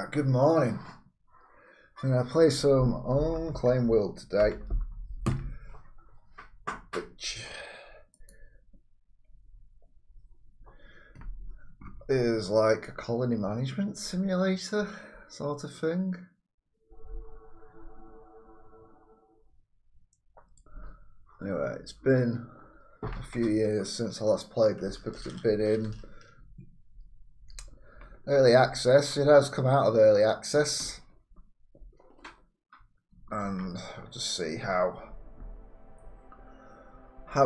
Good morning. I'm going to play some Unclaimed World today, which is like a colony management simulator sort of thing. Anyway, it's been a few years since I last played this because it's been in early access. It has come out of early access, and we'll just see how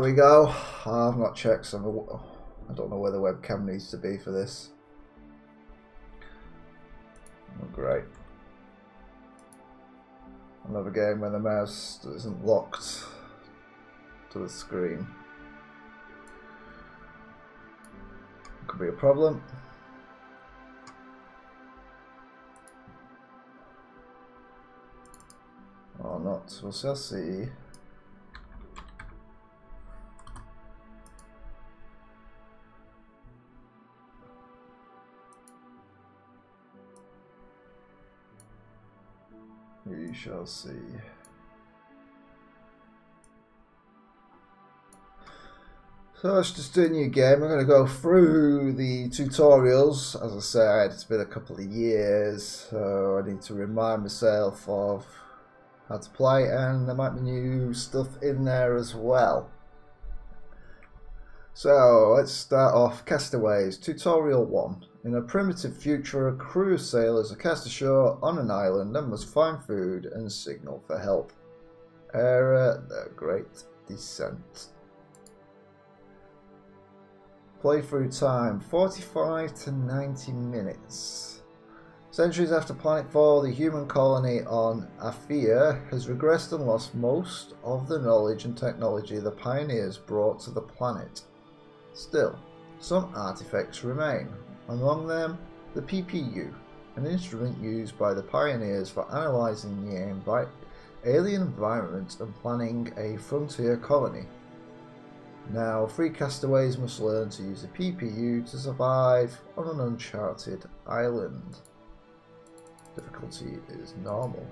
we go. I've not checked some. I don't know where the webcam needs to be for this. Oh, great. Another game where the mouse isn't locked to the screen. Could be a problem. Or not, we'll still see. We shall see. So let's just do a new game. I'm going to go through the tutorials. As I said, it's been a couple of years, so I need to remind myself of how to play, and there might be new stuff in there as well. So let's start off. Castaways, Tutorial 1. In a primitive future, a crew of sailors are cast ashore on an island and must find food and signal for help. Era, the Great Descent. Playthrough time, 45 to 90 minutes. Centuries after planetfall, the human colony on Athia has regressed and lost most of the knowledge and technology the pioneers brought to the planet. Still, some artifacts remain. Among them, the PPU, an instrument used by the pioneers for analysing the alien environment and planning a frontier colony. Now, free castaways must learn to use the PPU to survive on an uncharted island. Difficulty is normal.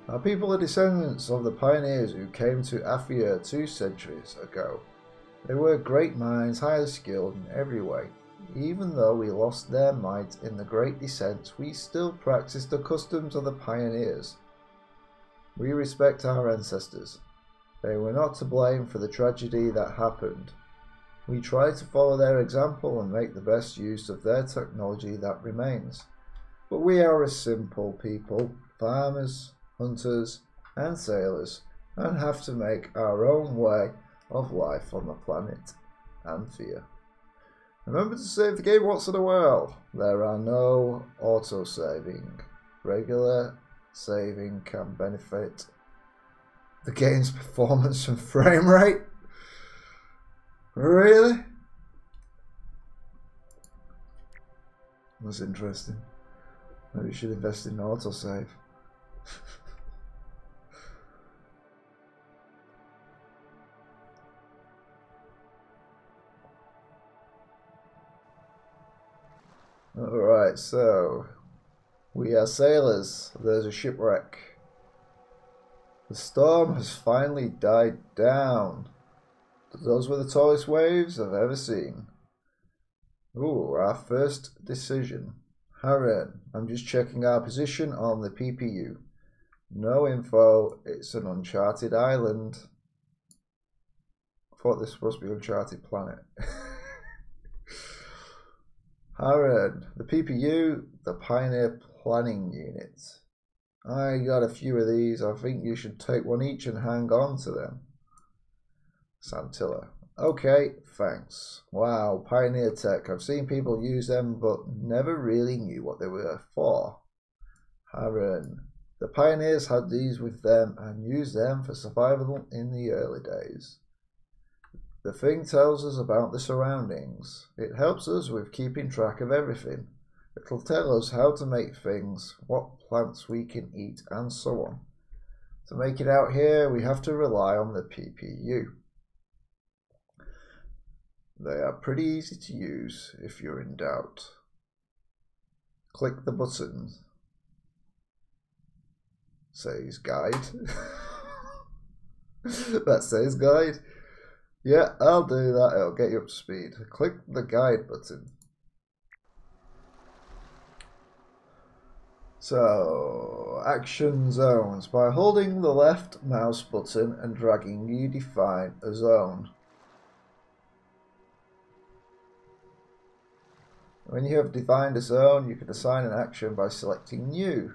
Our people are descendants of the pioneers who came to Athia 2 centuries ago. They were great minds, highly skilled in every way. Even though we lost their might in the Great Descent, we still practice the customs of the pioneers. We respect our ancestors. They were not to blame for the tragedy that happened. We try to follow their example and make the best use of their technology that remains. But we are a simple people, farmers, hunters, and sailors, and have to make our own way of life on the planet Anthea. Remember to save the game once in a while. There are no auto-saving. Regular saving can benefit the game's performance and frame rate. Really? That's interesting. Maybe you should invest in autosave. Alright, so we are sailors. There's a shipwreck. The storm has finally died down. Those were the tallest waves I've ever seen. Ooh, our first decision. Harren, I'm just checking our position on the PPU. No info, it's an uncharted island. I thought this was supposed to be Uncharted Planet. Harren, the PPU, the Pioneer Planning Unit. I got a few of these. I think you should take one each and hang on to them. Santilla. Okay, thanks. Wow, pioneer tech. I've seen people use them, but never really knew what they were for. Harren. The pioneers had these with them and used them for survival in the early days. The thing tells us about the surroundings. It helps us with keeping track of everything. It'll tell us how to make things, what plants we can eat, and so on. To make it out here, we have to rely on the PPU. They are pretty easy to use if you're in doubt. Click the button. Says guide. That says guide. Yeah, I'll do that. It'll get you up to speed. Click the guide button. So, action zones. By holding the left mouse button and dragging, you define a zone. When you have defined a zone, you can assign an action by selecting New.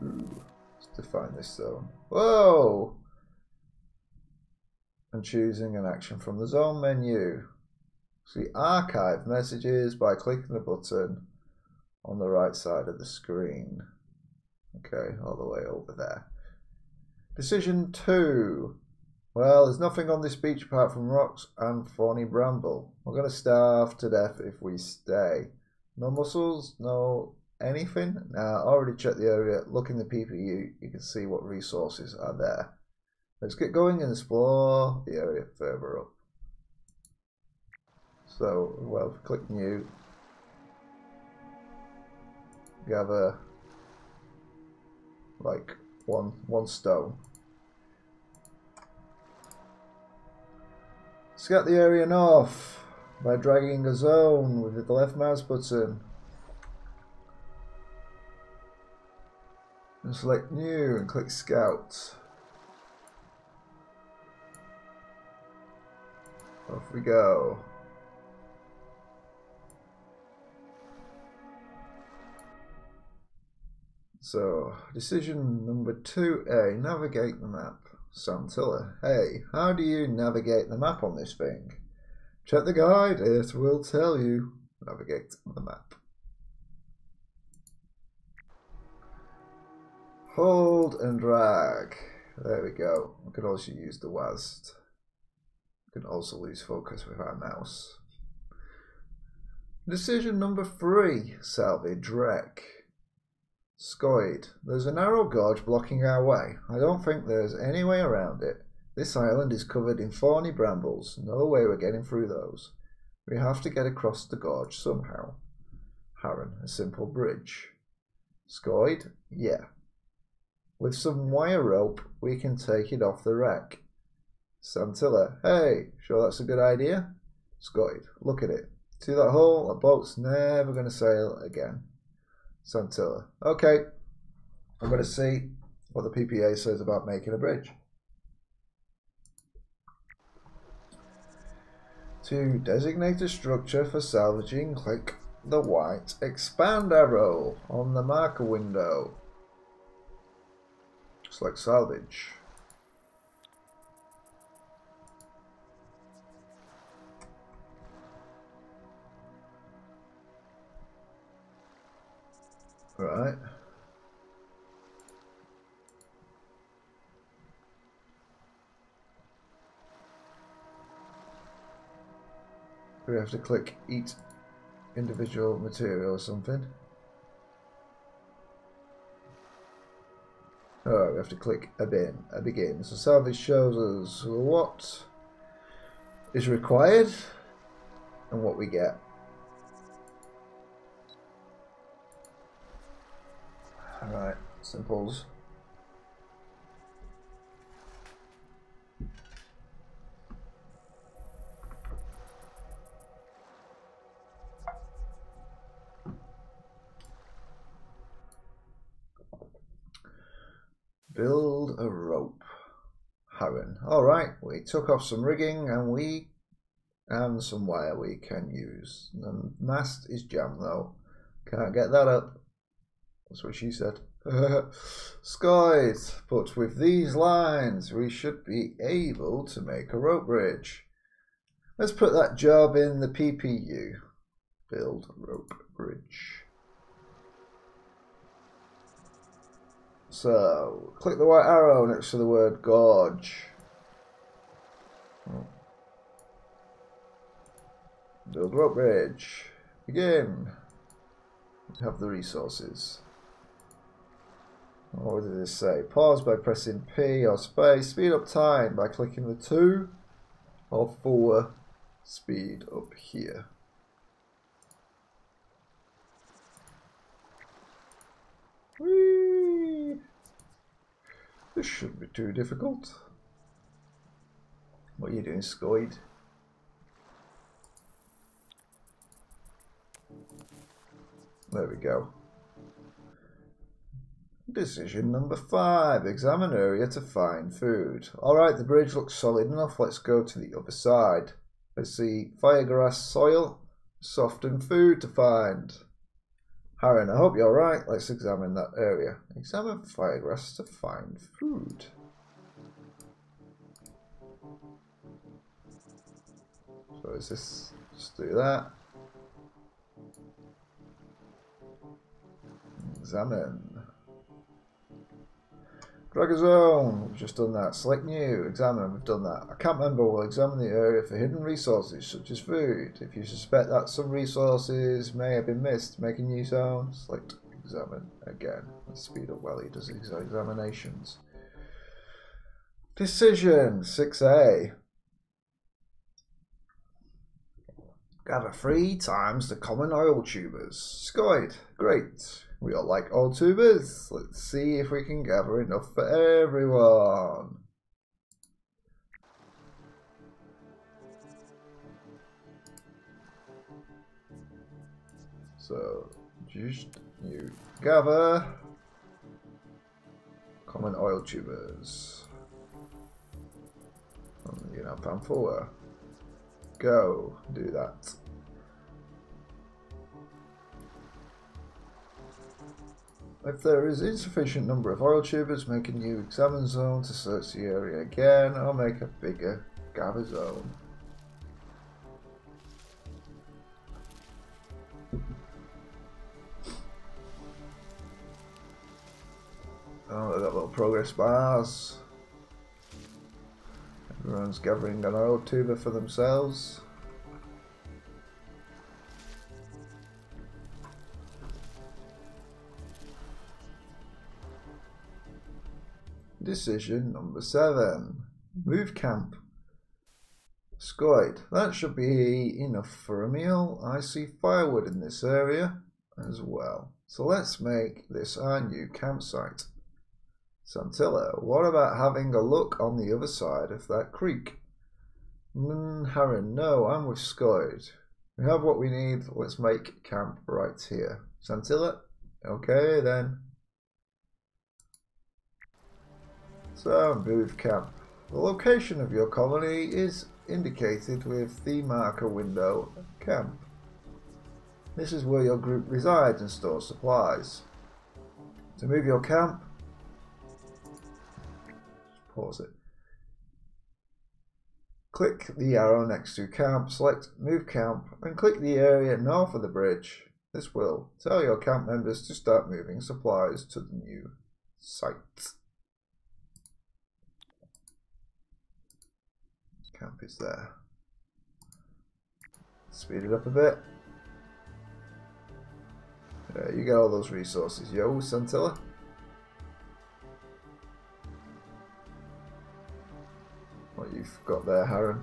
Ooh, let's define this zone. Whoa! And choosing an action from the zone menu. See, archive messages by clicking the button on the right side of the screen. Okay, all the way over there. Decision 2. Well, there's nothing on this beach apart from rocks and thorny bramble. We're going to starve to death if we stay. No mussels, no anything. Now, I already checked the area. Look in the PPU, you can see what resources are there. Let's get going and explore the area further up. So, well, click New. Gather like one stone. Scout the area north by dragging a zone with the left mouse button. And select New and click Scout. Off we go. So, decision number 2A, navigate the map. Santilla, hey, how do you navigate the map on this thing? Check the guide, it will tell you. Navigate the map. Hold and drag. There we go. We can also use the WASD. We can also lose focus with our mouse. Decision number 3, salvage wreck. Skoid. There's a narrow gorge blocking our way. I don't think there's any way around it. This island is covered in thorny brambles. No way we're getting through those. We have to get across the gorge somehow. Harren, a simple bridge. Skoid? Yeah. With some wire rope, we can take it off the wreck. Santilla, hey, sure that's a good idea? Skoid, look at it. See that hole? A boat's never going to sail again. Santilla, okay. I'm going to see what the PPA says about making a bridge. To designate a structure for salvaging, click the white expand arrow on the marker window. Select salvage. Right. We have to click each individual material or something. Oh, we have to click a begin. So salvage shows us what is required and what we get. Alright, simples. Build a rope. Harren. Alright, we took off some rigging and some wire we can use. The mast is jammed though. Can't get that up. That's what she said. Skies, but with these lines we should be able to make a rope bridge. Let's put that job in the PPU. Build rope bridge. So, click the white arrow next to the word gorge. Build rope bridge. Begin. We have the resources. What did this say? Pause by pressing P or space. Speed up time by clicking the 2 or 4 speed up here. This shouldn't be too difficult. What are you doing, Scoid? There we go. Decision number 5. Examine area to find food. Alright, the bridge looks solid enough. Let's go to the other side. Let's see. Firegrass soil. Softened food to find. Harren, I hope you're right. Let's examine that area. Examine firegrass to find food. So is this... Just do that. Examine. Drag a zone. We've just done that. Select new. Examine. We've done that. A camp member will examine the area for hidden resources such as food. If you suspect that some resources may have been missed, make a new zone. Select examine again. Let's speed up while he does his examinations. Decision 6A. Gather 3 times the common oil tubers. Scoid. Great. We all like oil tubers. Let's see if we can gather enough for everyone. So, just you gather common oil tubers. You know, Pamphora. Go do that. If there is insufficient number of oil tubers, make a new examine zone to search the area again, or make a bigger gather zone. Oh, they've got little progress bars. Everyone's gathering an oil tuber for themselves. Decision number 7. Move camp. Scoid. That should be enough for a meal. I see firewood in this area as well. So let's make this our new campsite. Santilla, what about having a look on the other side of that creek? Harren, no, I'm with Scoid. We have what we need. Let's make camp right here. Santilla? Okay then. So, move camp. The location of your colony is indicated with the marker window camp. This is where your group resides and stores supplies. To move your camp, just pause it. Click the arrow next to camp, select move camp, and click the area north of the bridge. This will tell your camp members to start moving supplies to the new site. Camp is there. Speed it up a bit. Yeah, you get all those resources, yo, Santilla. What you've got there, Harren?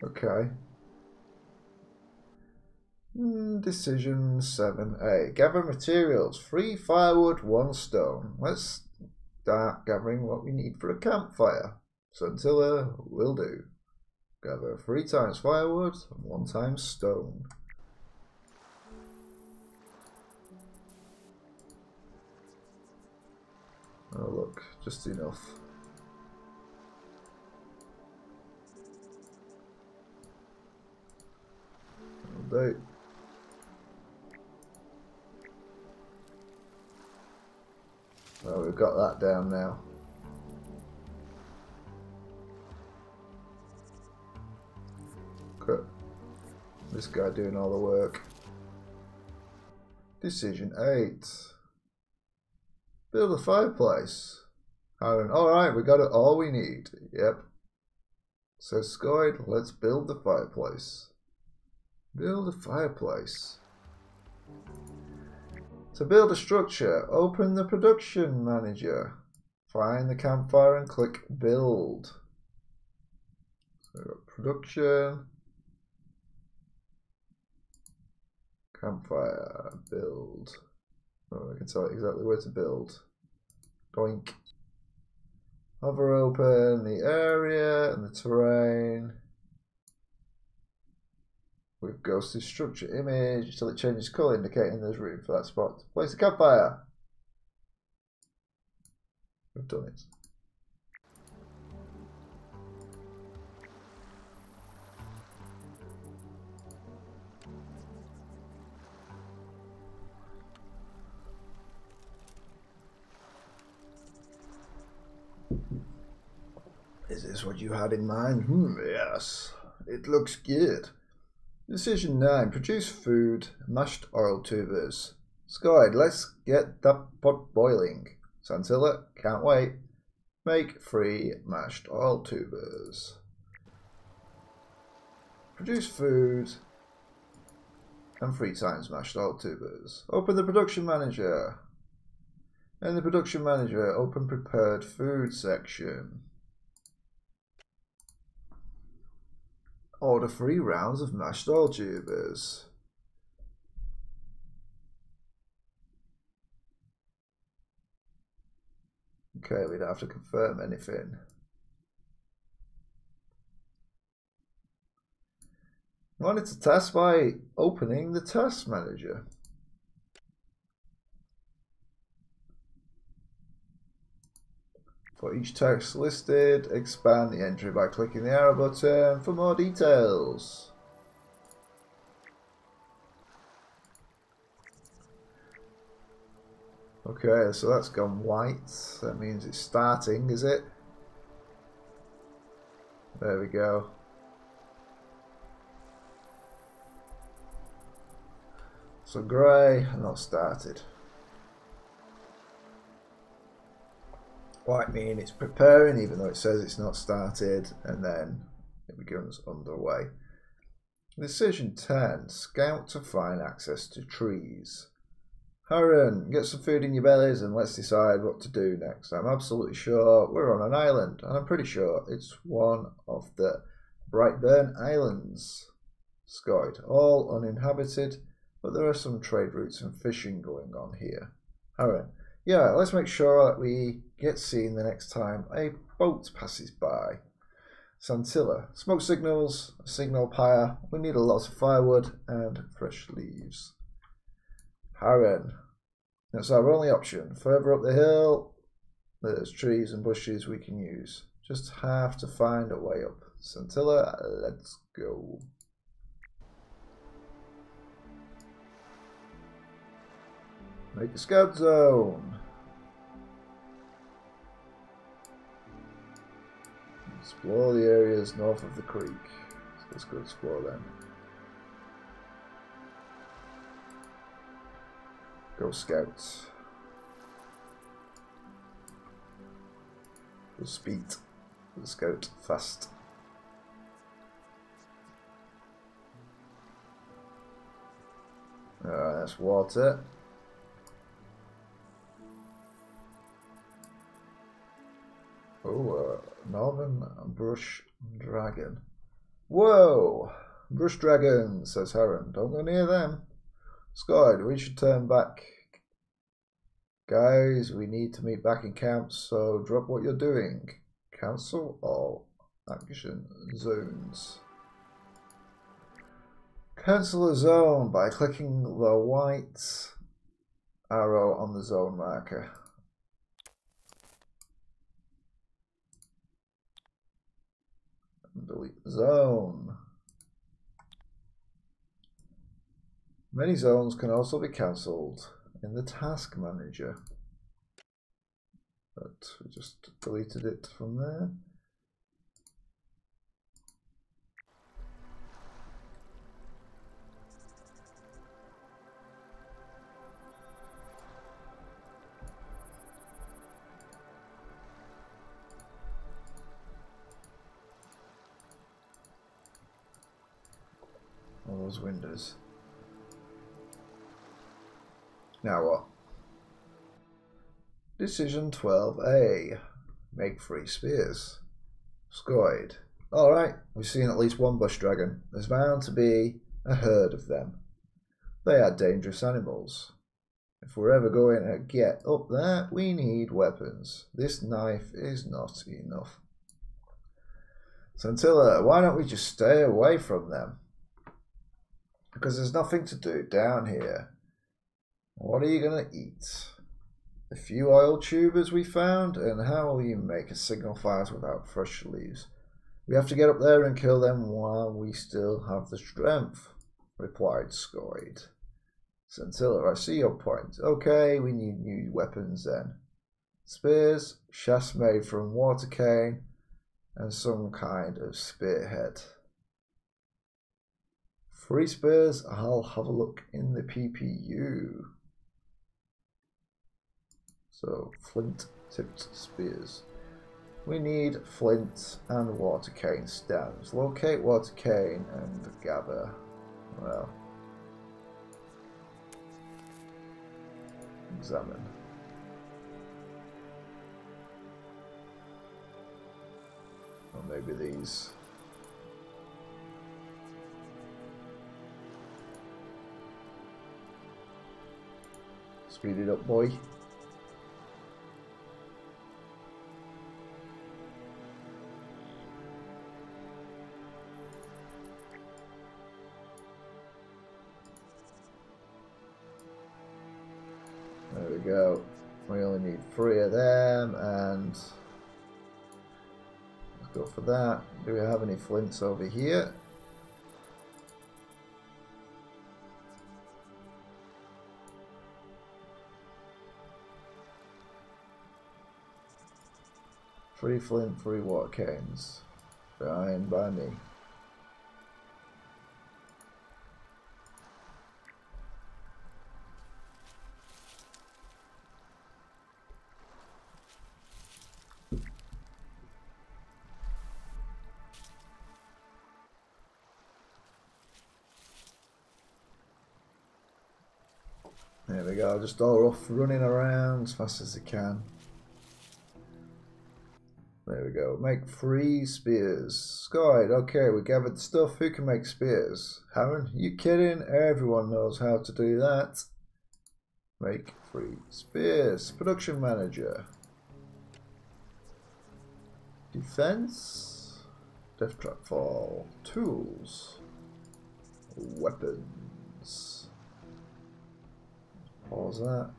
Okay. Decision 7A. Gather materials. 3 firewood, 1 stone. Let's start gathering what we need for a campfire. Santilla will do. Gather 3 times firewood and 1 time stone. Oh look, just enough. That'll do. Well, we've got that down now. Good. This guy doing all the work. Decision 8. Build a fireplace. Alright, we got it all we need. Yep. So Scoid, let's build the fireplace. Build a fireplace. To build a structure, open the production manager. Find the campfire and click build. So production, Campfire, build. Oh, I can tell it exactly where to build. Doink. Hover open the area and the terrain. With ghostly structure image until it changes colour, indicating there's room for that spot. Place the campfire. We've done it. Is this what you had in mind? Yes. It looks good. Decision 9. Produce food. Mashed oil tubers. Scoid, let's get that pot boiling. Santilla, can't wait. Make 3 mashed oil tubers. Produce food. And 3 times mashed oil tubers. Open the production manager. In the production manager, open prepared food section. Order 3 rounds of mashed oil tubers. Okay, we don't have to confirm anything. I wanted to test by opening the task manager. For each text listed, expand the entry by clicking the arrow button for more details. Okay, so that's gone white. That means it's starting, is it? There we go. So grey, not started. White mean it's preparing, even though it says it's not started, and then it becomes underway. Decision 10. Scout to find access to trees. Harren, get some food in your bellies and let's decide what to do next. I'm absolutely sure we're on an island, and I'm pretty sure it's one of the Brightburn Islands. Scout, all uninhabited, but there are some trade routes and fishing going on here. Harren, yeah, let's make sure that we get seen the next time a boat passes by. Santilla, smoke signals, a signal pyre. We need a lot of firewood and fresh leaves. Harren, that's our only option. Further up the hill, there's trees and bushes we can use. Just have to find a way up. Santilla, let's go. Make a scout zone. Explore the areas north of the creek. So let's go explore them. Go scouts. Go speed. Go scout fast. That's water. Oh, northern brush dragon. Whoa! Brush dragon, says Harren. Don't go near them. Scoid, we should turn back. Guys, we need to meet back in camp, so drop what you're doing. Cancel all action zones. Cancel a zone by clicking the white arrow on the zone marker. Delete the zone. Many zones can also be cancelled in the task manager, but we just deleted it from there. All those windows. Now what? Decision 12A. Make 3 spears. Scoid. Alright, we've seen at least one bush dragon. There's bound to be a herd of them. They are dangerous animals. If we're ever going to get up there, we need weapons. This knife is not enough. Scintilla, why don't we just stay away from them? Because there's nothing to do down here. What are you going to eat? The few oil tubers we found? And how will you make a signal fires without fresh leaves? We have to get up there and kill them while we still have the strength, replied Scoid. Scintilla, I see your point. Okay, we need new weapons then. Spears, shafts made from water cane, and some kind of spearhead. 3 spears, I'll have a look in the PPU. So, flint-tipped spears. We need flint and water cane stems. Locate water cane and gather. Well, examine. Or maybe these. Speed it up, boy. There we go. We only need 3 of them, and let's go for that. Do we have any flints over here? Three flint, 3 water canes. Fine by me. There we go, just all off running around as fast as I can. There we go, make 3 spears. Scoid, okay, we gathered stuff. Who can make spears? Haran, you kidding? Everyone knows how to do that. Make 3 spears. Production manager. Defense. Death trap fall. Tools. Weapons. Pause that.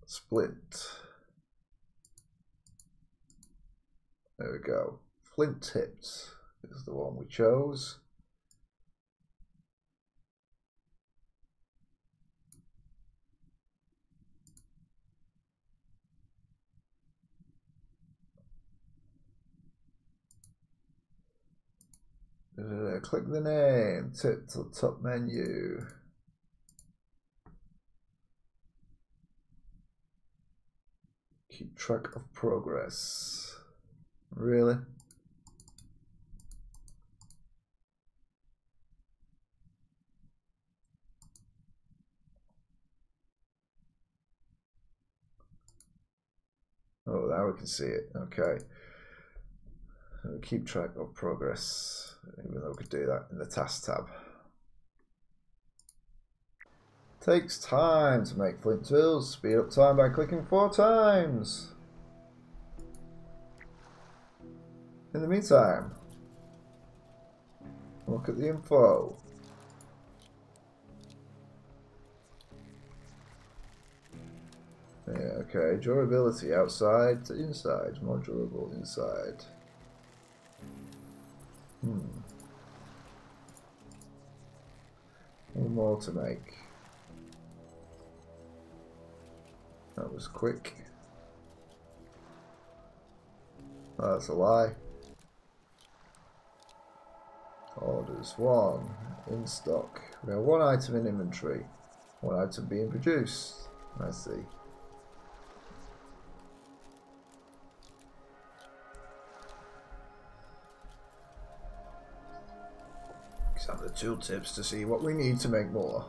Splint. There we go. Flint tipped is the one we chose. Click the name, tip to the top menu. Keep track of progress. Really? Oh, now we can see it. Okay. So keep track of progress, even though we could do that in the task tab. Takes time to make flint tools. Speed up time by clicking 4 times. In the meantime, look at the info. Yeah, okay. Durability outside to inside. More durable inside. One more to make. That was quick. Oh, that's a lie. Orders 1 in stock. We have 1 item in inventory. 1 item being produced. I see. Examine the tooltips to see what we need to make more.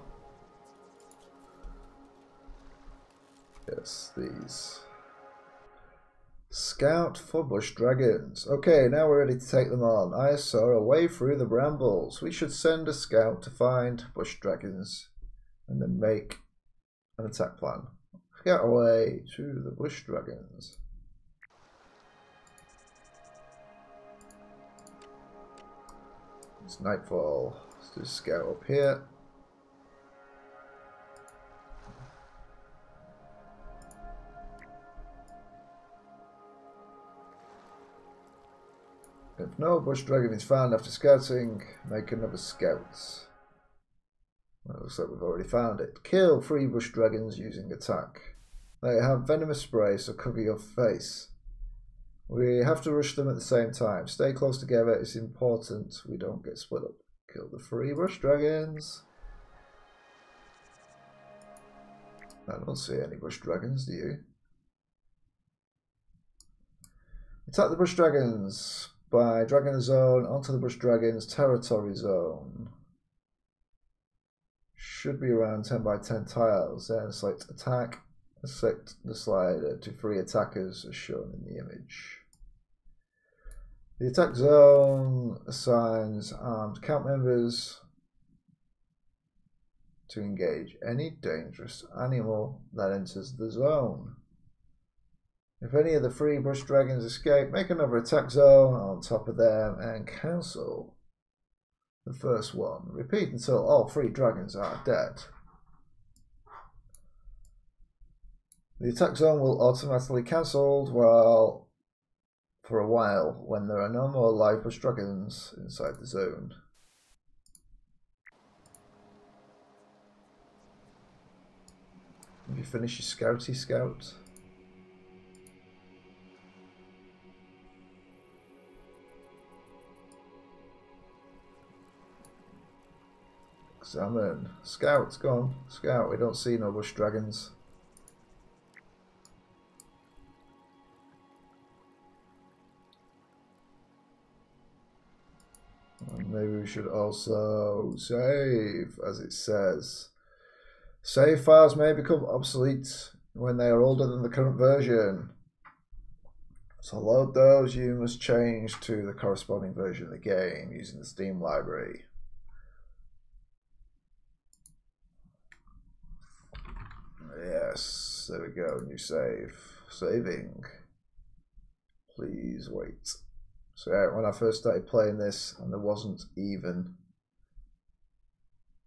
Yes, these. Scout for bush dragons. Okay, now we're ready to take them on. ISO away through the brambles. We should send a scout to find bush dragons and then make an attack plan. Scout away to the bush dragons. It's nightfall. Let's do a scout up here. If no bush dragon is found after scouting, make another scout. Well, looks like we've already found it. Kill 3 bush dragons using attack. They have venomous spray, so cover your face. We have to rush them at the same time. Stay close together. It's important we don't get split up. Kill the 3 bush dragons. I don't see any bush dragons, do you? Attack the bush dragons by dragging the zone onto the bush dragon's territory zone. Should be around 10 by 10 tiles. Then select attack. Select the slider to 3 attackers as shown in the image. The attack zone assigns armed camp members to engage any dangerous animal that enters the zone. If any of the 3 bush dragons escape, make another attack zone on top of them and cancel the first one. Repeat until all 3 dragons are dead. The attack zone will automatically cancelled for a while when there are no more live bush dragons inside the zone. Have you finished your scouty scout? Examine. Scout, go on. Scout, we don't see no bush dragons. And maybe we should also save, as it says. Save files may become obsolete when they are older than the current version. To load those, you must change to the corresponding version of the game using the Steam library. Yes, there we go, new save. Saving. Please wait. So when I first started playing this, and there wasn't even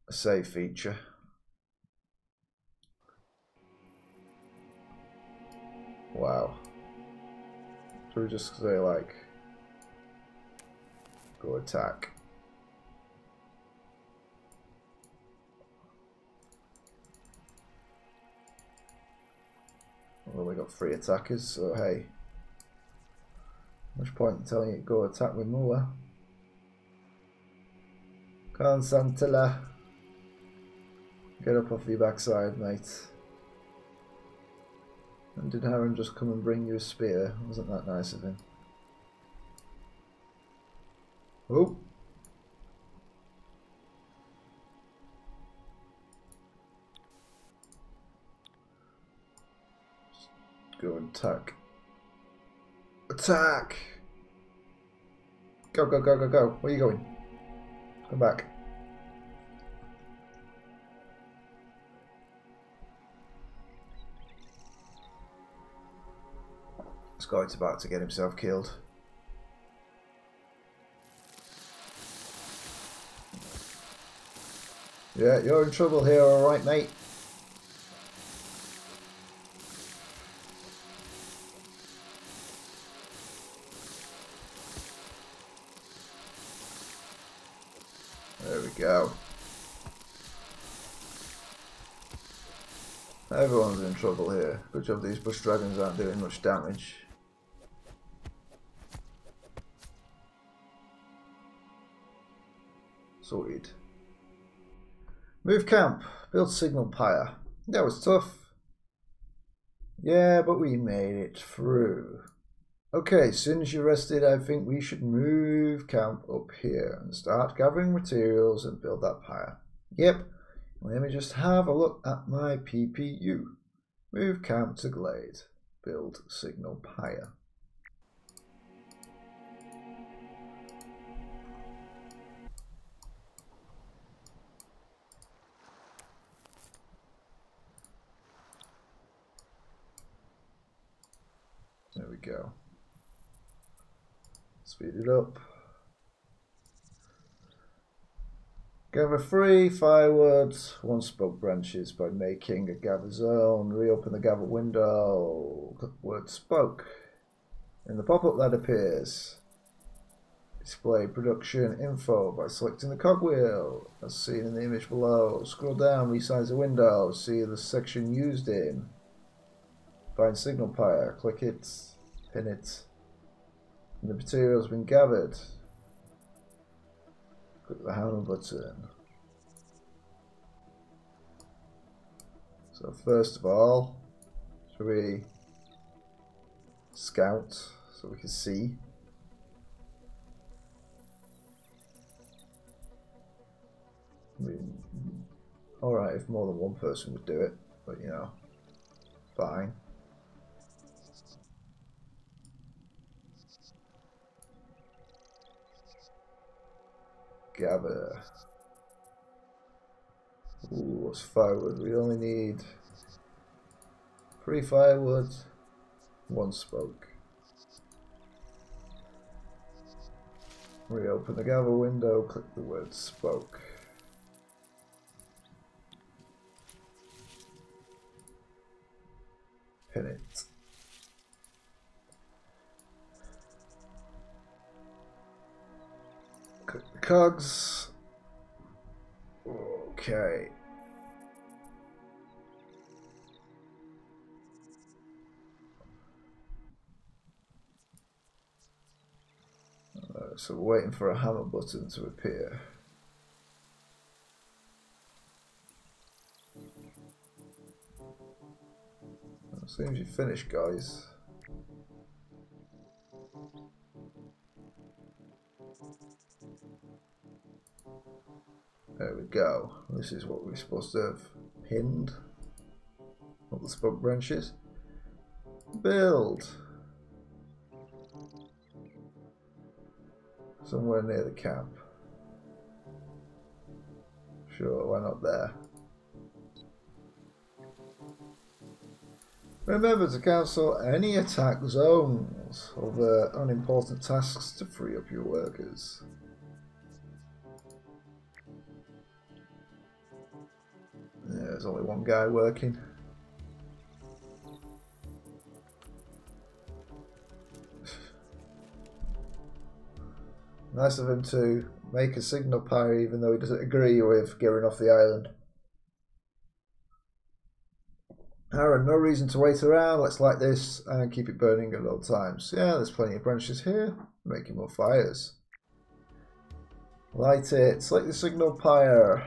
a save feature. Wow. So we just say like, go attack. Well, we got 3 attackers, so hey. Much point in telling it go attack with more. Come on, Santilla. Get up off your backside, mate. And did Harren just come and bring you a spear? Wasn't that nice of him? Oh! Just go and attack. Attack! Go, go, go, go, go. Where are you going? Come back. Scott's about to get himself killed. Yeah, you're in trouble here, alright, mate. There we go. Everyone's in trouble here. Good job these bush dragons aren't doing much damage. Sorted. Move camp. Build signal pyre. That was tough. Yeah, but we made it through. Okay, as soon as you're rested, I think we should move camp up here and start gathering materials and build that pyre. Yep. Let me just have a look at my PPU. Move camp to glade. Build signal pyre. There we go. Speed it up. Gather 3 firewood, 1 spoke branches by making a gather zone. Reopen the gather window. Click the word spoke. In the pop-up that appears. Display production info by selecting the cogwheel, as seen in the image below. Scroll down, resize the window, see the section used in. Find signal pyre, click it, pin it. And the material has been gathered. Click the hammer button. So first of all, should we scout so we can see? I mean, alright if more than one person would do it, but you know, fine. Gather. Ooh, what's firewood? We only need 3 firewood, 1 spoke. Reopen the gather window, click the word spoke. Pin it. Click the cogs. Okay. So we're waiting for a hammer button to appear. As soon as you finish, guys. There we go. This is what we're supposed to have pinned. Not the spoke branches. Build. Somewhere near the camp. Sure, why not there? Remember to cancel any attack zones or the unimportant tasks to free up your workers. Yeah, there's only one guy working. Nice of him to make a signal pyre even though he doesn't agree with getting off the island. Aaron, no reason to wait around. Let's light this and keep it burning at all times. Yeah, there's plenty of branches here. Making more fires. Light it. Select the signal pyre.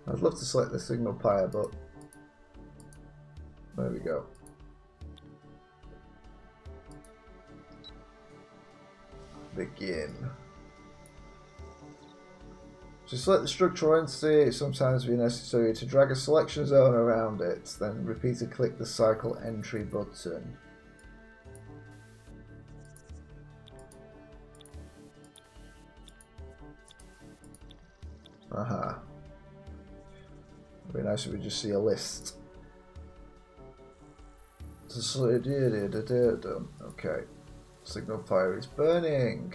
I'd love to select the signal pyre, but there we go. Begin. To select the structural entity, it sometimes be necessary to drag a selection zone around it, then repeatedly click the cycle entry button. Aha. It'd be nice if we just see a list. Okay. Signal fire is burning.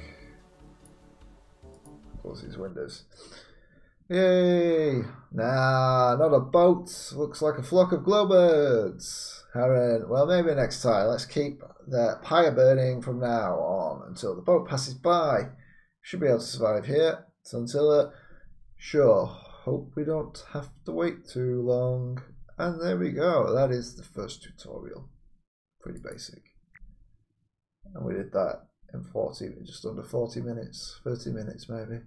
Close these windows. Yay! Nah, not a boat. Looks like a flock of glowbirds. Aaron, well, maybe next time. Let's keep the pyre burning from now on until the boat passes by. Should be able to survive here. Until sure. Hope we don't have to wait too long. And there we go. That is the first tutorial. Pretty basic. And we did that in just under 40 minutes. 30 minutes maybe.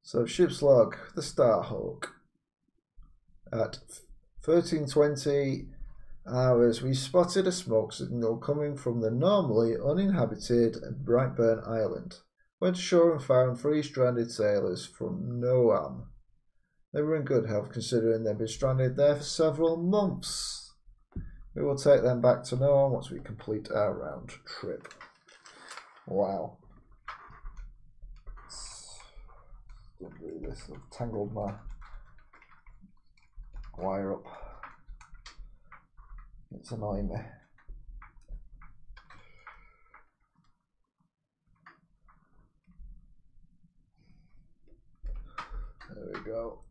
So ship's log, the Starhawk. At 13:20 hours, we spotted a smoke signal coming from the normally uninhabited Brightburn Island. Went ashore and found 3 stranded sailors from Noam. They were in good health considering they'd been stranded there for several months. We will take them back to Noam once we complete our round trip. Wow. Don't do this. I've tangled my wire up. It's annoying me. There we go.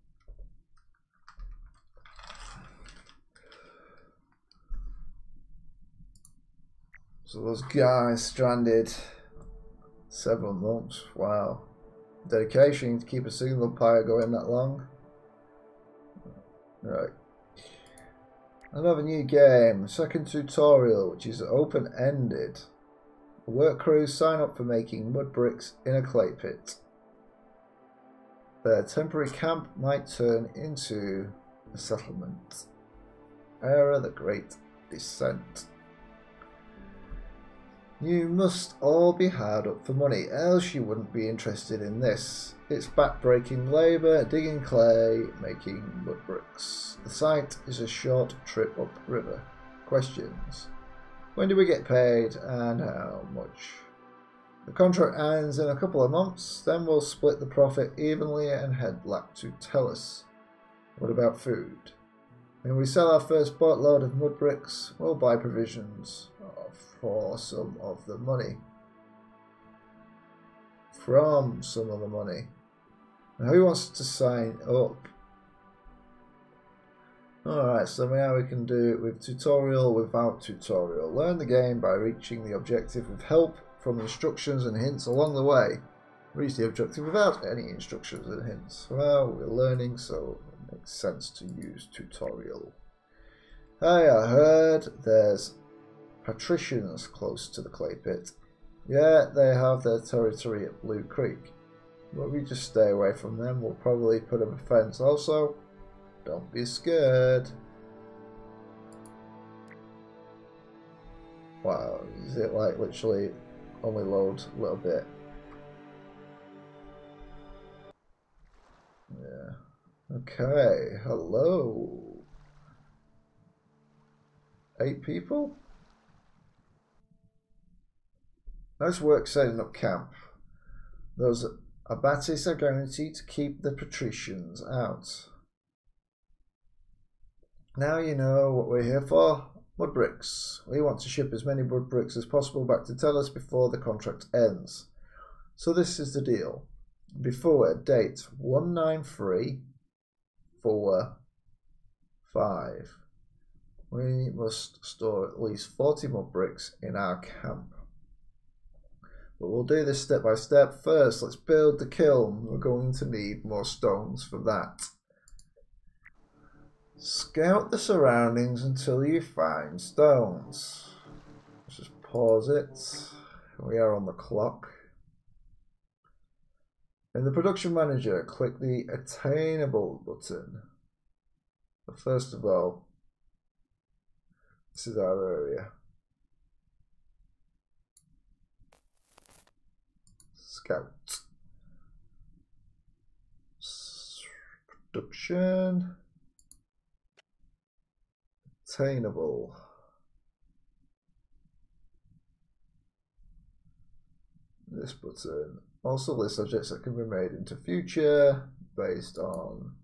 So those guys stranded 7 months. Wow. Dedication to keep a single pyre going that long. Right. Another new game. Second tutorial, which is open-ended. Work crews sign up for making mud bricks in a clay pit. Their temporary camp might turn into a settlement. Era the Great Descent. You must all be hard up for money, else you wouldn't be interested in this. It's back-breaking labour, digging clay, making mud bricks. The site is a short trip upriver. Questions? When do we get paid and how much? The contract ends in a couple of months, then we'll split the profit evenly and head back to Tellus. What about food? When we sell our first boatload of mud bricks, we'll buy provisions for some of the money. From some of the money. Now, who wants to sign up? Alright, so now we can do it with tutorial, without tutorial. Learn the game by reaching the objective with help from instructions and hints along the way. Reach the objective without any instructions and hints. Well, we're learning, so it makes sense to use tutorial. Hey, I heard there's patricians close to the clay pit. Yeah, they have their territory at Blue Creek. But we just stay away from them. We'll probably put up a fence also. Don't be scared. Wow, is it like literally only load a little bit? Yeah. Okay, hello. 8 people? Nice work setting up camp. Those abatis are guaranteed to keep the patricians out. Now you know what we're here for. Mud bricks. We want to ship as many mud bricks as possible back to Tellus before the contract ends. So this is the deal. Before date 19345. We must store at least 40 mud bricks in our camp. But we'll do this step by step. First, let's build the kiln. We're going to need more stones for that. Scout the surroundings until you find stones. Let's just pause it. We are on the clock. In the production manager, click the attainable button. But first of all, this is our area. Scout. Production. Attainable. This button also lists objects that can be made into future based on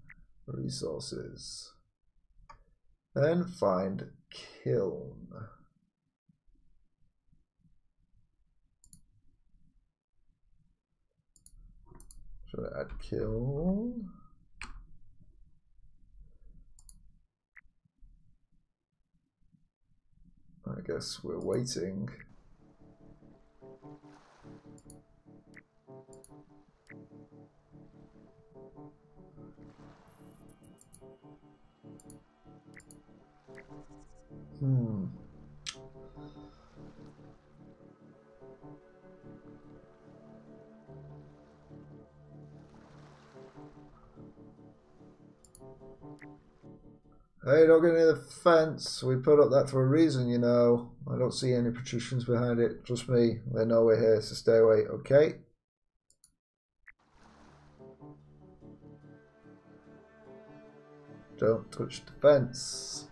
resources. Then find kiln. Should I add kiln? I guess we're waiting. Hey, don't get near the fence. We put up that for a reason, you know. I don't see any patricians behind it. Trust me, they know we're here, so stay away, okay? Don't touch the fence.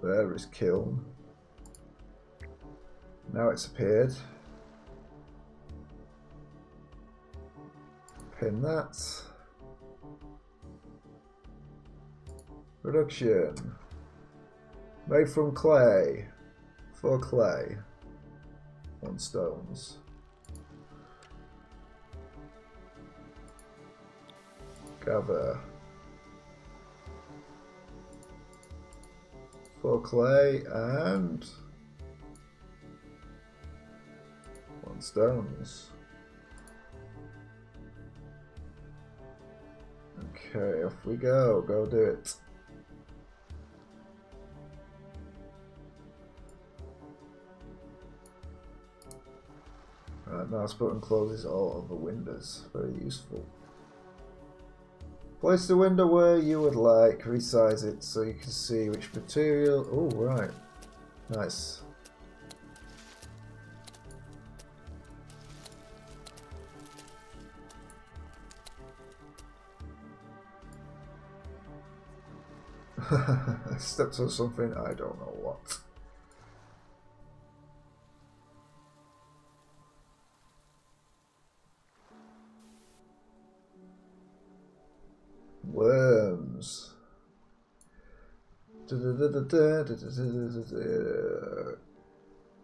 There is kiln. Now it's appeared. Pin that. Production. Made from clay. For clay. 1 stones. Gather. For clay and 1 stones. Okay, off we go. Go do it. Right, mouse button closes all other windows. Very useful. Place the window where you would like. Resize it so you can see which material. Oh, right. Nice. I stepped on something. I don't know what. Worms. Yeah,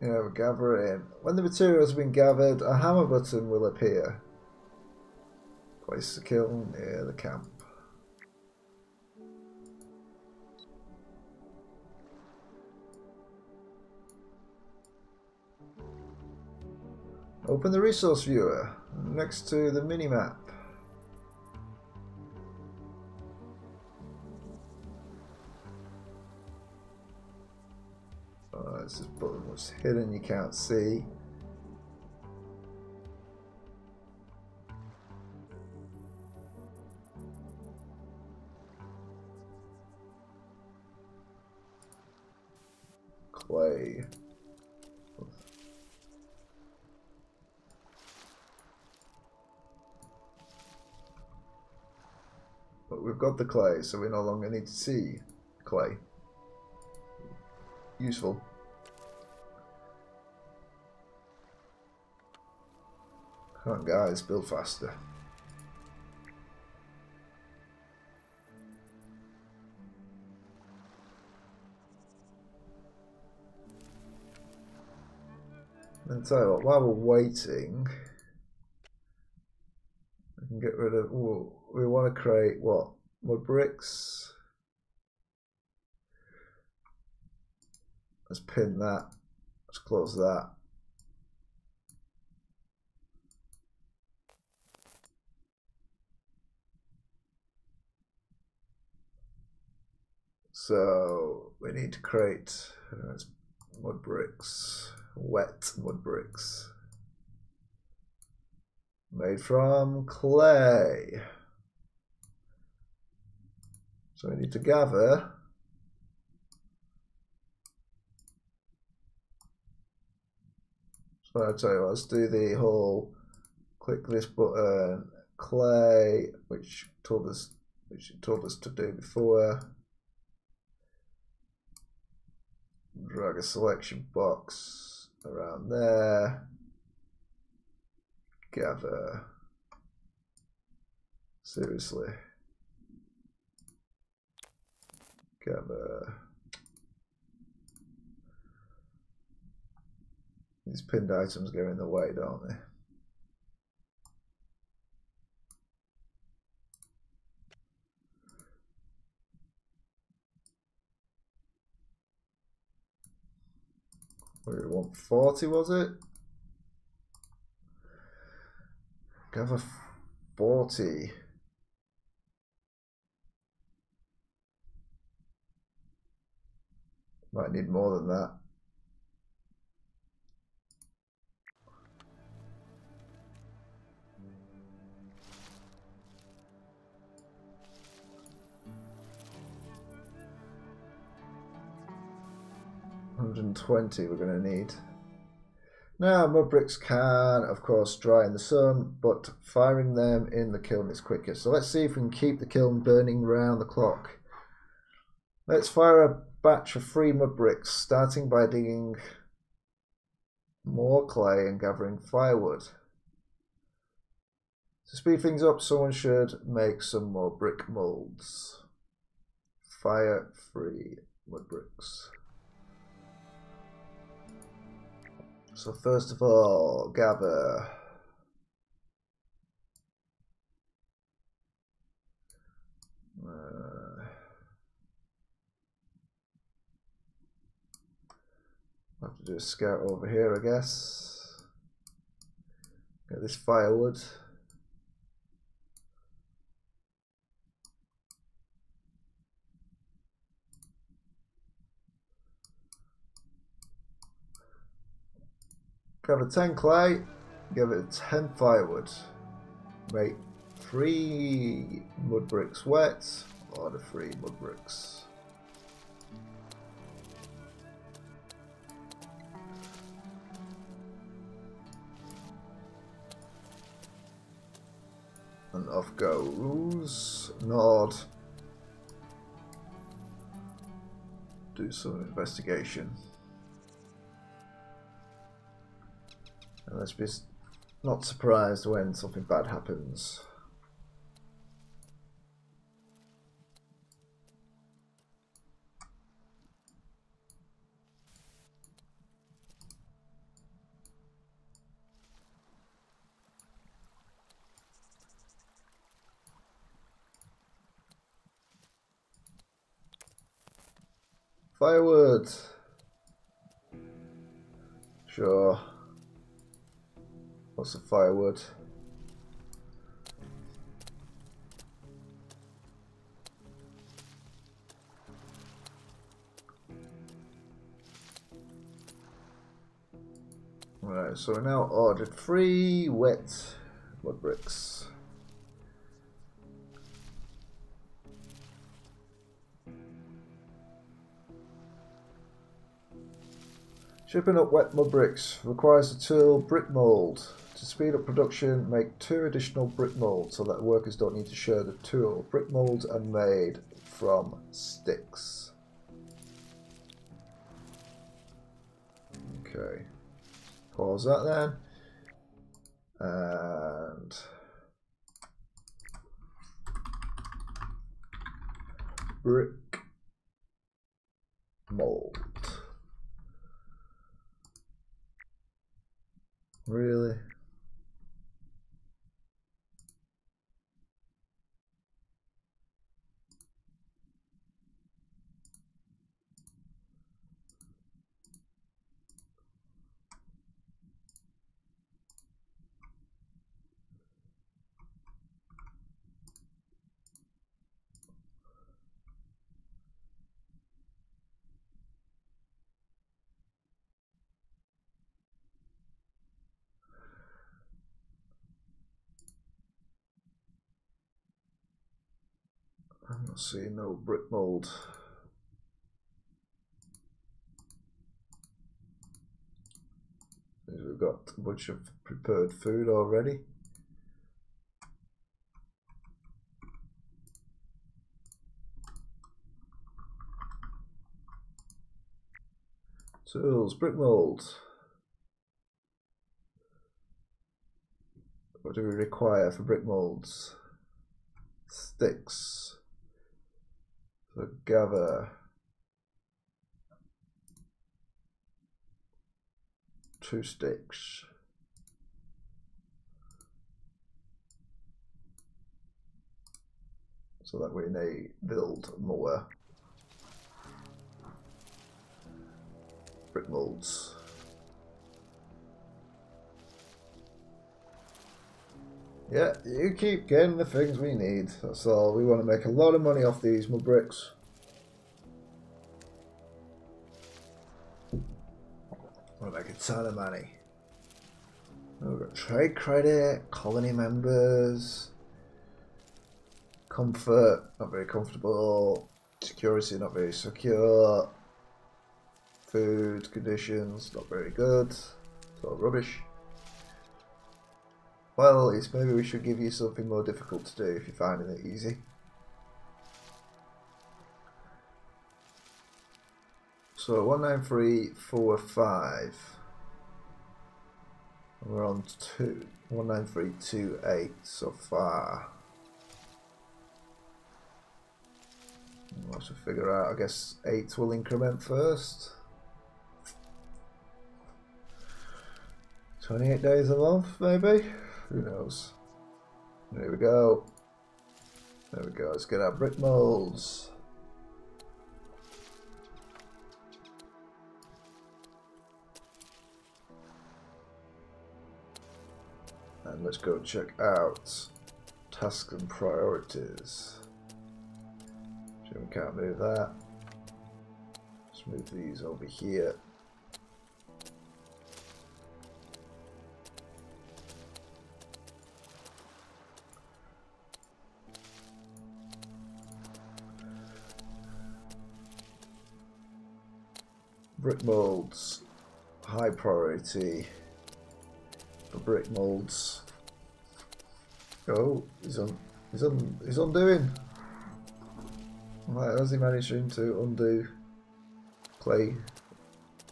we're gathering. When the material has been gathered, a hammer button will appear. Place the kiln near the camp. Open the resource viewer next to the minimap. This button was hidden, you can't see. Clay. But we've got the clay, so we no longer need to see clay. Useful. Come on guys, build faster. I'll tell you what, while we're waiting, we can get rid of, ooh, we want to create what? More bricks. Let's pin that. Let's close that. So we need to create mud bricks, wet mud bricks, made from clay. So we need to gather so I'll tell you what, let's do the whole click this button, clay, which it told us to do before. Drag a selection box around there. Gather. Seriously. Gather. These pinned items go in the way, don't they? What did we want? 40 was it? Gather 40. Might need more than that. $120 we're going to need. Now, mud bricks can, of course, dry in the sun, but firing them in the kiln is quicker. So let's see if we can keep the kiln burning round the clock. Let's fire a batch of 3 mud bricks, starting by digging more clay and gathering firewood. To speed things up, someone should make some more brick molds. Fire-free wood bricks. So first of all, gather. I'll have to do a scout over here, I guess. Get this firewood. Gather 10 clay, give it 10 firewood. Make 3 mud bricks wet, or the 3 mud bricks. And off goes Nord. Do some investigation. And let's be not surprised when something bad happens. Firewood. Sure. What's the firewood? Right, so we now ordered 3 wet wood bricks. Shipping up wet mud bricks requires the tool brick mold. To speed up production, make 2 additional brick molds so that workers don't need to share the tool. Brick molds are made from sticks. Okay. Pause that then. And brick mold. Really? I'm not seeing no brick mold. We've got a bunch of prepared food already. Tools, brick mold. What do we require for brick molds? Sticks. So gather 2 sticks. So that we may build more brick molds. Yeah, you keep getting the things we need. That's all. We want to make a lot of money off these mud bricks. We'll make a ton of money. We've got trade credit, colony members, comfort, not very comfortable, security, not very secure, food conditions, not very good, so rubbish. Well, at least maybe we should give you something more difficult to do if you're finding it easy. So 19345. We're on 2. 19328 so far. We'll have to figure out, I guess 8 will increment first. 28 days a month, maybe? Who knows? There we go. There we go. Let's get our brick molds. And let's go check out tasks and priorities. So we can't move that. Let's move these over here. Brick molds, high priority for brick molds. Oh, he's undoing. Right, how's he managing to undo clay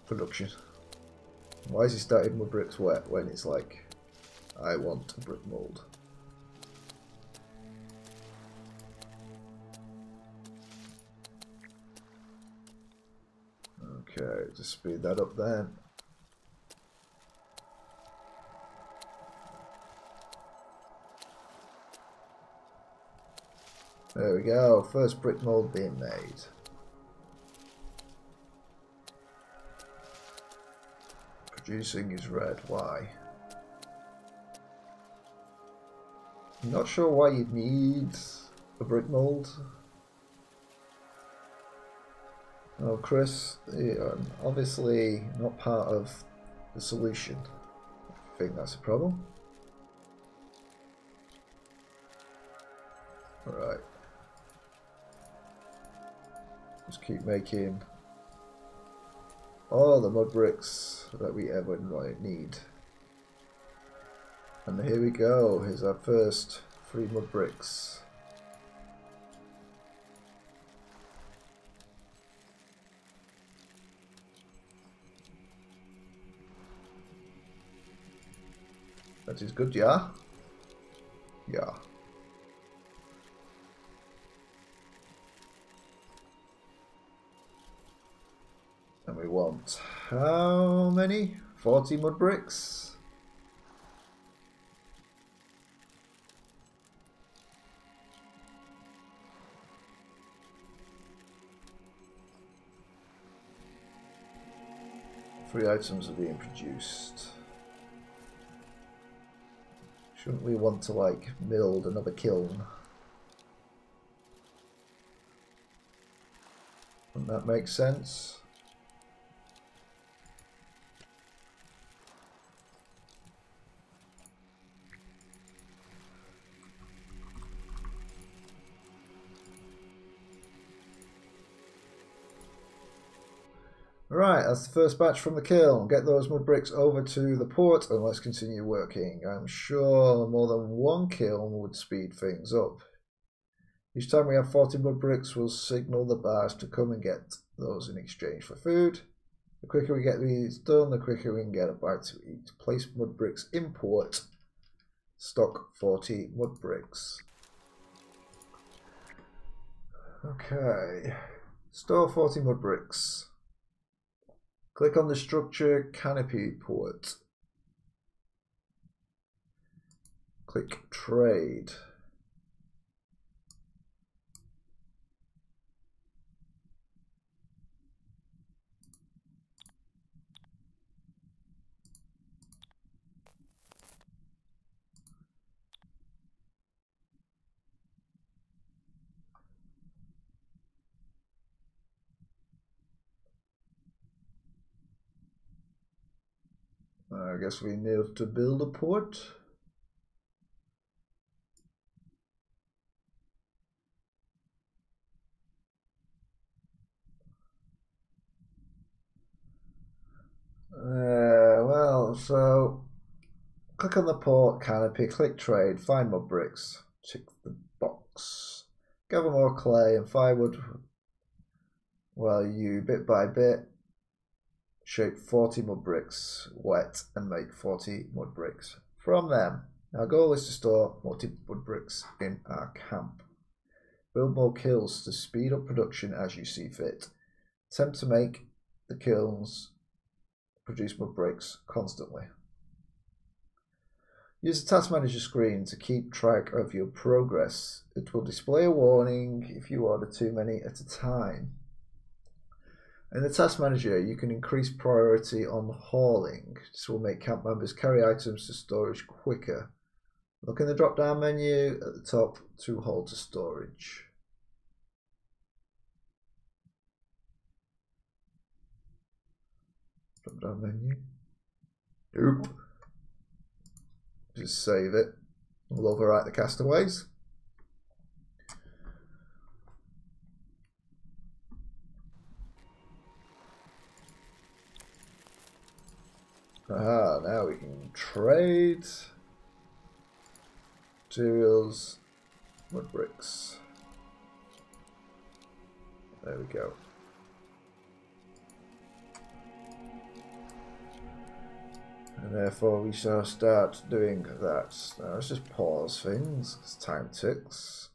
production? Why is he starting with bricks wet when it's like, I want a brick mold? Okay, just speed that up then. There we go, first brick mold being made. Producing is red, why? I'm not sure why you'd need a brick mold. Oh, Chris, obviously not part of the solution. I think that's a problem. Alright. Just keep making all the mud bricks that we ever might need. And here we go, here's our first 3 mud bricks. That is good, yeah? Yeah. And we want how many? 40 mud bricks? Three items are being produced. Shouldn't we want to like build another kiln? Wouldn't that make sense? Right, that's the first batch from the kiln. Get those mud bricks over to the port and let's continue working. I'm sure more than one kiln would speed things up. Each time we have 40 mud bricks, we'll signal the bars to come and get those in exchange for food. The quicker we get these done, the quicker we can get a bite to eat. Place mud bricks in port. Stock 40 mud bricks. Okay. Store 40 mud bricks. Click on the structure canopy port. Click trade. I guess we need to build a port. Well, so click on the port canopy, click trade, find mud bricks, tick the box, gather more clay and firewood while you bit by bit shape 40 mud bricks wet and make 40 mud bricks from them. Our goal is to store multi-wood bricks in our camp. Build more kilns to speed up production as you see fit. Attempt to make the kilns produce more bricks constantly. Use the task manager screen to keep track of your progress. It will display a warning if you order too many at a time. In the task manager, you can increase priority on hauling. This will make camp members carry items to storage quicker. Look in the drop-down menu at the top to haul to storage. Drop-down menu. Nope. Just save it. We'll overwrite the castaways. Aha, now we can trade materials, wood bricks. There we go. And therefore we shall start doing that. Now let's just pause things, because time ticks.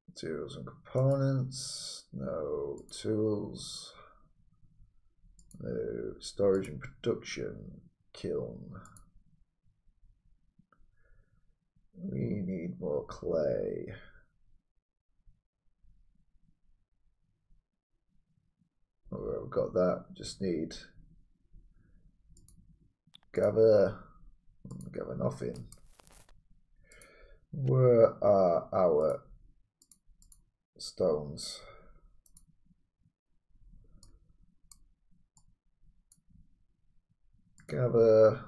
Materials and components, no tools, no storage and production, kiln. We need more clay. Oh, we've got that, just need gather nothing. Where are our stones? Gather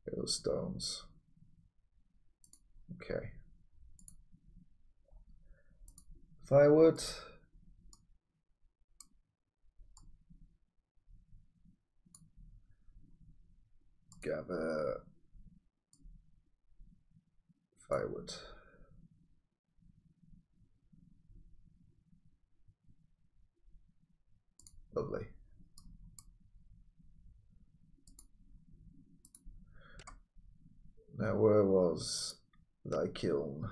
those stones. Okay. Firewood. Gather firewood. Lovely. Now where was thy kiln?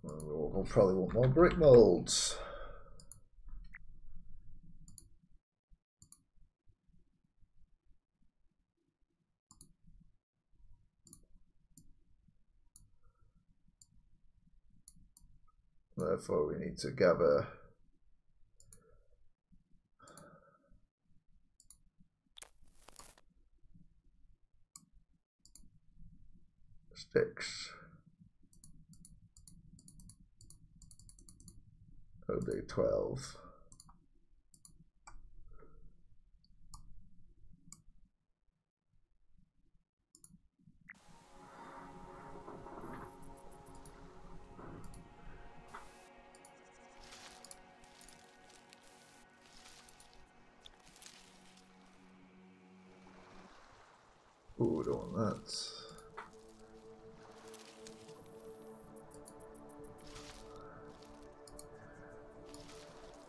We'll probably want more brick molds. Therefore, we need to gather sticks. OD 12. Ooh, don't want that.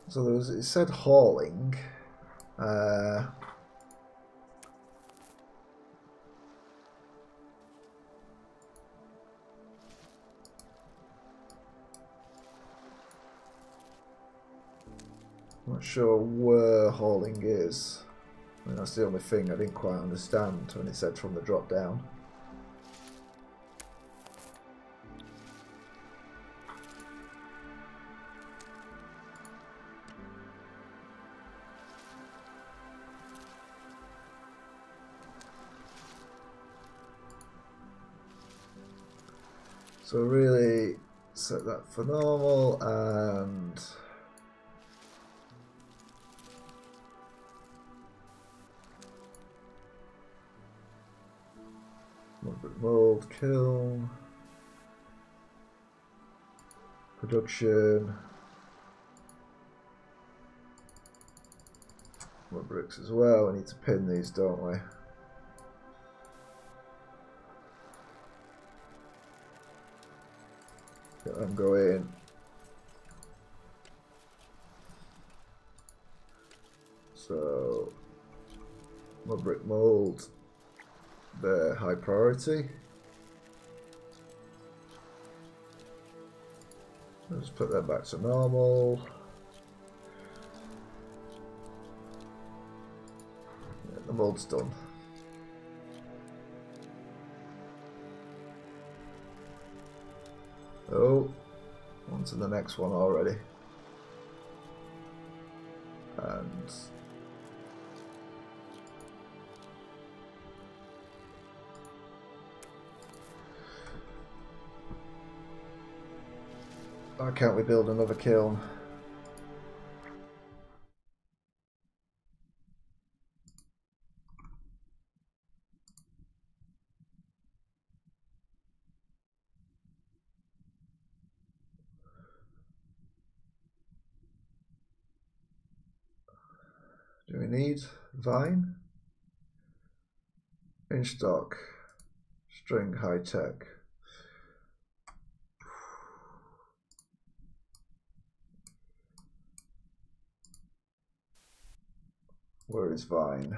So there was, it said hauling. Not sure where hauling is. I mean, that's the only thing I didn't quite understand when it said from the drop down. So really set that for normal and mold, kiln, production, more bricks as well. We need to pin these, don't we? Get them going. Mud brick mold. They're high priority. Let's put that back to normal. Yeah, the mold's done. Oh, on to the next one already. And why can't we build another kiln? Do we need vine? In stock. String high tech. Where is vine?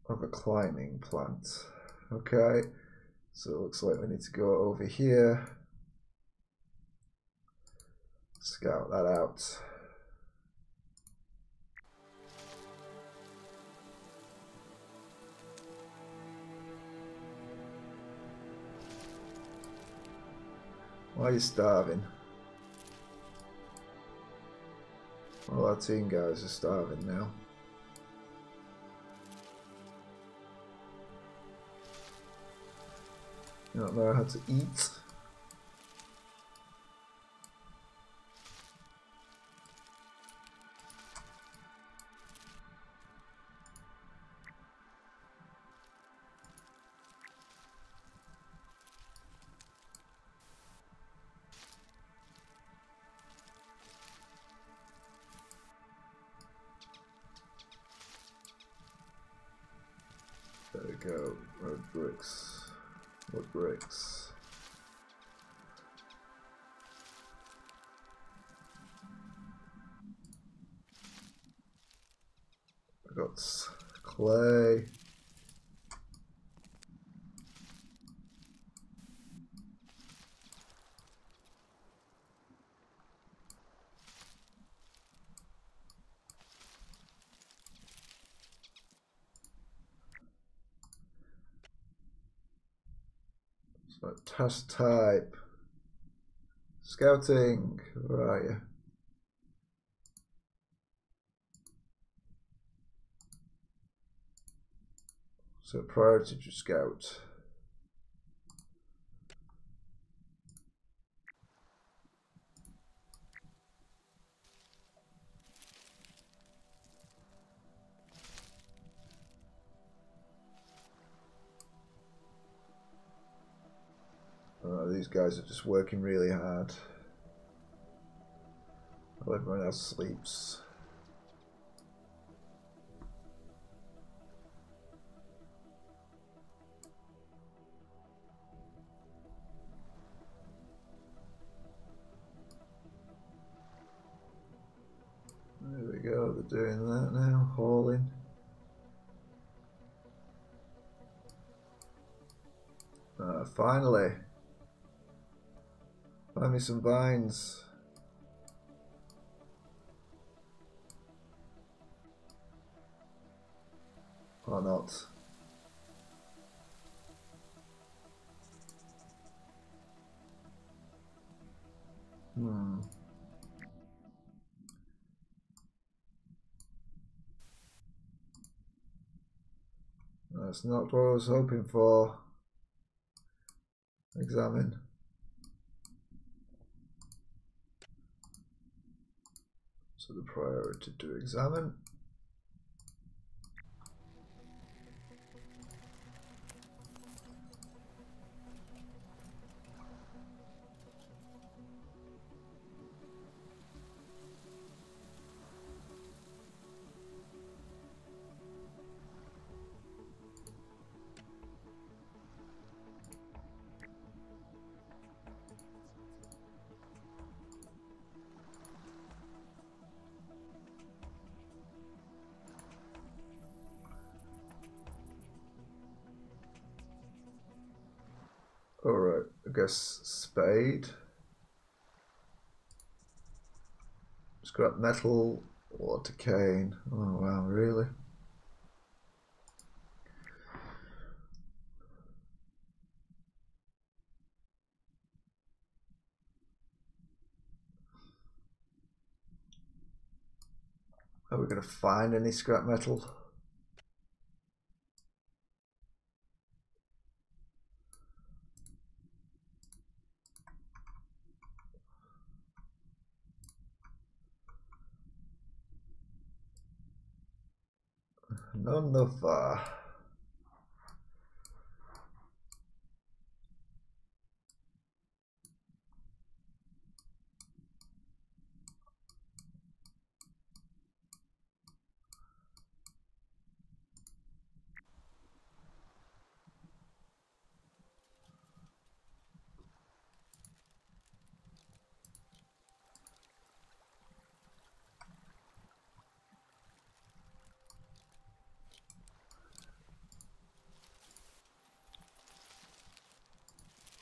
Of a climbing plant. Okay, so it looks like we need to go over here. Scout that out. Why are you starving? All our team guys are starving now. You don't know how to eat. There we go. Road bricks. Wood bricks. I got clay. So task type. Scouting. Where are you? So priority to scout. These guys are just working really hard while everyone else sleeps. There we go, they're doing that now, hauling. Finally. Find me some vines. Or not. That's not what I was hoping for. Examine. So the priority to examine. guess spade. Scrap metal, water cane. Oh wow, really? Are we going to find any scrap metal? None so far.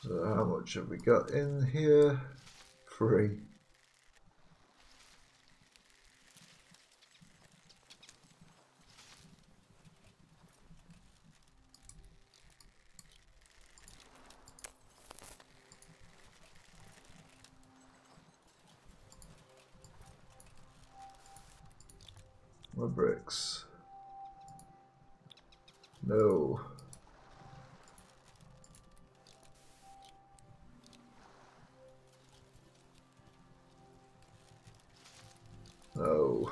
So how much have we got in here? 3. More bricks. No. No.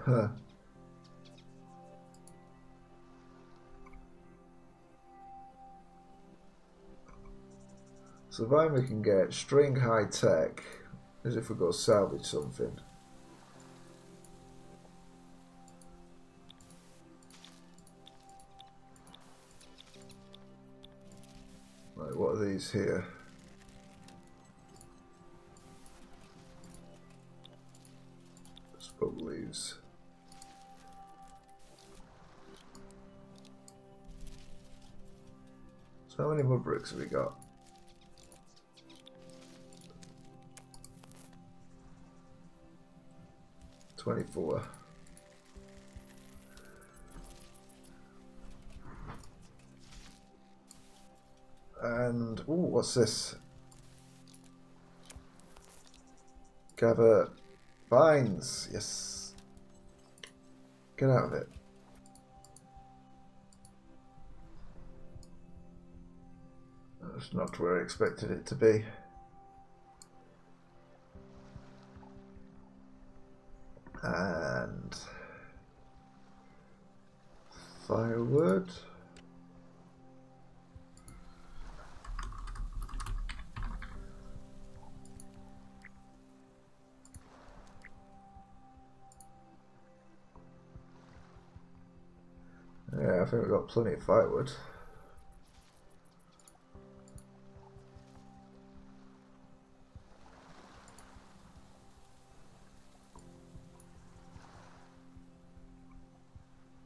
Huh. So then we can get string high tech, as if we go salvage something. Like, what are these here? Spoke leaves. So how many more bricks have we got? 24. And, ooh, what's this? Gather vines. Yes. Get out of it. That's not where I expected it to be. And firewood. Yeah, I think we've got plenty of firewood.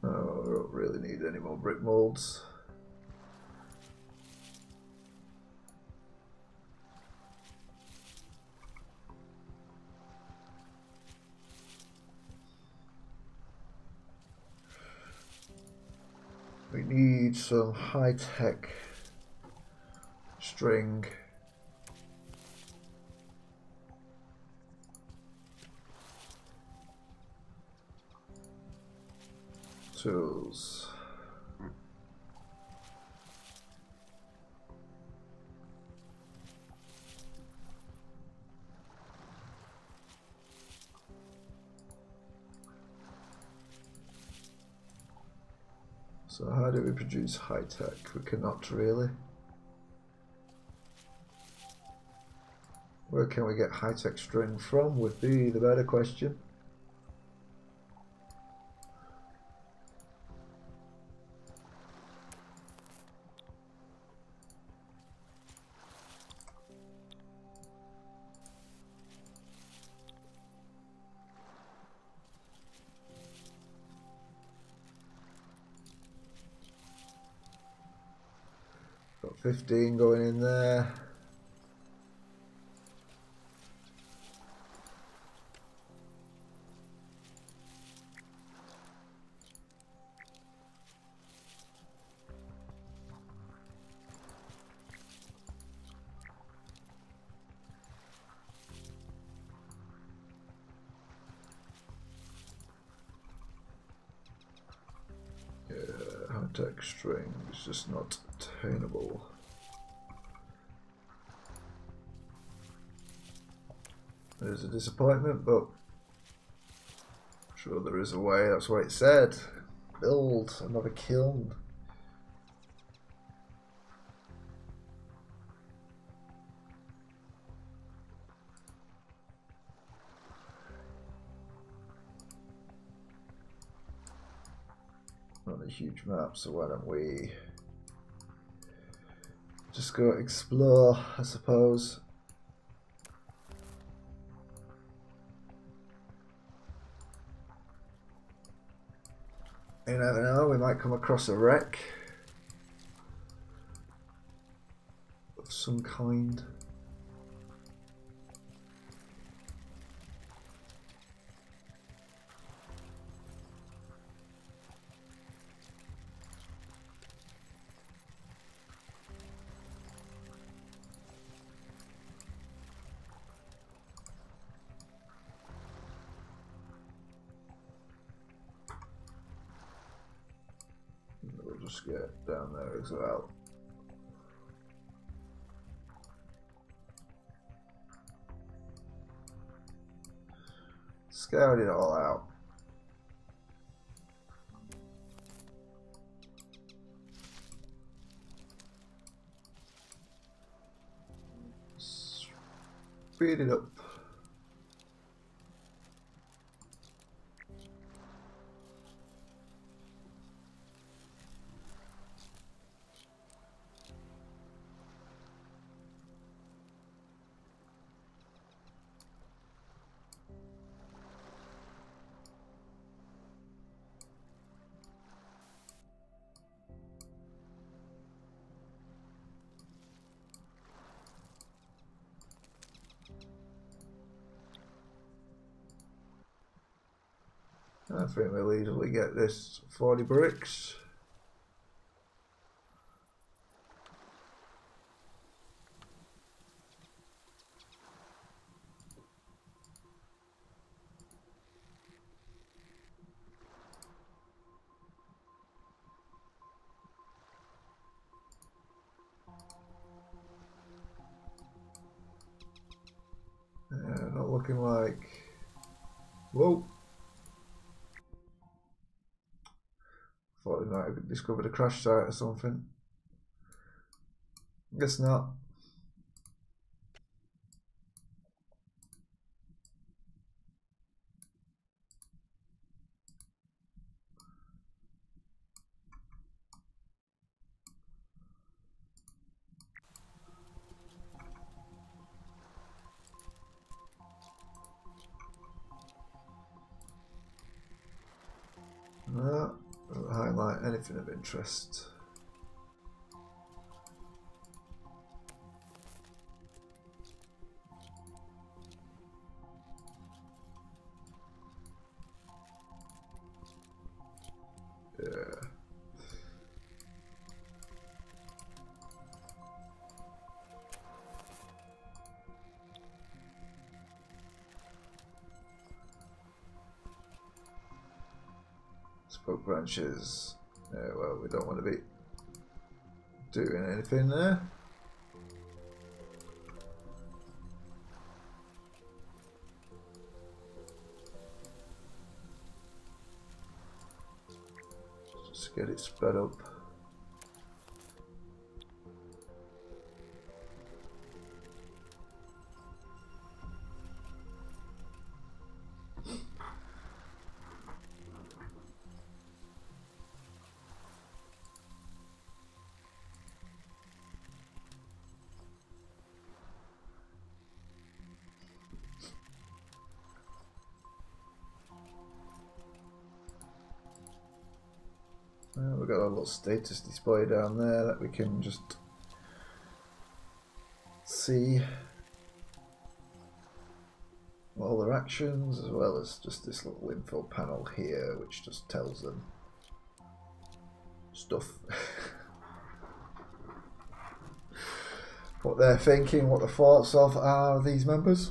Oh, we don't really need any more brick molds. We need some high-tech string. Tools. So how do we produce high-tech? We cannot really. Where can we get high-tech string from would be the better question. Got 15 going in there. High-tech string is just not attainable. There's a disappointment, but I'm sure there is a way. That's what it said. Build another kiln. Not a huge map, so why don't we just go explore, I suppose. You never know, we might come across a wreck of some kind. We'll just get down there as well. Scout it all out. Speed it up. I think we'll easily get this 40 bricks. Yeah, not looking like... Whoa! Thought we might have discovered a crash site or something. Guess not. No, don't highlight anything of interest. Yeah. Spoke branches. Yeah, well, we don't want to be doing anything there. Just get it sped up. We've got a little status display down there that we can just see all their actions, as well as just this little info panel here, which just tells them stuff. What they're thinking, what the thoughts of are these members.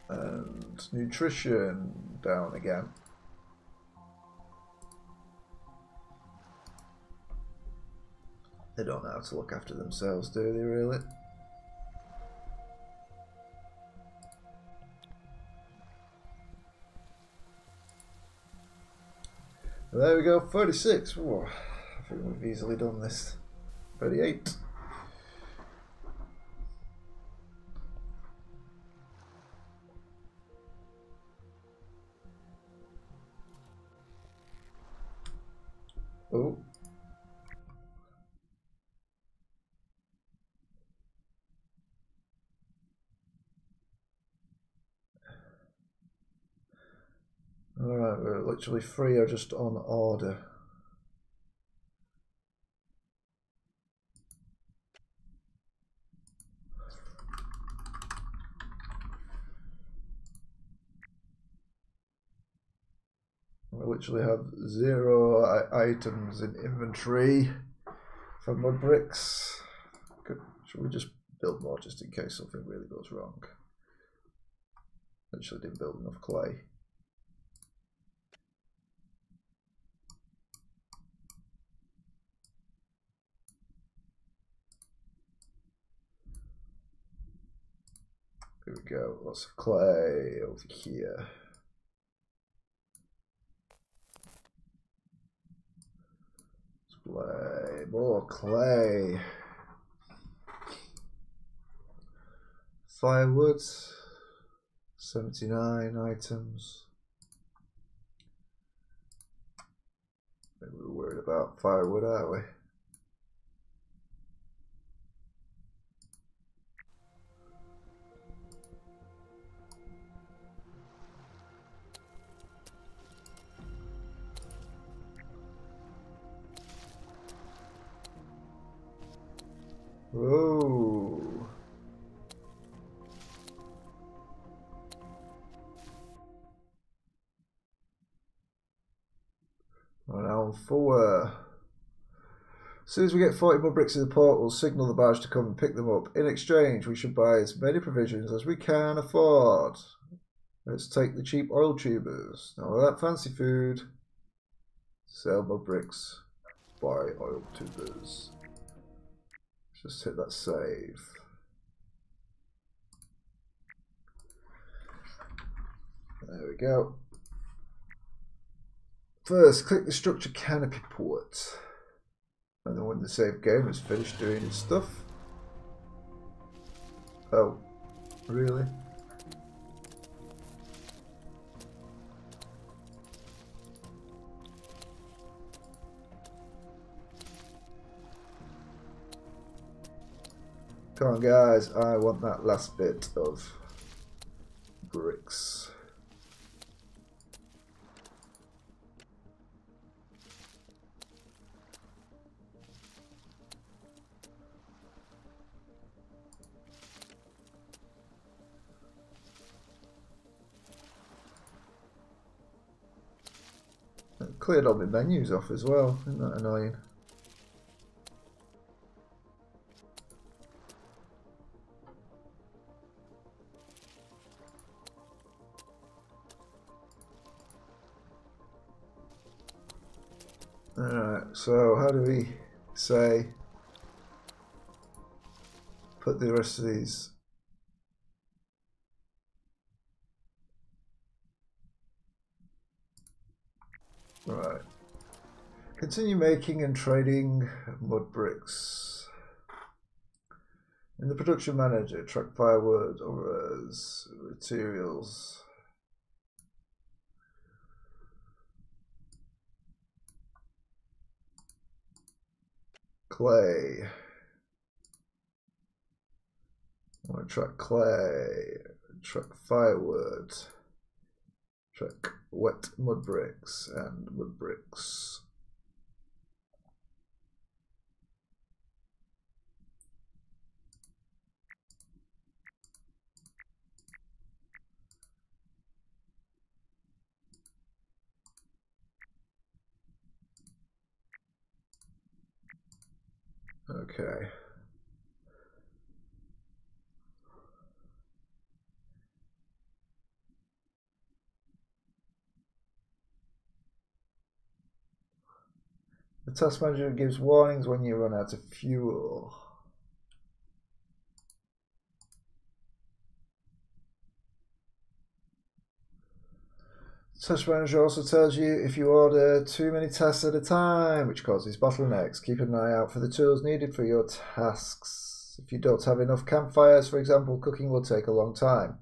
And nutrition down again. They don't know how to look after themselves, do they really? There we go, 36. Ooh, I think we've easily done this. 38. Oh. Alright, we're literally free or just on order. We literally have 0 items in inventory for mud bricks. Should we just build more just in case something really goes wrong? Literally didn't build enough clay. Here we go, lots of clay over here. Clay, more clay. Firewood, 79 items. Maybe we're worried about firewood, aren't we? Whoa. Now forward. As soon as we get 40 more bricks in the port, we'll signal the barge to come and pick them up. In exchange, we should buy as many provisions as we can afford. Let's take the cheap oil tubers. None of that fancy food. Sell more bricks. Buy oil tubers. Just hit that save. There we go. First, click the structure canopy port. And then when the save game is finished doing its stuff. Oh, really? Come on guys, I want that last bit of bricks. It cleared all my menus off as well, isn't that annoying? Alright, so how do we say put the rest of these? Right. Continue making and trading mud bricks. In the production manager, track firewood, others, materials. Clay. I want to track clay, track firewood, track wet mud bricks and mud bricks. Okay. The task manager gives warnings when you run out of fuel. Task manager also tells you if you order too many tasks at a time, which causes bottlenecks. Keep an eye out for the tools needed for your tasks. If you don't have enough campfires, for example, cooking will take a long time.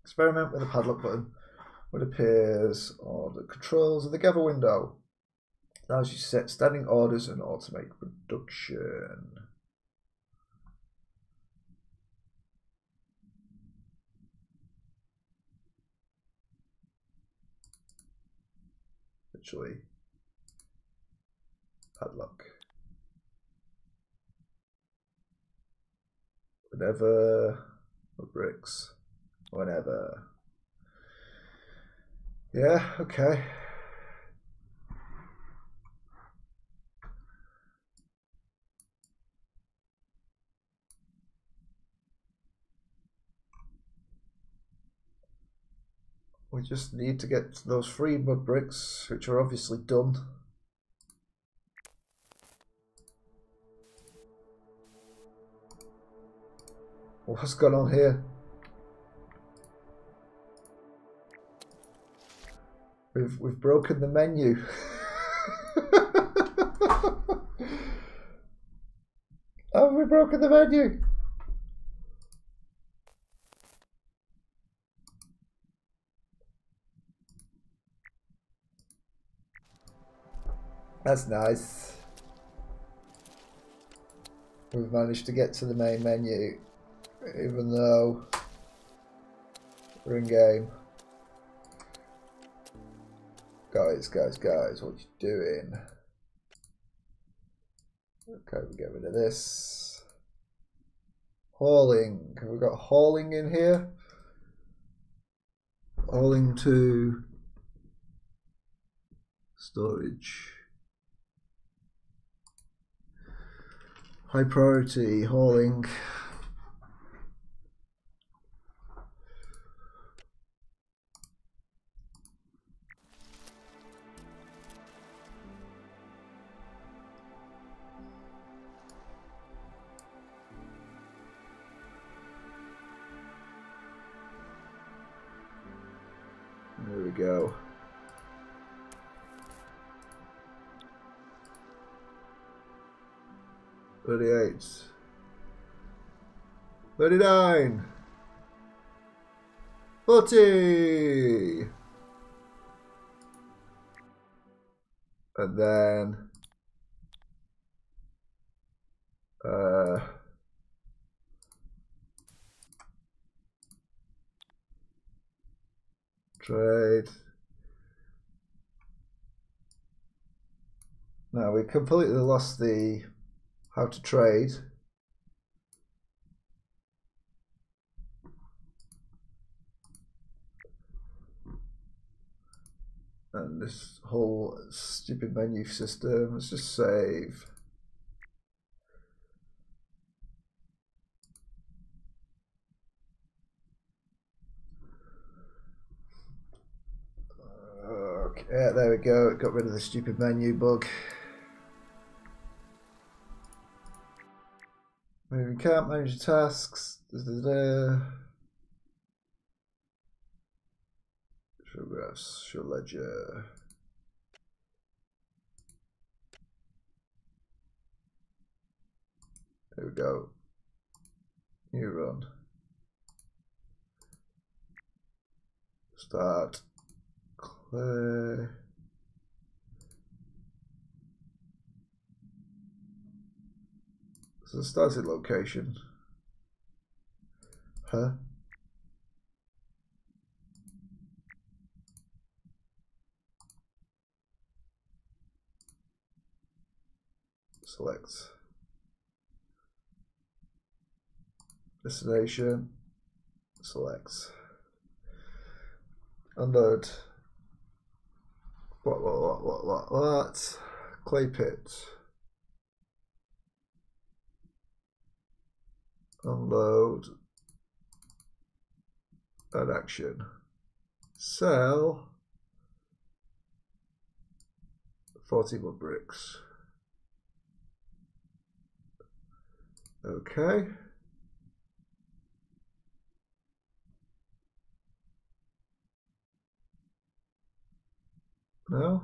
Experiment with the padlock button, what appears on the controls of the gather window. Allows you to set standing orders and automate production. Actually, padlock. Whenever, or bricks, whenever. Yeah, okay. We just need to get those 3 mud bricks, which are obviously done. What's gone on here? We've broken the menu. Have we broken the menu? That's nice. We've managed to get to the main menu, even though we're in game. Guys, what you doing? Okay, we get rid of this. Hauling. Have we got hauling in here? Hauling to storage. High priority hauling. There we go. $38, $39, $40, and then trade. Now we completely lost the how to trade. And this whole stupid menu system. Let's just save. Okay, yeah, there we go. It got rid of the stupid menu bug. Moving camp, manage tasks. Show graphs, show ledger. There we go. New run. Start. Clear. So started location. Huh? Select. Destination. Select. Unload. What? ？ Clay pit. unload, add action, sell 40 wood bricks. Okay. No.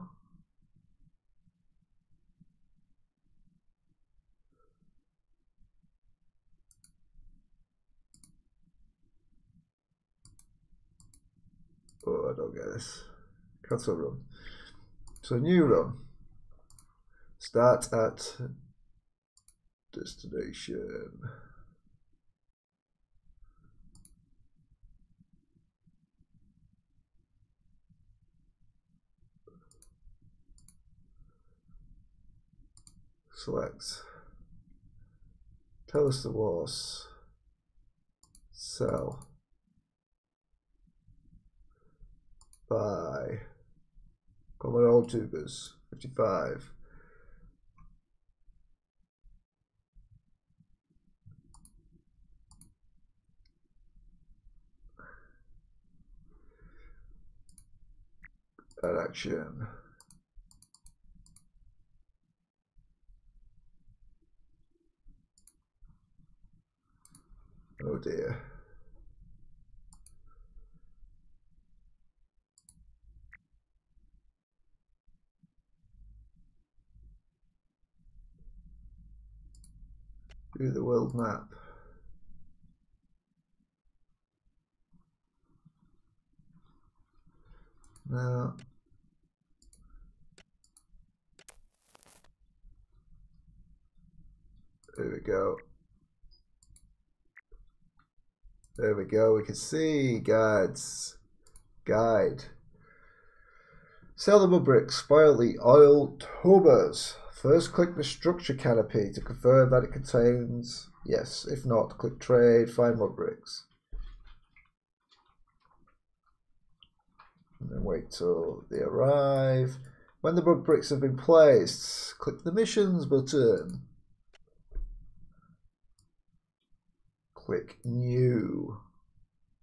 Oh, I don't get this. Cancel run. So new run. Start at destination. Select. Tell us the was. Sell. Buy. Common old tubers. 55. Add action. Oh dear. Do the world map. Now, there we go. There we go. We can see guides. Guide. Sell the wood bricks. Spoil the oil tubers. First, click the structure canopy to confirm that it contains. Yes. If not, click trade. Find wood bricks. And then wait till they arrive. When the wood bricks have been placed, click the missions button. Click new.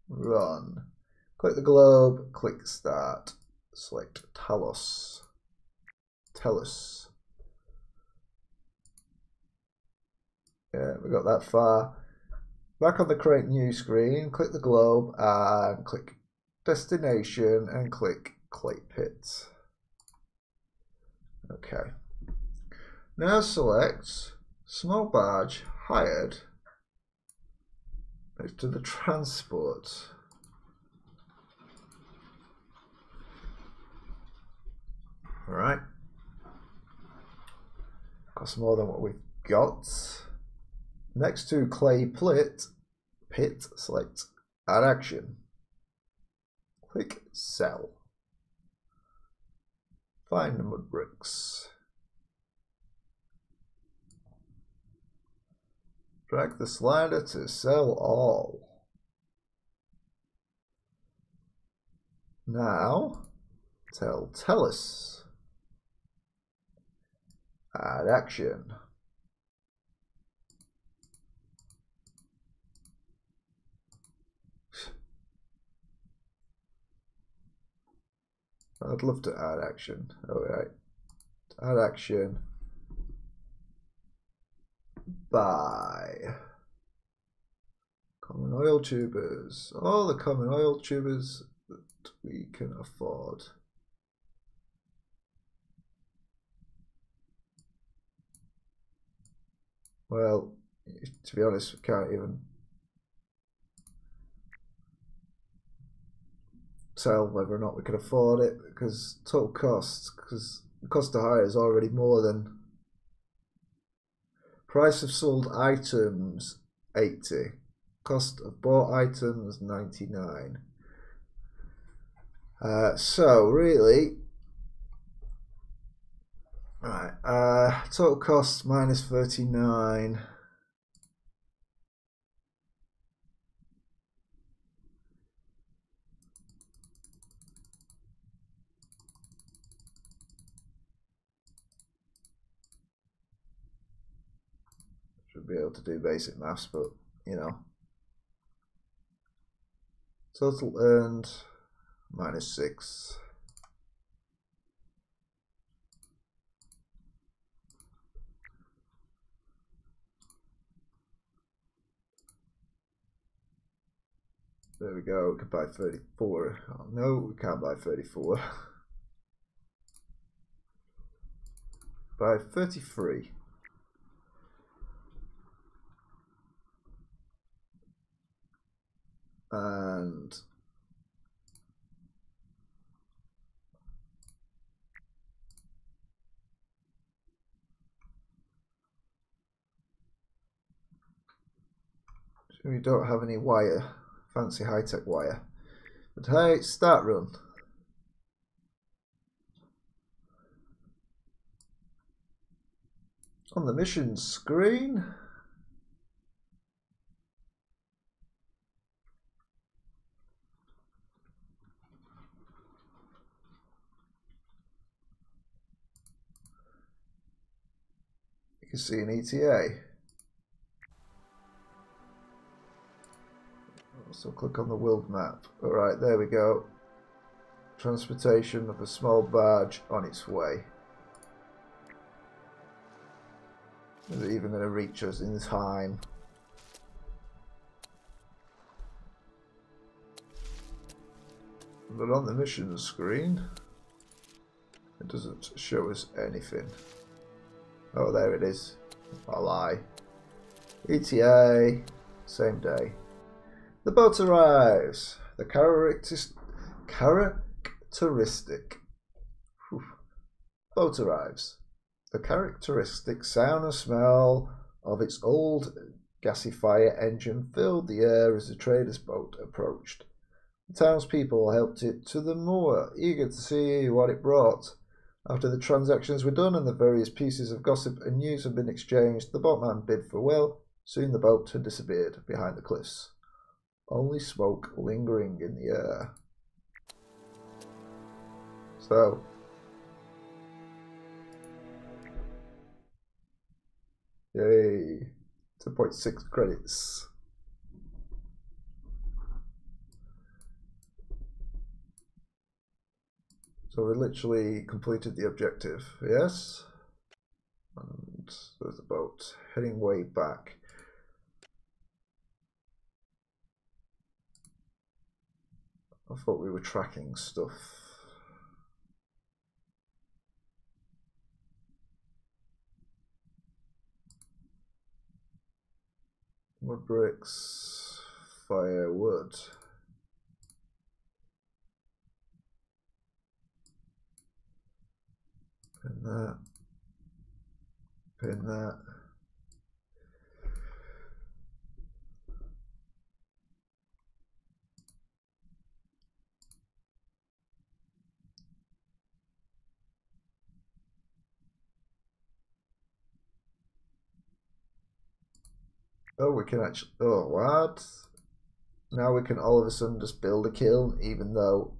Run. Click the globe. Click start. Select Talos. Tellus. Yeah, we got that far. Back on the create new screen, click the globe and click destination and click clay pit. Okay. Now select small barge hired next to the transport. All right. Costs more than what we've got. Next to clay pit, select add action. Click sell. Find the mud bricks. Drag the slider to sell all. Now, tell us. Add action. I'd love to add action. All right. Add action. Buy. Common oil tubers. All the common oil tubers that we can afford. Well, to be honest, we can't even tell whether or not we can afford it because total cost, because the cost to hire is already more than price of sold items 80, cost of bought items 99. So really, right, total cost minus 39. Should be able to do basic maths, but you know. Total earned -6. There we go, we can buy 34. Oh, no, we can't buy 34. Buy 33. And we don't have any wire, fancy high-tech wire. But hey, start run. On the mission screen, you can see an ETA. So click on the world map. Alright, there we go. Transportation of a small barge on its way. Is it even going to reach us in time? But on the mission screen, it doesn't show us anything. Oh, there it is. I lie. ETA, same day. The boat arrives. The boat arrives. The characteristic sound and smell of its old gasifier engine filled the air as the trader's boat approached. The townspeople helped it to the moor, eager to see what it brought. After the transactions were done and the various pieces of gossip and news had been exchanged, the boatman bid farewell. Soon the boat had disappeared behind the cliffs. Only smoke lingering in the air. So, yay, 2.6 credits. So we literally completed the objective, yes? And there's the boat heading way back. I thought we were tracking stuff. Wood bricks, firewood. Pin that. Pin that. Oh, we can actually, oh, what? Now we can all of a sudden just build a kiln, even though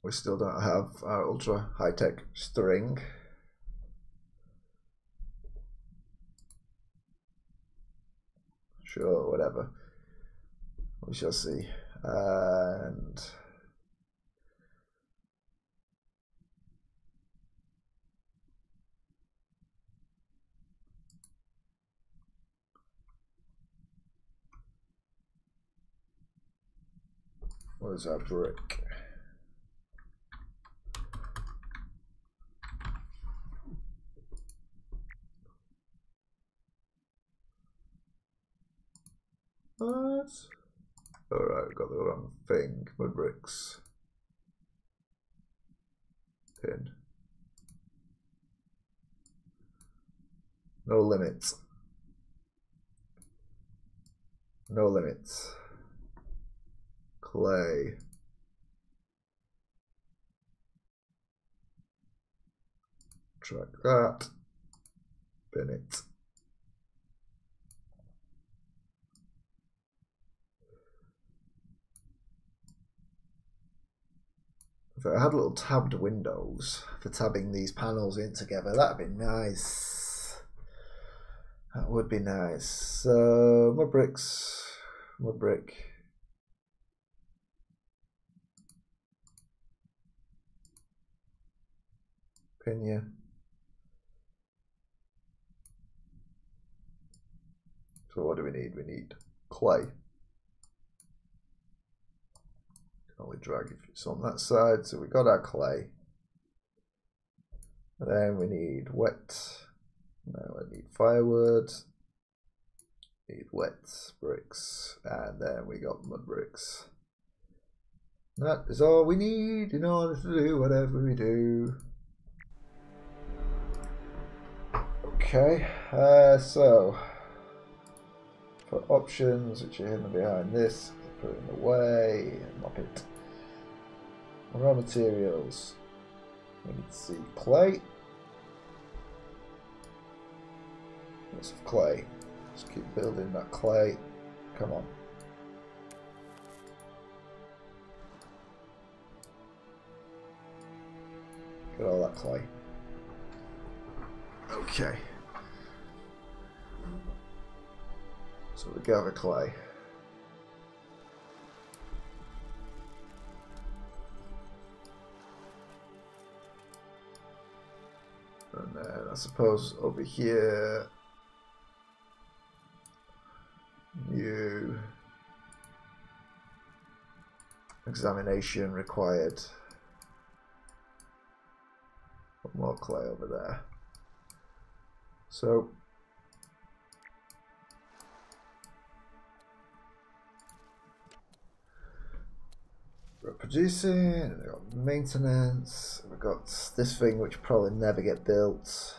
we still don't have our ultra high-tech string. Sure, whatever. We shall see. And where's our brick? What? Alright, got the wrong thing. Mud bricks. Pin. No limits. No limits. Clay. Track that. Pin it. If I had little tabbed windows for tabbing these panels in together, that'd be nice. That would be nice. So, mud bricks, mud brick. Pinya. So what do we need? We need clay. Can only drag if it's on that side. So we got our clay. And then we need wet. Now I need firewood. Need wet bricks. And then we got mud bricks. That is all we need in order to do whatever we do. Okay, so for options, which are hidden behind this, put it in the way and mop it. Raw materials. We need to see clay. Lots of clay. Just keep building that clay. Come on. Get all that clay. Okay. So we gather clay. And then I suppose over here, new examination required. Put more clay over there. So we're producing, we've got maintenance, we've got this thing which probably never get built.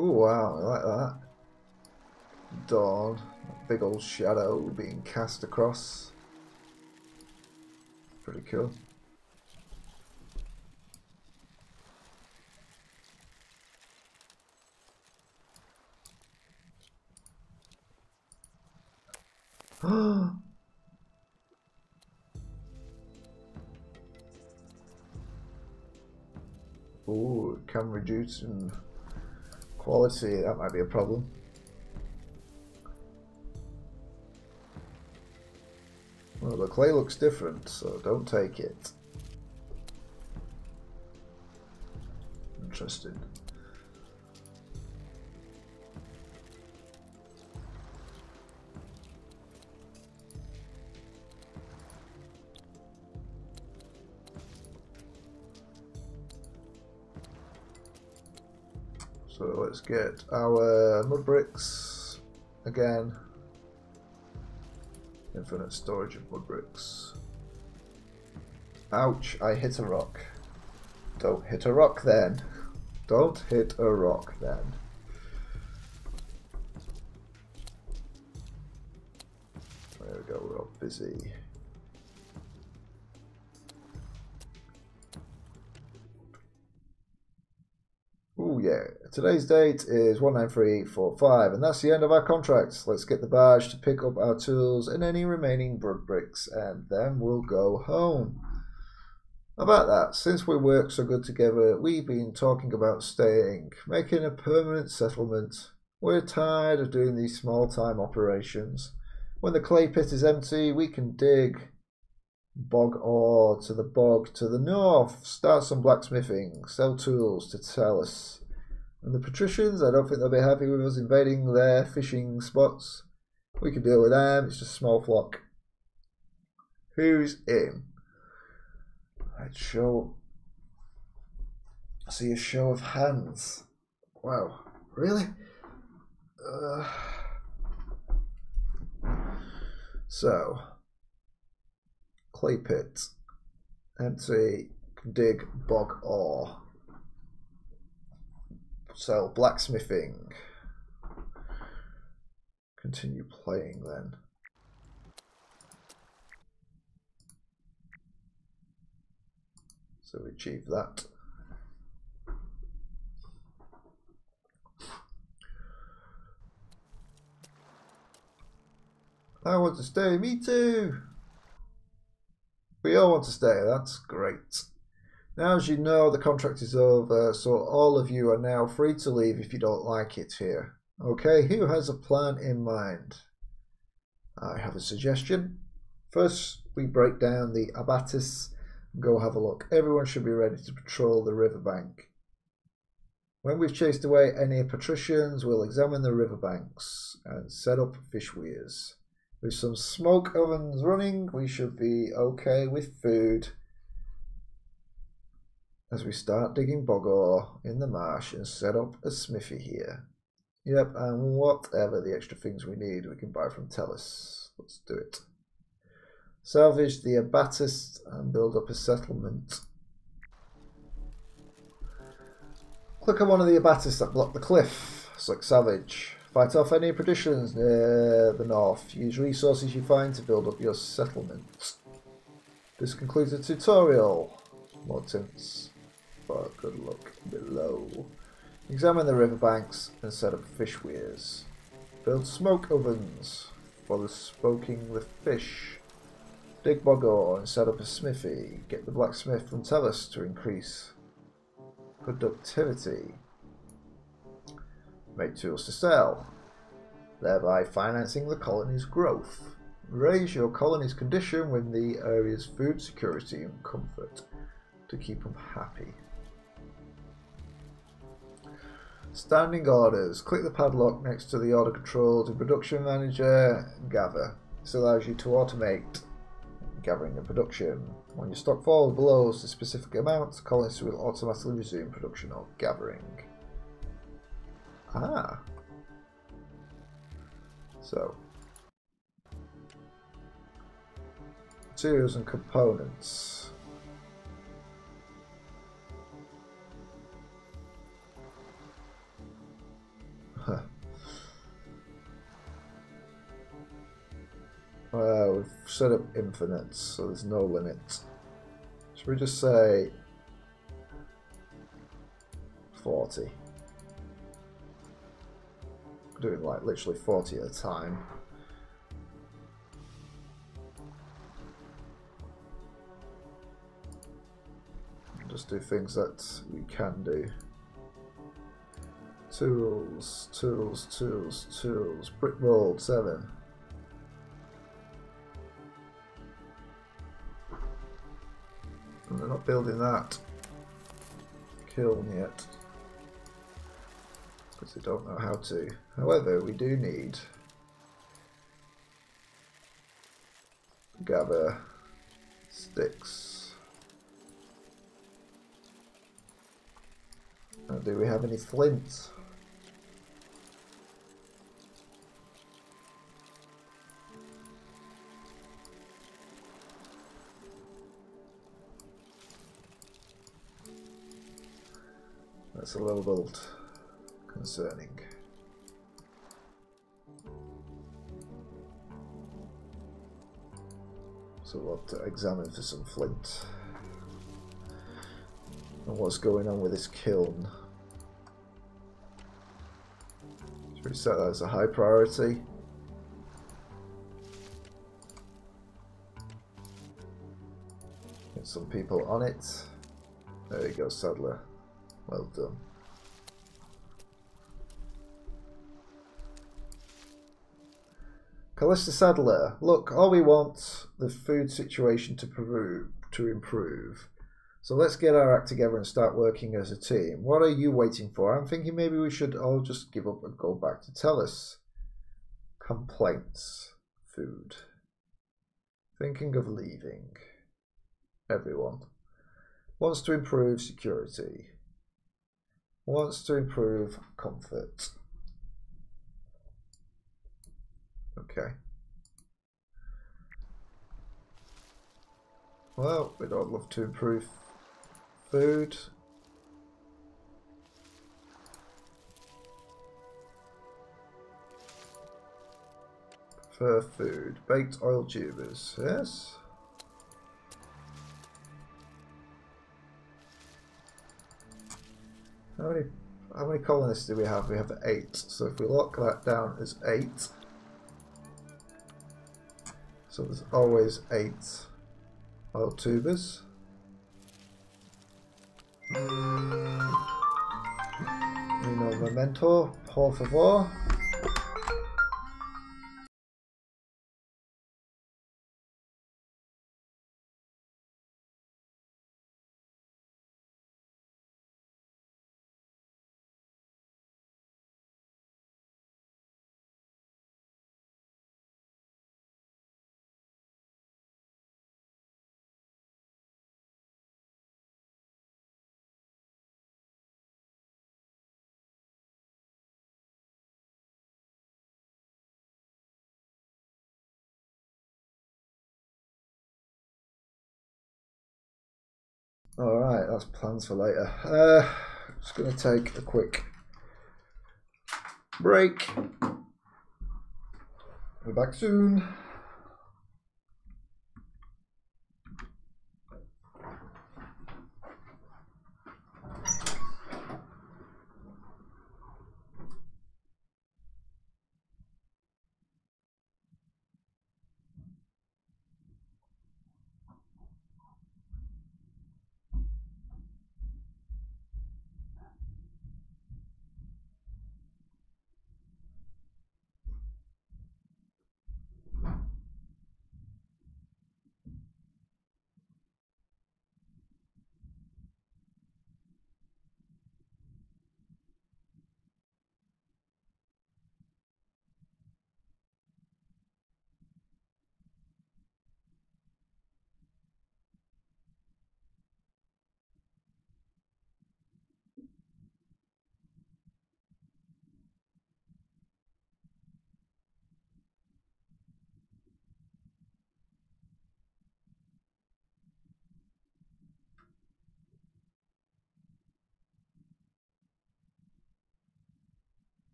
Oh wow, I like that. Dawn, big old shadow being cast across. Pretty cool. Oh, it can reduce in quality. That might be a problem. Well, the clay looks different, so don't take it. Interesting. So let's get our mud bricks again. Infinite storage of mud bricks. Ouch, I hit a rock. Don't hit a rock then. Don't hit a rock then. There we go, we're all busy. Oh yeah, today's date is 19345 and that's the end of our contract. Let's get the badge to pick up our tools and any remaining mud bricks and then we'll go home. About that, since we work so good together, we've been talking about staying, making a permanent settlement. We're tired of doing these small-time operations. When the clay pit is empty, we can dig bog ore to the bog to the north, start some blacksmithing, sell tools to tell us. And the patricians, I don't think they'll be happy with us invading their fishing spots. We can deal with them, it's just a small flock. Who's in? I'd see a show of hands. Wow, really? So, clay pit, empty, dig bog ore, sell blacksmithing, continue playing then. So we achieve that. I want to stay, me too. We all want to stay, that's great. Now, as you know, the contract is over, so all of you are now free to leave if you don't like it here. Okay, who has a plan in mind? I have a suggestion. First, we break down the abattis and go have a look. Everyone should be ready to patrol the riverbank. When we've chased away any patricians, we'll examine the riverbanks and set up fish weirs. With some smoke ovens running, we should be okay with food as we start digging bog ore in the marsh and set up a smithy here. Yep, and whatever the extra things we need, we can buy from Tellus. Let's do it. Salvage the abattis and build up a settlement. Click on one of the abattis that block the cliff. Select Savage. Fight off any predictions near the north. Use resources you find to build up your settlement. This concludes the tutorial. More tints for good luck below. Examine the riverbanks and set up fish weirs. Build smoke ovens for the smoking the fish. Dig bog ore and set up a smithy. Get the blacksmith from Tellus to increase productivity. Make tools to sell, thereby financing the colony's growth. Raise your colony's condition with the area's food security and comfort to keep them happy. Standing orders. Click the padlock next to the order controls in Production Manager. Gather. This allows you to automate gathering and production. When your stock falls below a specific amount, colonists will automatically resume production or gathering. Ah. So. Materials and components. Huh. Well, we've set up infinite, so there's no limit. Should we just say 40? Doing like literally 40 at a time. Just do things that we can do. Tools, tools, tools, tools. Brick mold 7. And they're not building that kiln yet because they don't know how to. However, we do need gather sticks. Now, do we have any flint? That's a little bit concerning. So we'll have to examine for some flint. And what's going on with this kiln. Should we set that as a high priority? Get some people on it. There you go, Saddler. Well done. Callista Saddler, look, all we want the food situation to improve. So let's get our act together and start working as a team. What are you waiting for? I'm thinking maybe we should all just give up and go back to Tellus. Complaints. Food. Thinking of leaving. Everyone. Wants to improve security. Wants to improve comfort. Okay. Well, we'd all love to improve food. Prefer food. Baked oil tubers. Yes. How many colonists do we have? We have 8. So if we lock that down as 8, so there's always 8 oil tubers. Uno momento, por favor. Alright, that's plans for later. Just going to take a quick break. We're back soon.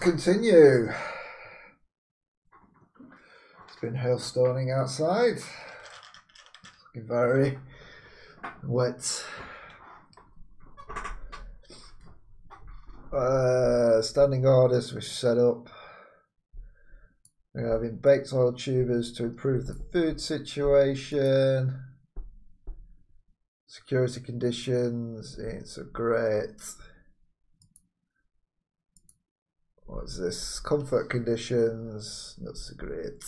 continue. It's been hailstoning outside. It's looking very wet. Standing orders we've set up. We're having baked oil tubers to improve the food situation. Security conditions ain't so great. What's this? Comfort conditions, not so great.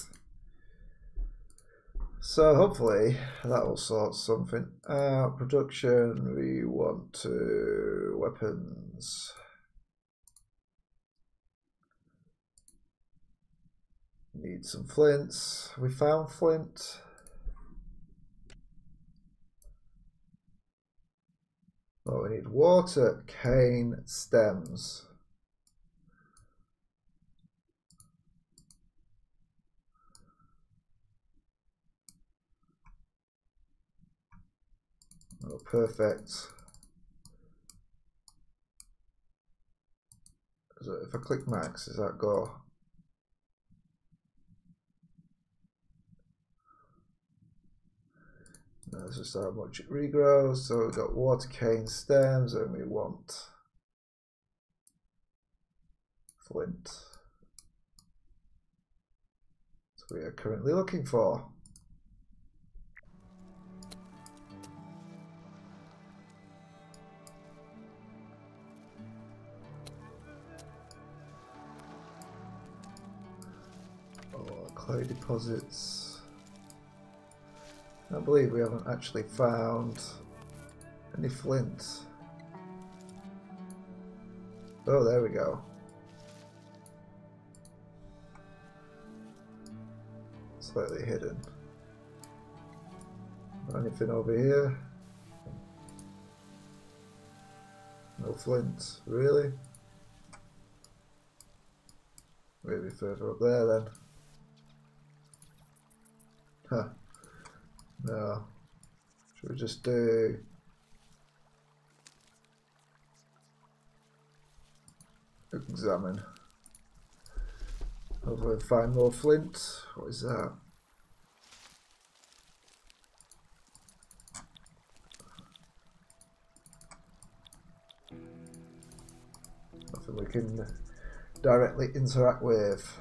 So hopefully that will sort something out. Production, we want to weapons. Need some flints. We found flint. Oh, we need water cane stems. Oh, perfect. So if I click max, does that go? That's just how much it regrows. So we've got water cane stems and we want flint. That's what we are currently looking for. Oh, clay deposits. I believe we haven't actually found any flint. Oh, there we go. Slightly hidden. Anything over here? No flint, really? Maybe further up there then. Huh. No. Should we just do examine? Hopefully find more flint. What is that? Nothing we can directly interact with.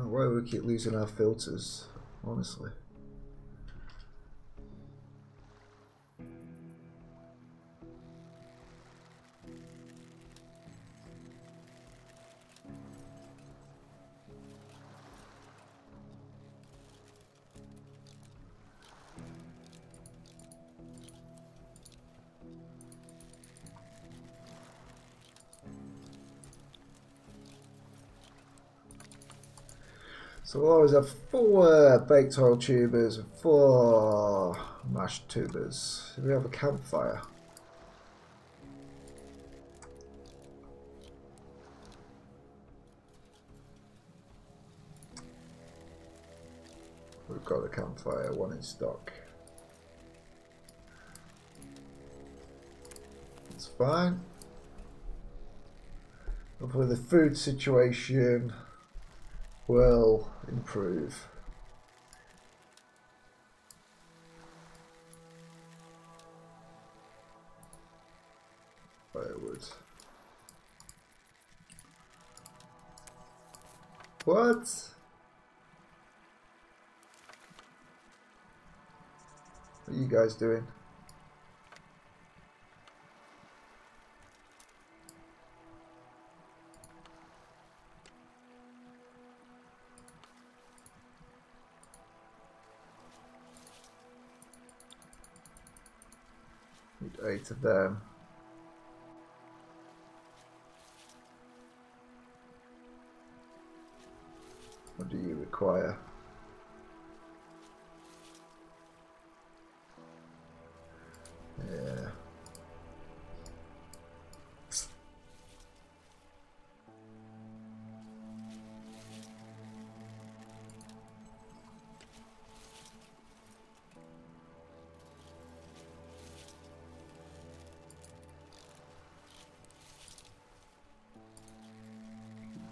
Why do we keep losing our filters, honestly? So we'll always have 4 baked oil tubers and 4 mashed tubers. We have a campfire. We've got a campfire, 1 in stock. That's fine. Hopefully the food situation will improve. Firewood. What? What are you guys doing? Need 8 of them. What do you require? Yeah.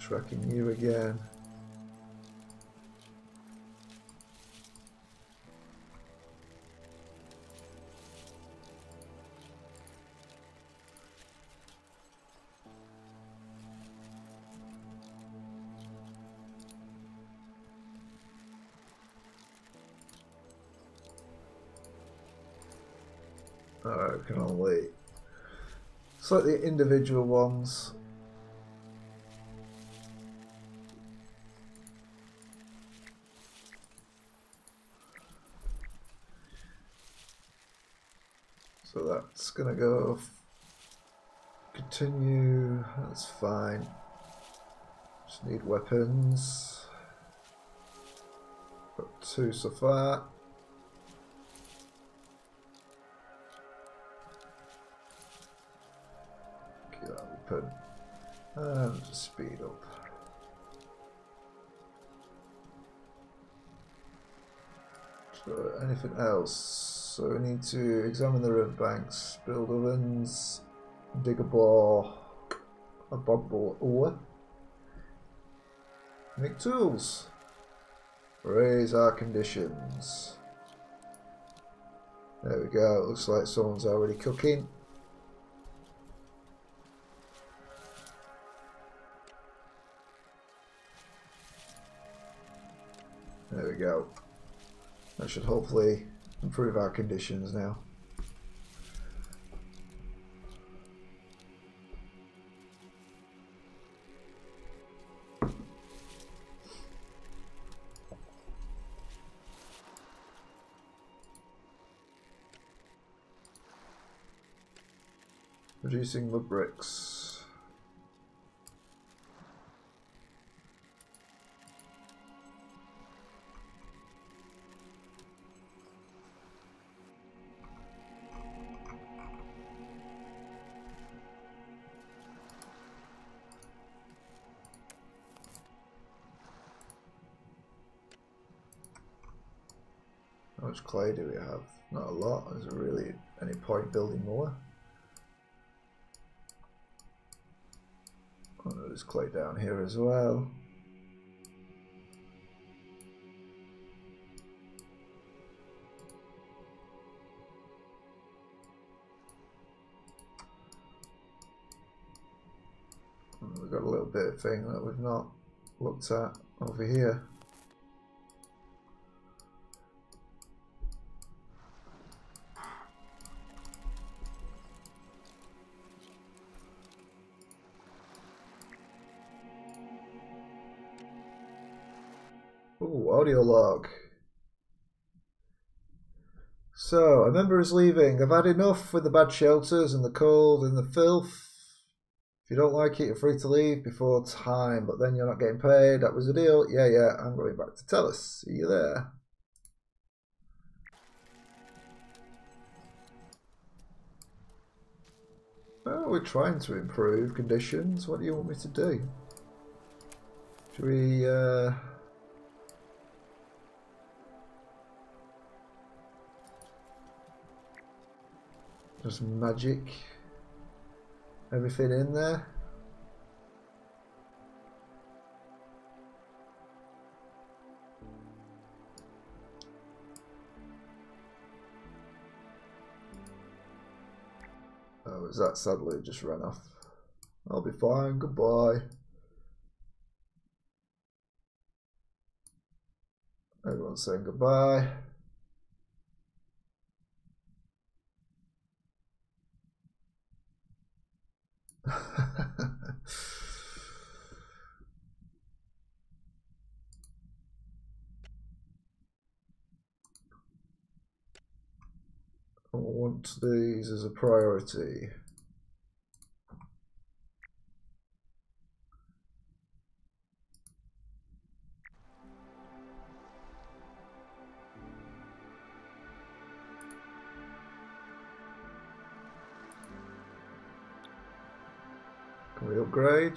tracking you again. Alright, we can only select the individual ones. So that's gonna go continue, that's fine. Just need weapons. Got 2 so far. Keep that open. And just speed up. So anything else? So we need to examine the river banks, build ovens, dig a bore, a bog ore, make tools, raise our conditions. There we go, it looks like someone's already cooking. There we go. That should hopefully improve our conditions now. Producing mud bricks. How much clay do we have? Not a lot. Is there really any point building more? Oh, there's clay down here as well. We've got a little bit of thing that we've not looked at over here. Ooh, audio log. So, a member is leaving. I've had enough with the bad shelters and the cold and the filth. If you don't like it, you're free to leave before time, but then you're not getting paid. That was the deal. Yeah, I'm going back to Tellus. See you there. Well, we're trying to improve conditions. What do you want me to do? Should we, just magic everything in there? Oh, is that sadly just ran off? I'll be fine, goodbye. Everyone's saying goodbye. I want these as a priority. Can we upgrade?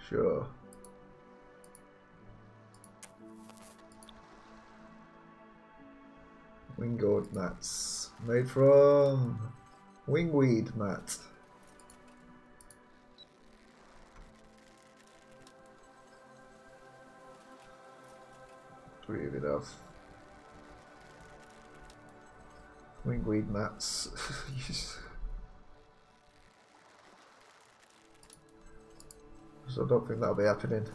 Sure. Wingwood mats. Made from wingweed mat. Three of it off. Wingweed mats. So I don't think that'll be happening.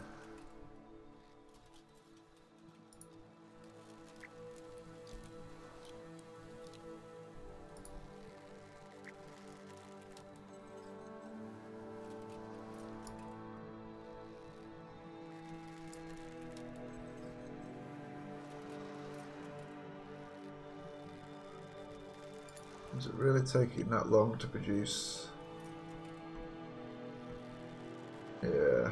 Is it really taking that long to produce? Yeah.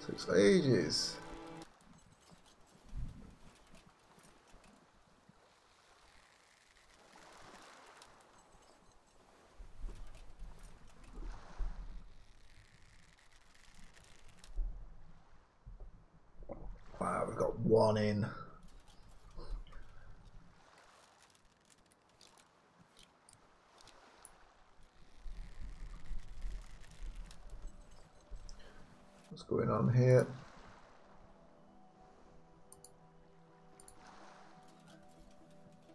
Takes ages. Wow, we've got one in. What's going on here?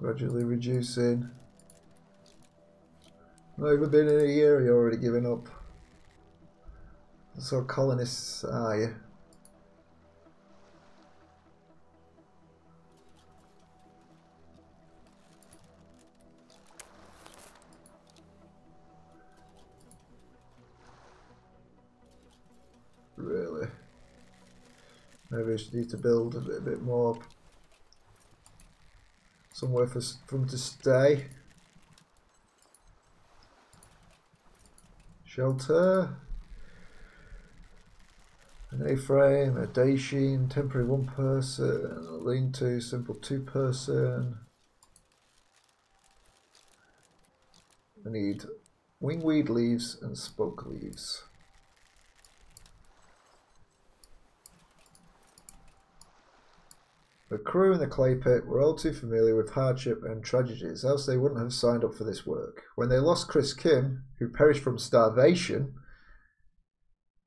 Gradually reducing. Not even been in a year, you're already giving up. So colonists are you? Really? Maybe I should need to build a bit more. Somewhere for them to stay. Shelter. An A-frame, a day sheen, temporary one person, a lean-to, simple two person. I need wingweed leaves and spoke leaves. The crew in the clay pit were all too familiar with hardship and tragedies, else they wouldn't have signed up for this work. When they lost Chris Kim, who perished from starvation,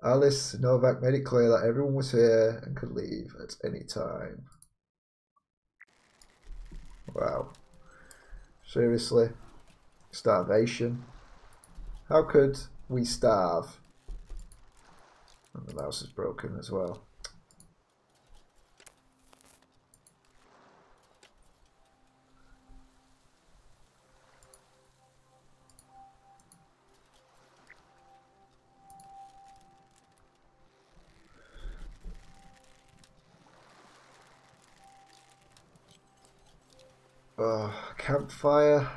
Alice Novak made it clear that everyone was here and could leave at any time. Wow. Seriously? Starvation? How could we starve? And the mouse is broken as well. Campfire.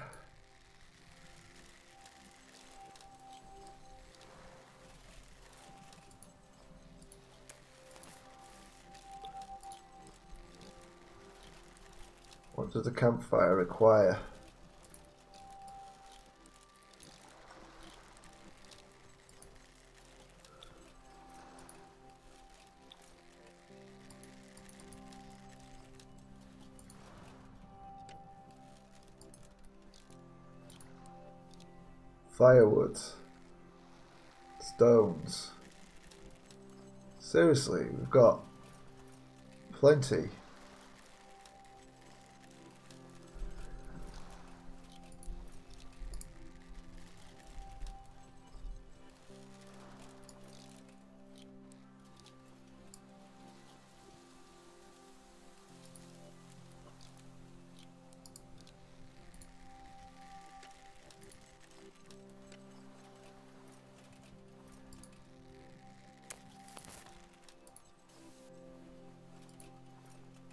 What does the campfire require? Firewood. Stones. Seriously, we've got plenty.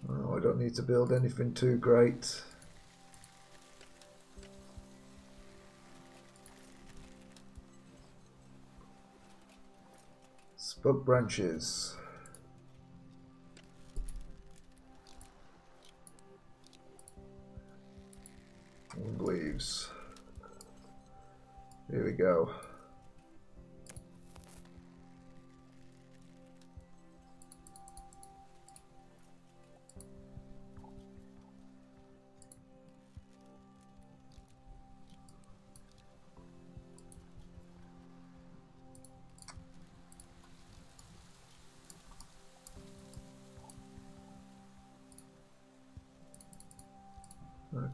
I don't need to build anything too great. Spoke branches. And leaves. Here we go.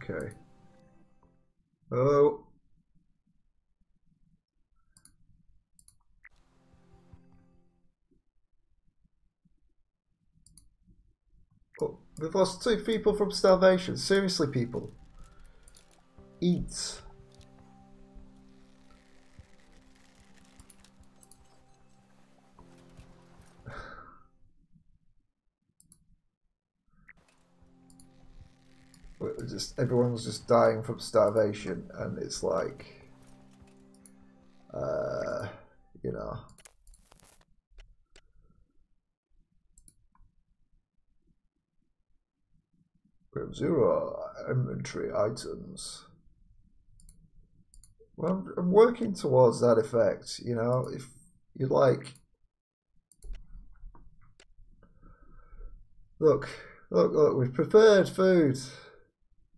Okay. Oh. Oh, we've lost 2 people from starvation. Seriously, people. Eat. Everyone's just dying from starvation, and it's like, you know. We have 0 inventory items. Well, I'm working towards that effect, you know. If you like, look, we've prepared food.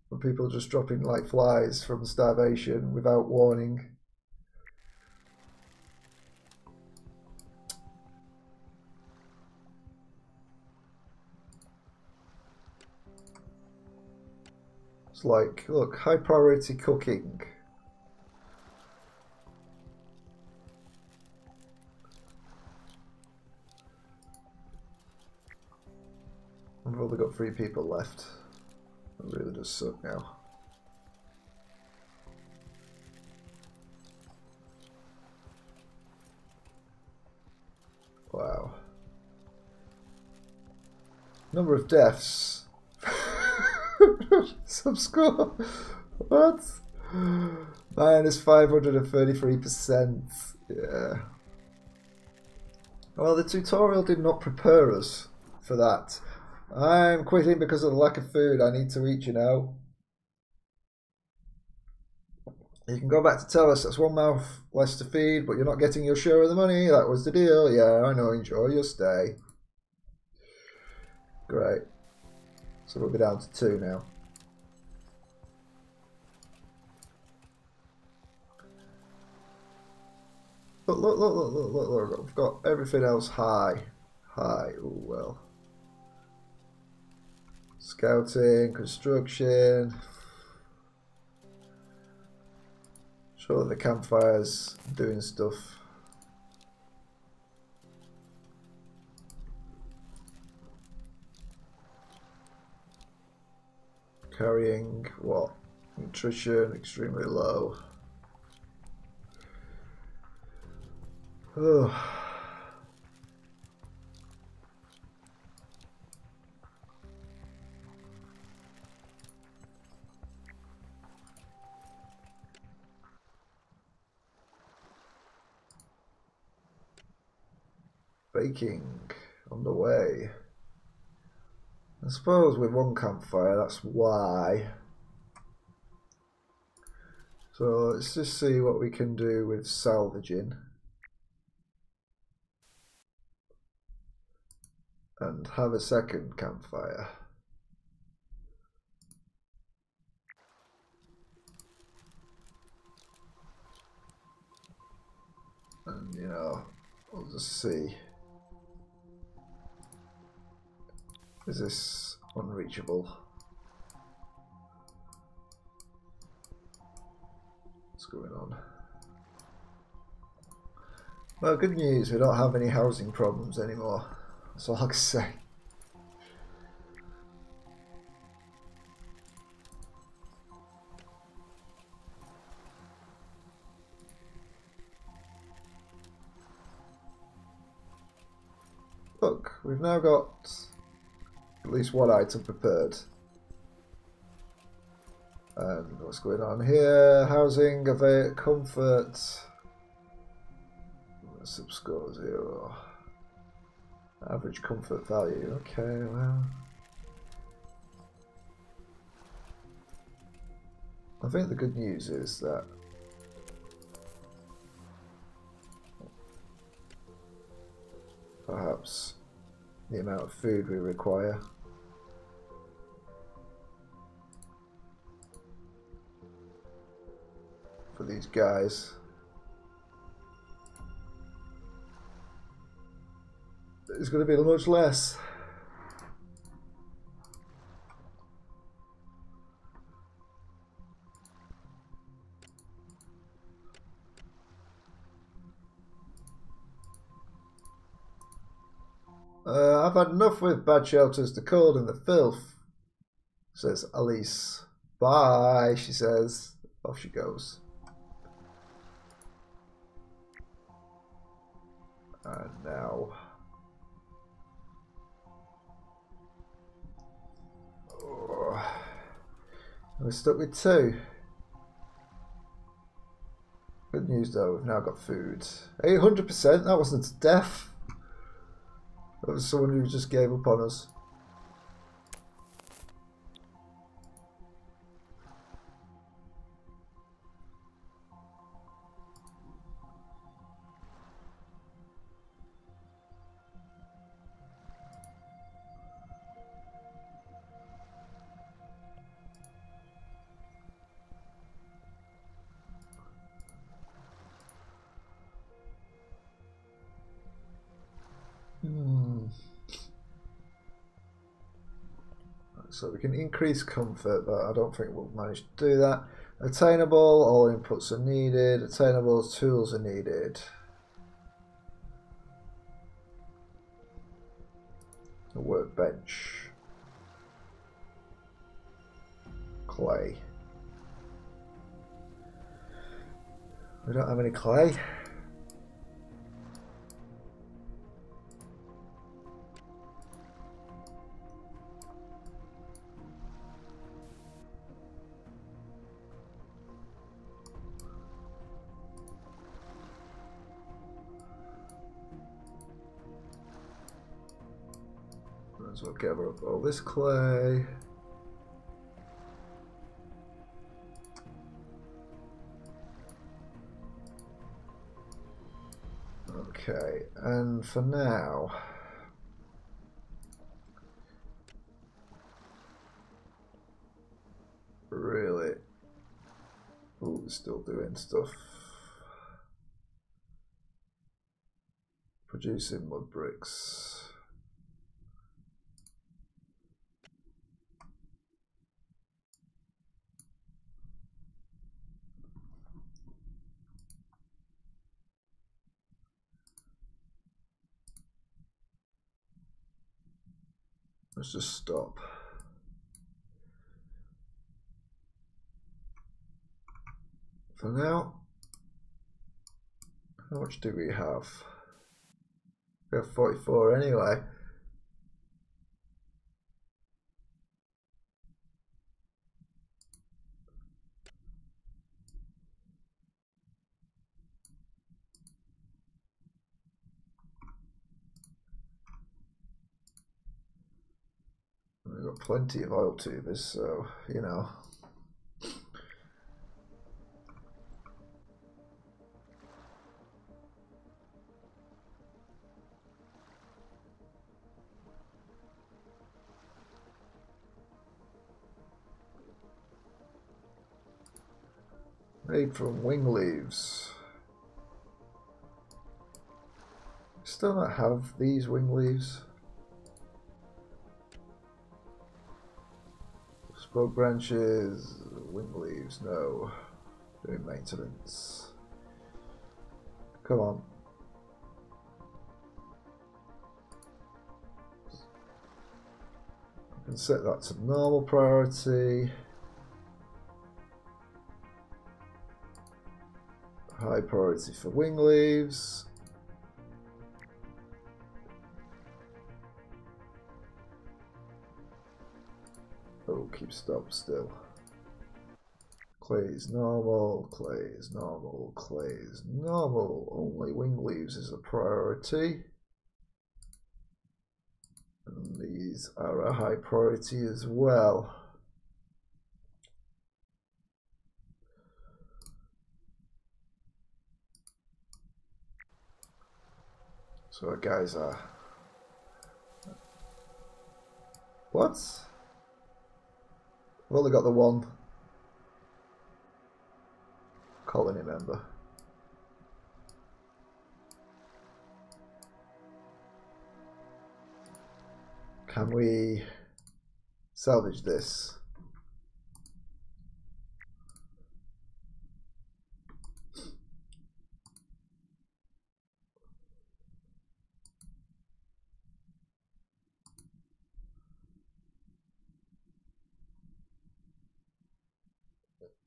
For people just dropping like flies from starvation without warning. It's like, look, high priority cooking. We've only got 3 people left. It really does suck now. Wow. Number of deaths. Subscore. What? Minus 533%. Yeah. Well, the tutorial did not prepare us for that. I'm quitting because of the lack of food. I need to eat, you know. You can go back to tell us that's 1 mouth less to feed, but you're not getting your share of the money. That was the deal. Yeah, I know. Enjoy your stay. Great. So we'll be down to 2 now. Look. I've got everything else high. Oh, well. Scouting, construction. Sure, the campfire's doing stuff. Carrying what? Nutrition, extremely low. Oh. Baking on the way. I suppose with 1 campfire, that's why. So let's just see what we can do with salvaging. And have a 2nd campfire. And you know, we'll just see. Is this unreachable? What's going on? Well, good news, we don't have any housing problems anymore. That's all I can say. Look, we've now got at least 1 item prepared. And what's going on here? Housing, comfort. Subscore 0. Average comfort value. Okay, well. I think the good news is that perhaps the amount of food we require for these guys is going to be much less. I've had enough with bad shelters, the cold and the filth, says Alice. Bye, she says. Off she goes. And now... Oh. We're stuck with 2. Good news though, we've now got food. 800%, that wasn't death. That was someone who just gave up on us. So we can increase comfort, but I don't think we'll manage to do that. Attainable, all inputs are needed. Attainable, tools are needed. A workbench. Clay. We don't have any clay. So we'll gather up all this clay. Okay, and for now, really, oh, we're still doing stuff. Producing mud bricks. Let's just stop. For now, how much do we have? We have 44 anyway. We've got plenty of oil tubers, so, you know. Made from wing leaves. Still not have these wing leaves. Spoke branches, wing leaves, no. Doing maintenance. Come on. I can set that to normal priority. High priority for wing leaves. Oh, keep stop still. Clay is normal, clay is normal, clay is normal. Only wing leaves is a priority. And these are a high priority as well. So our guys are... What? We've only got the one colony member. Can we salvage this?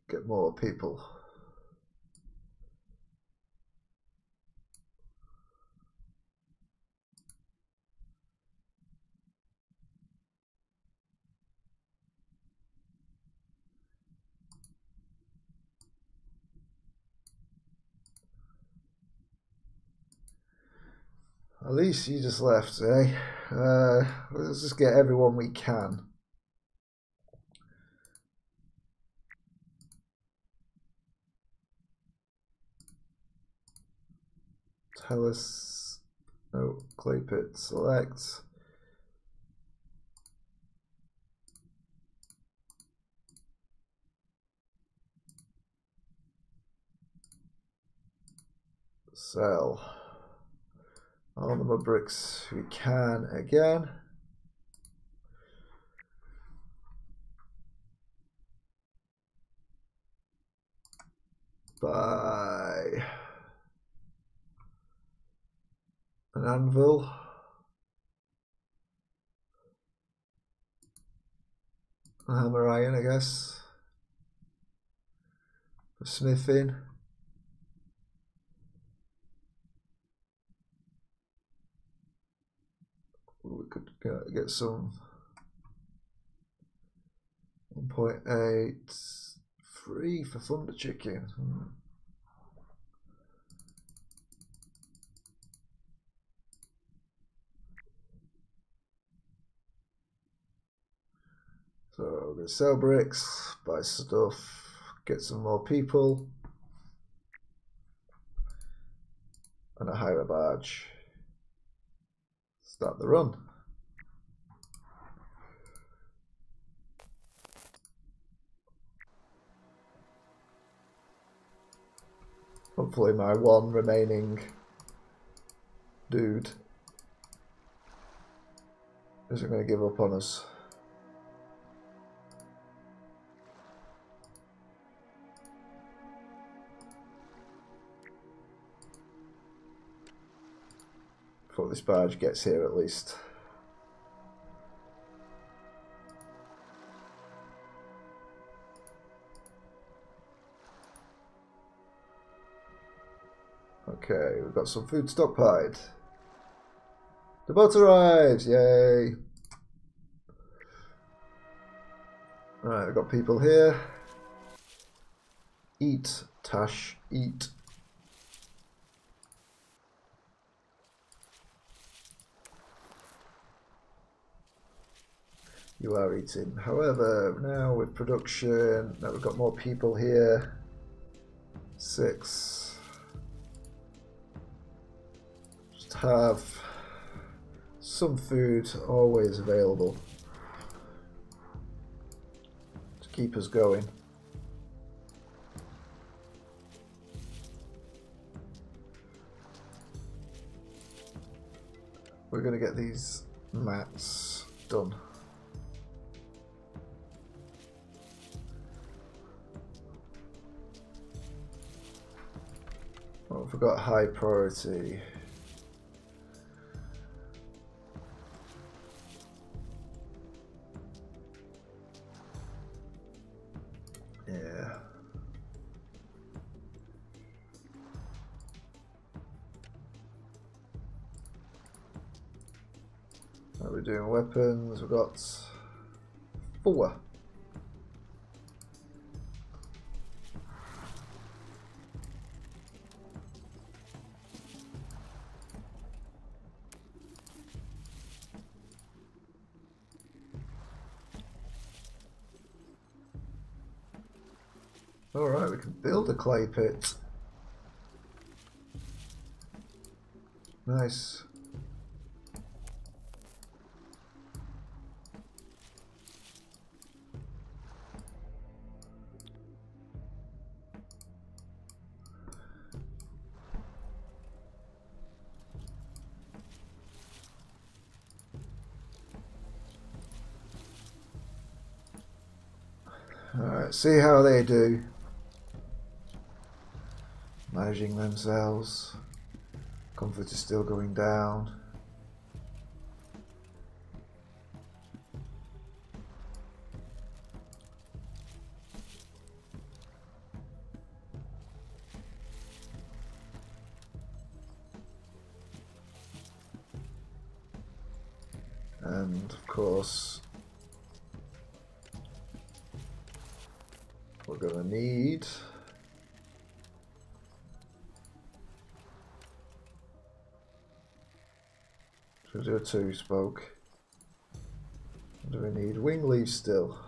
get more people. At least you just left, eh? Let's just get everyone we can. Tell us. No, clay pit, select. Sell. All the mud bricks we can again. Buy an anvil. A hammer iron, I guess. For smithing. We could get some 1.8 free for thunder chicken. So we're going to sell bricks, buy stuff, get some more people, and a hire a barge. Start the run. Hopefully my one remaining dude isn't going to give up on us. Before this barge gets here at least. Okay, we've got some food stockpiled. The boat arrives! Yay! Alright, we've got people here. Eat, Tash, eat. You are eating. However, now with production, now we've got more people here. 6. Just have some food always available to keep us going. We're going to get these mats done. Oh, I forgot high priority. Yeah. How are we doing weapons? We've got 4. Alright, we can build a clay pit. Nice. Alright, see how they do. Managing themselves. Comfort is still going down. And of course, we're going to need should we do a 2-spoke? Do we need wing leaves still?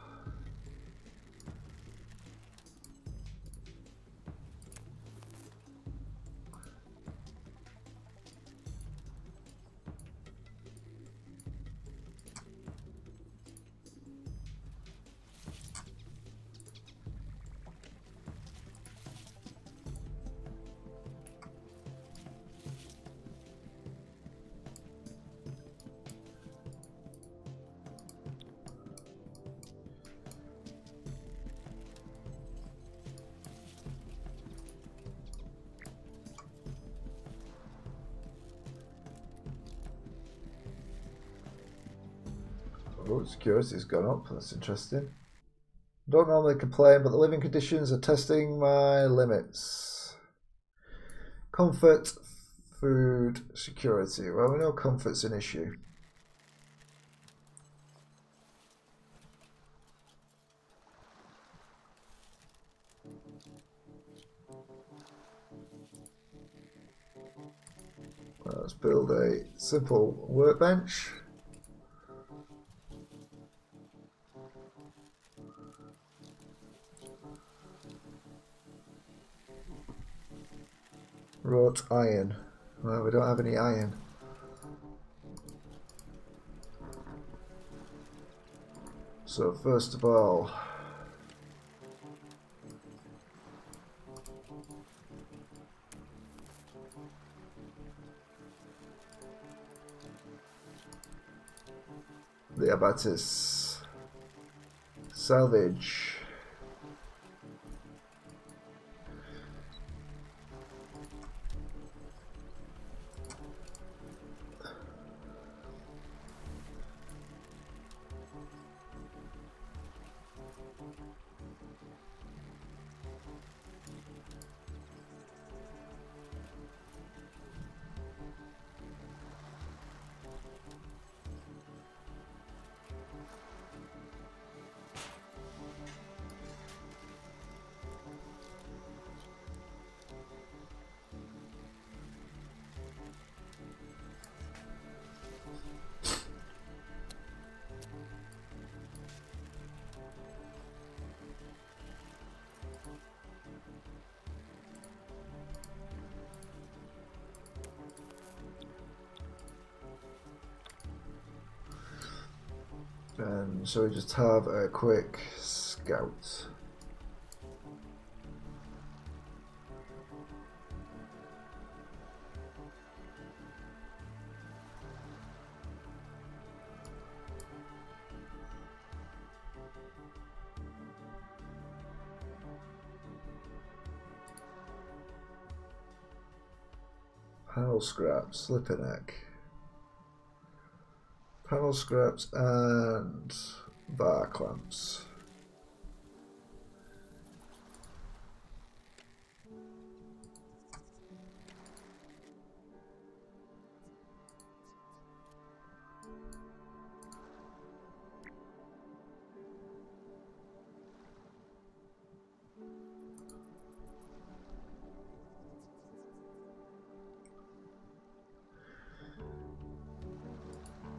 Oh, security's gone up. That's interesting. Don't normally complain, but the living conditions are testing my limits. Comfort, food, security. Well, we know comfort's an issue. Let's build a simple workbench. Wrought iron. Well, we don't have any iron. So first of all, the abatis. Salvage. And so we just have a quick scout. Panel scraps, slipper neck. Panel scraps and bar clamps.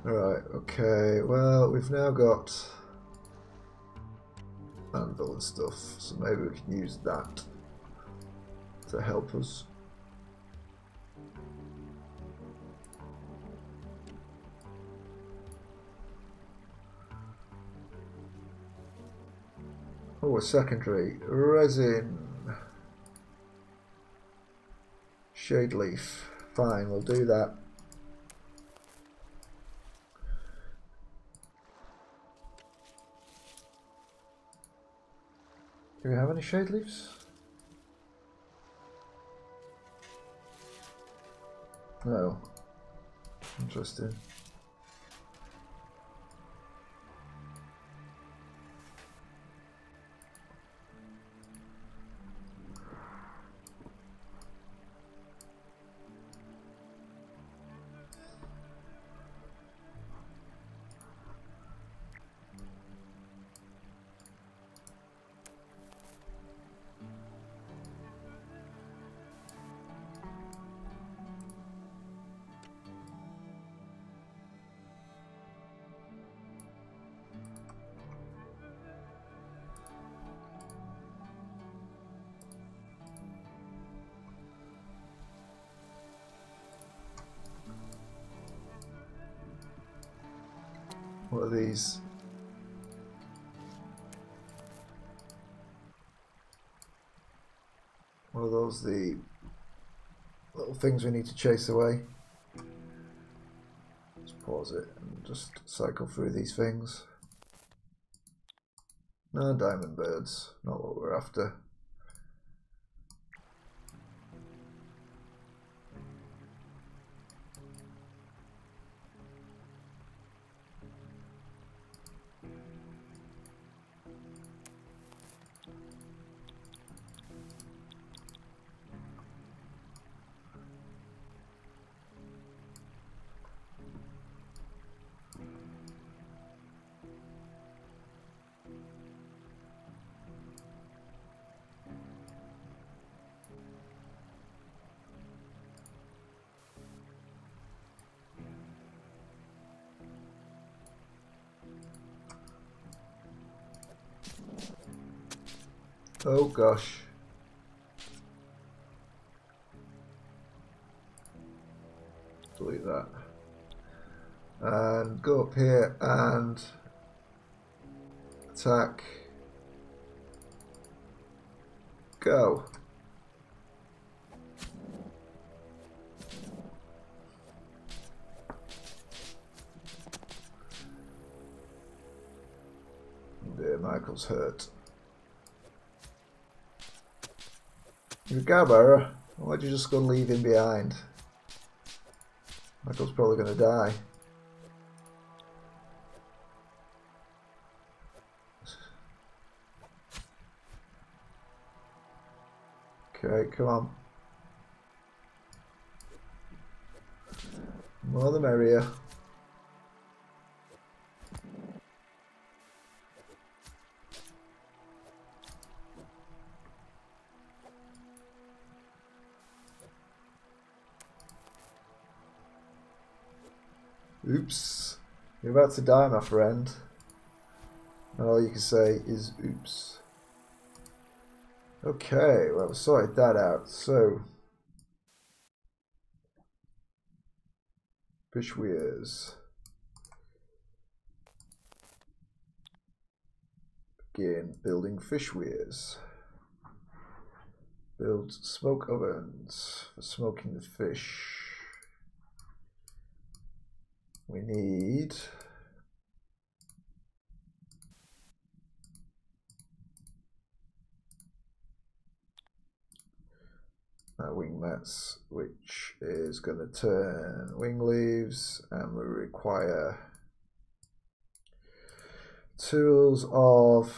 Right, okay, well, we've now got anvil and stuff, so maybe we can use that to help us. Oh, a secondary. Resin. Shade leaf. Fine, we'll do that. Do we have any shade leaves? No. Interesting. What are these? What are those? The little things we need to chase away. Let's pause it and just cycle through these things. No diamond birds, not what we're after. Oh gosh. Delete that. And go up here and attack. Go. Dear, Michael's hurt. You Gabber, why'd you just go leave him behind? Michael's probably gonna die. Okay, come on. More the merrier. Oops. You're about to die, my friend. And all you can say is oops. Okay, well, we sorted that out. So, fish weirs. Begin building fish weirs. Build smoke ovens for smoking the fish. We need wing mats, which is going to turn wing leaves, and we require tools of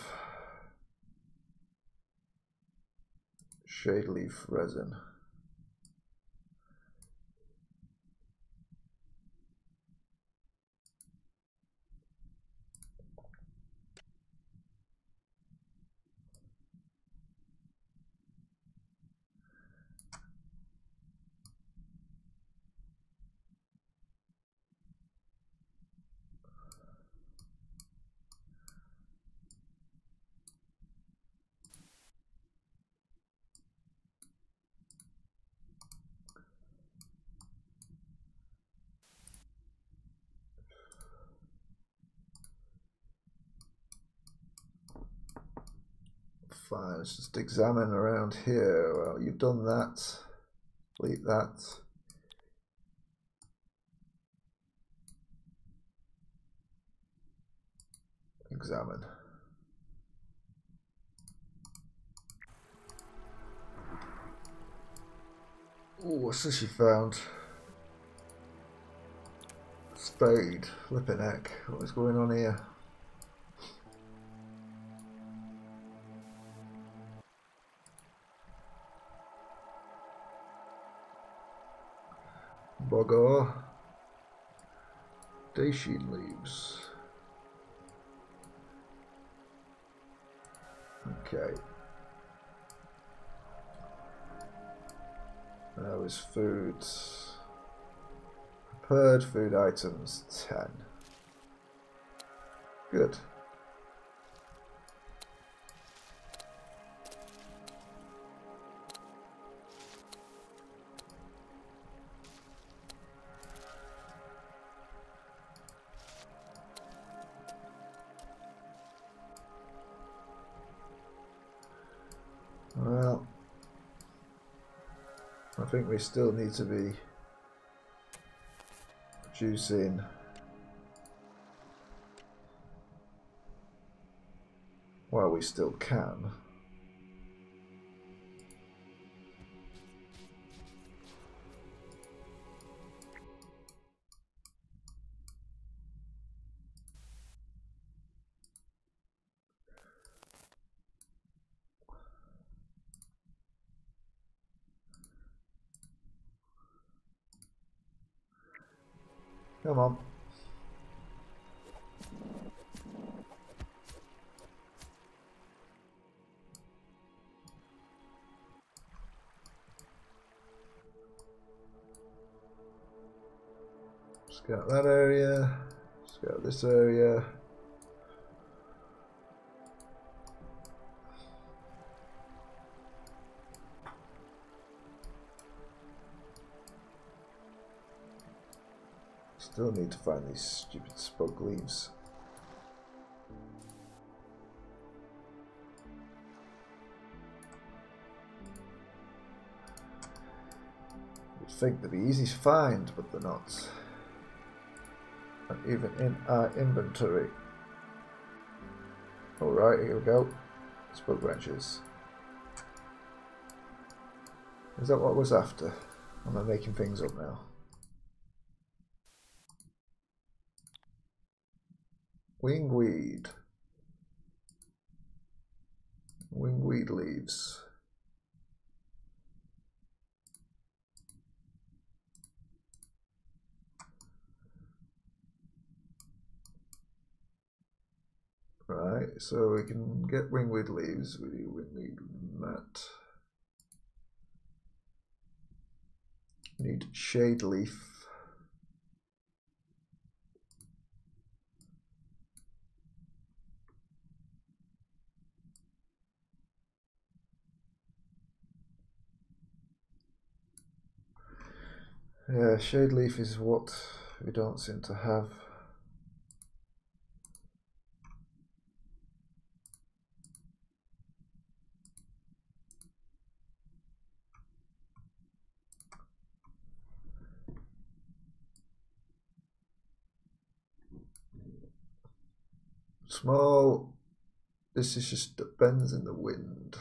shade leaf resin. Fine, let's just examine around here. Well, you've done that. Delete that. Examine. Oh, what's this you found? Spade, flipping heck. What is going on here? Bogor. Daishin leaves. Okay. That was food. Prepared food items 10. Good. Well, I think we still need to be producing while we still can. Come on. Scout that area. Scout this area. Still need to find these stupid spoke leaves. You'd think they'd be easy to find, but they're not. Not even in our inventory. Alright, here we go. Spoke branches. Is that what I was after? Am I making things up now? Wingweed. Wingweed leaves. Right, so we can get wingweed leaves. We need mat. We need shade leaf. Yeah, shade leaf is what we don't seem to have. Small. This is just the bends in the wind.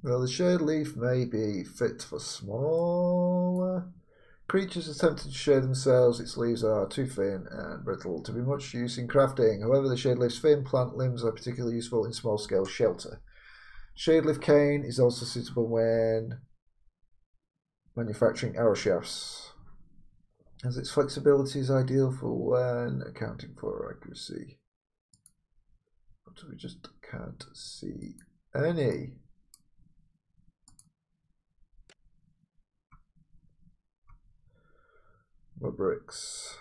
Well, the shade leaf may be fit for smaller creatures attempting to shade themselves. Its leaves are too thin and brittle to be much use in crafting. However, the shade leaf's thin plant limbs are particularly useful in small-scale shelter. Shade leaf cane is also suitable when manufacturing arrow shafts, as its flexibility is ideal for when accounting for accuracy. But we just can't see any. More bricks.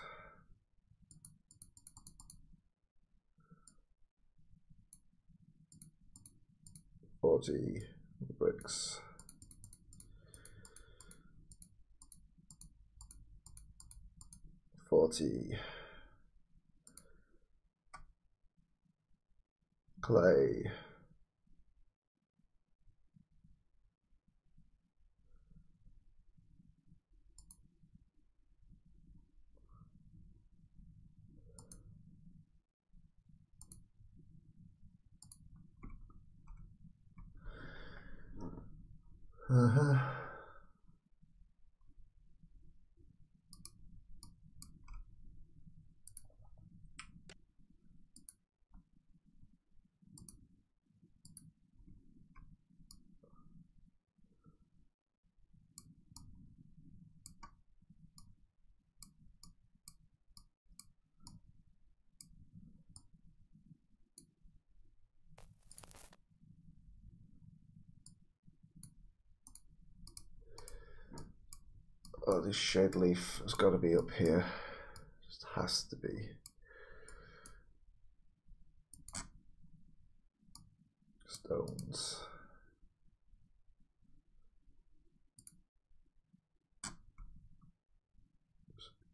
40 bricks. 40 clay. Oh, this shade leaf has got to be up here. Just has to be. Stones.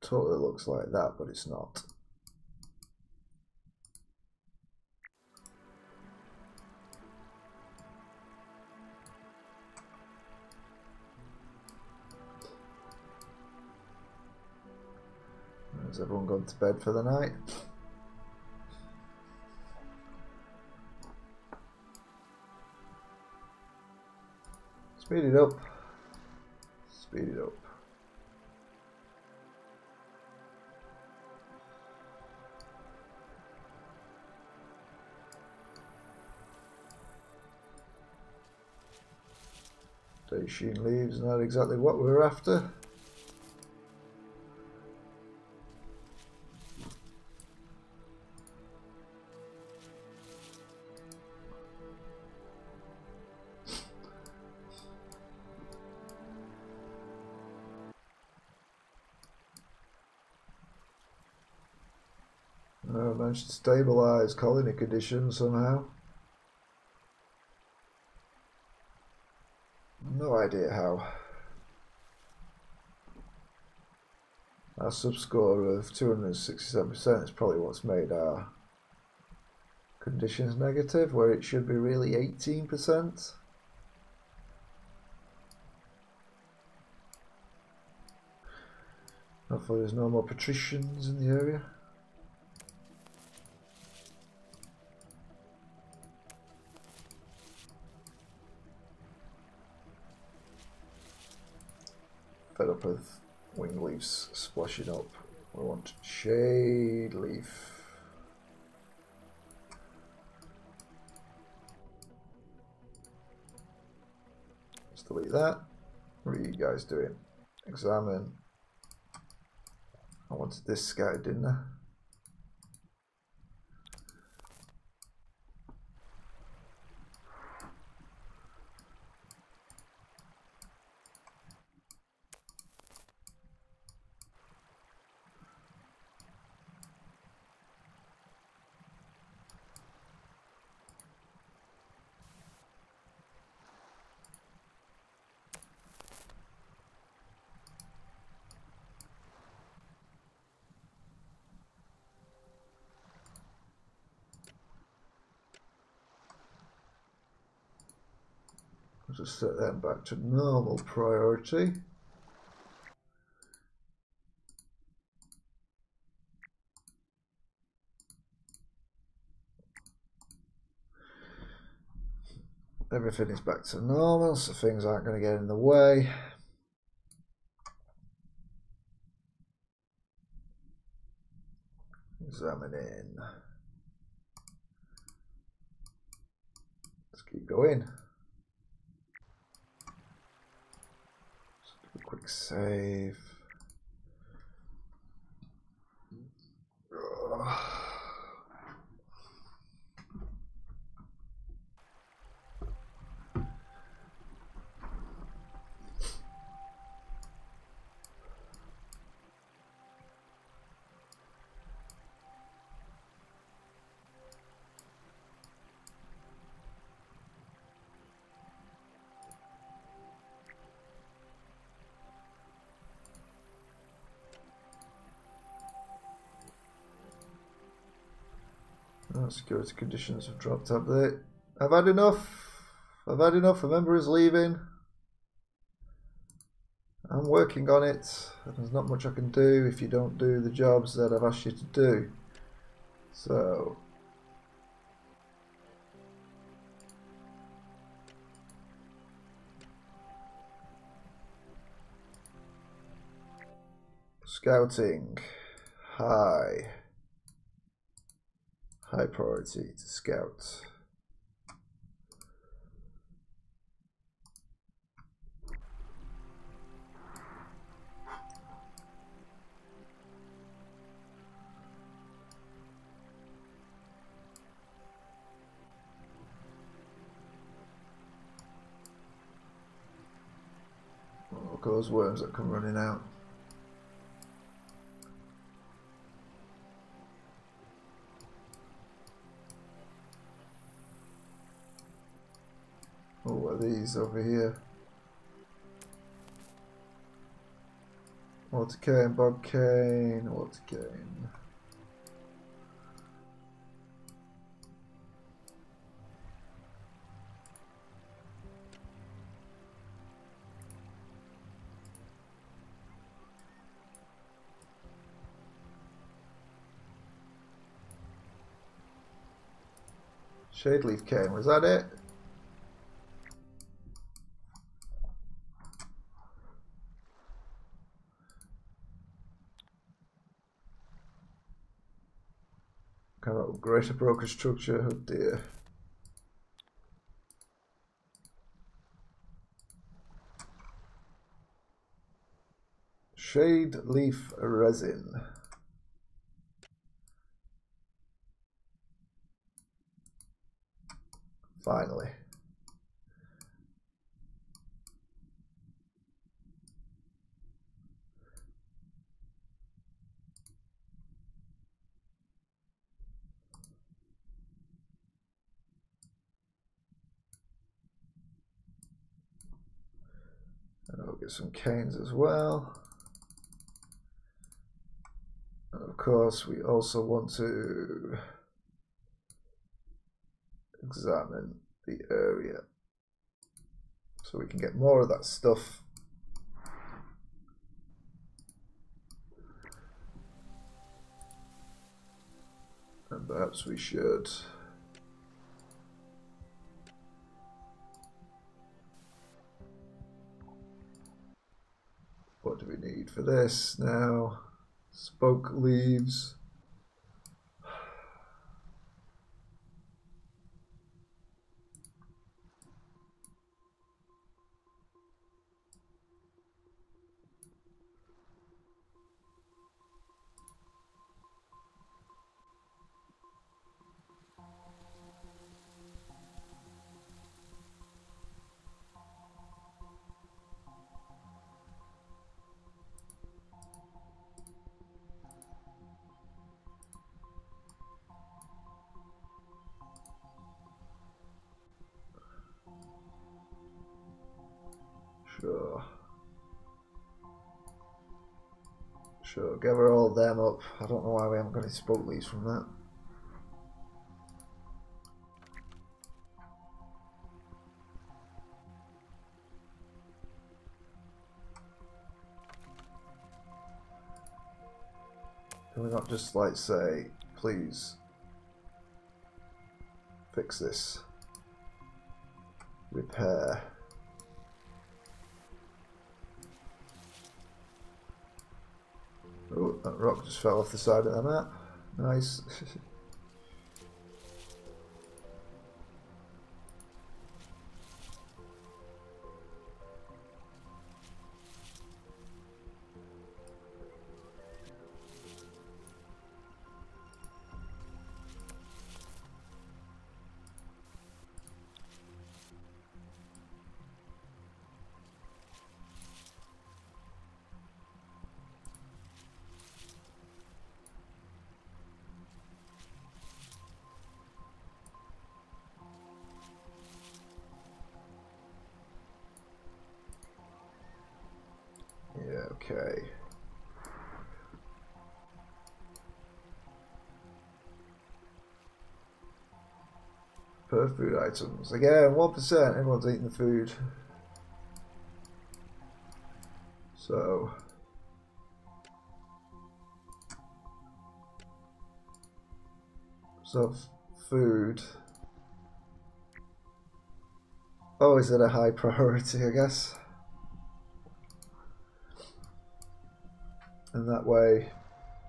Totally looks like that, but it's not. Has everyone gone to bed for the night? Speed it up. Speed it up. Station leaves, not exactly what we were after. I managed to stabilise colony conditions somehow. No idea how. Our subscore of 267% is probably what's made our conditions negative, where it should be really 18%. Hopefully there's no more patricians in the area. Fed up with wing leaves splashing up. We want shade leaf. Let's delete that. What are you guys doing? Examine. I wanted this guy, didn't I? Just set them back to normal priority. Everything is back to normal, so things aren't going to get in the way. Examine in. Let's keep going. Just do a quick save. Security conditions have dropped, have they? I've had enough. I've had enough. A member is leaving. I'm working on it. There's not much I can do if you don't do the jobs that I've asked you to do. So scouting. High priority to scout. Look at those worms that come running out. Oh, what are these over here? Water cane, bog cane, water cane. Shade leaf cane, was that it? Kind of greater broken structure, oh dear. Shade leaf resin. Finally. And I'll get some canes as well. And of course, we also want to examine the area so we can get more of that stuff. And perhaps we should what do we need for this now? Spoke leaves. Sure, gather all them up. I don't know why we haven't got any spoke leaves from that. Can we not just like say, please fix this? Repair. Oh, that rock just fell off the side of the map. Nice. Yeah, okay. Per food items. Again, 1%. Everyone's eating the food. So food. Always at a high priority, I guess. And that way,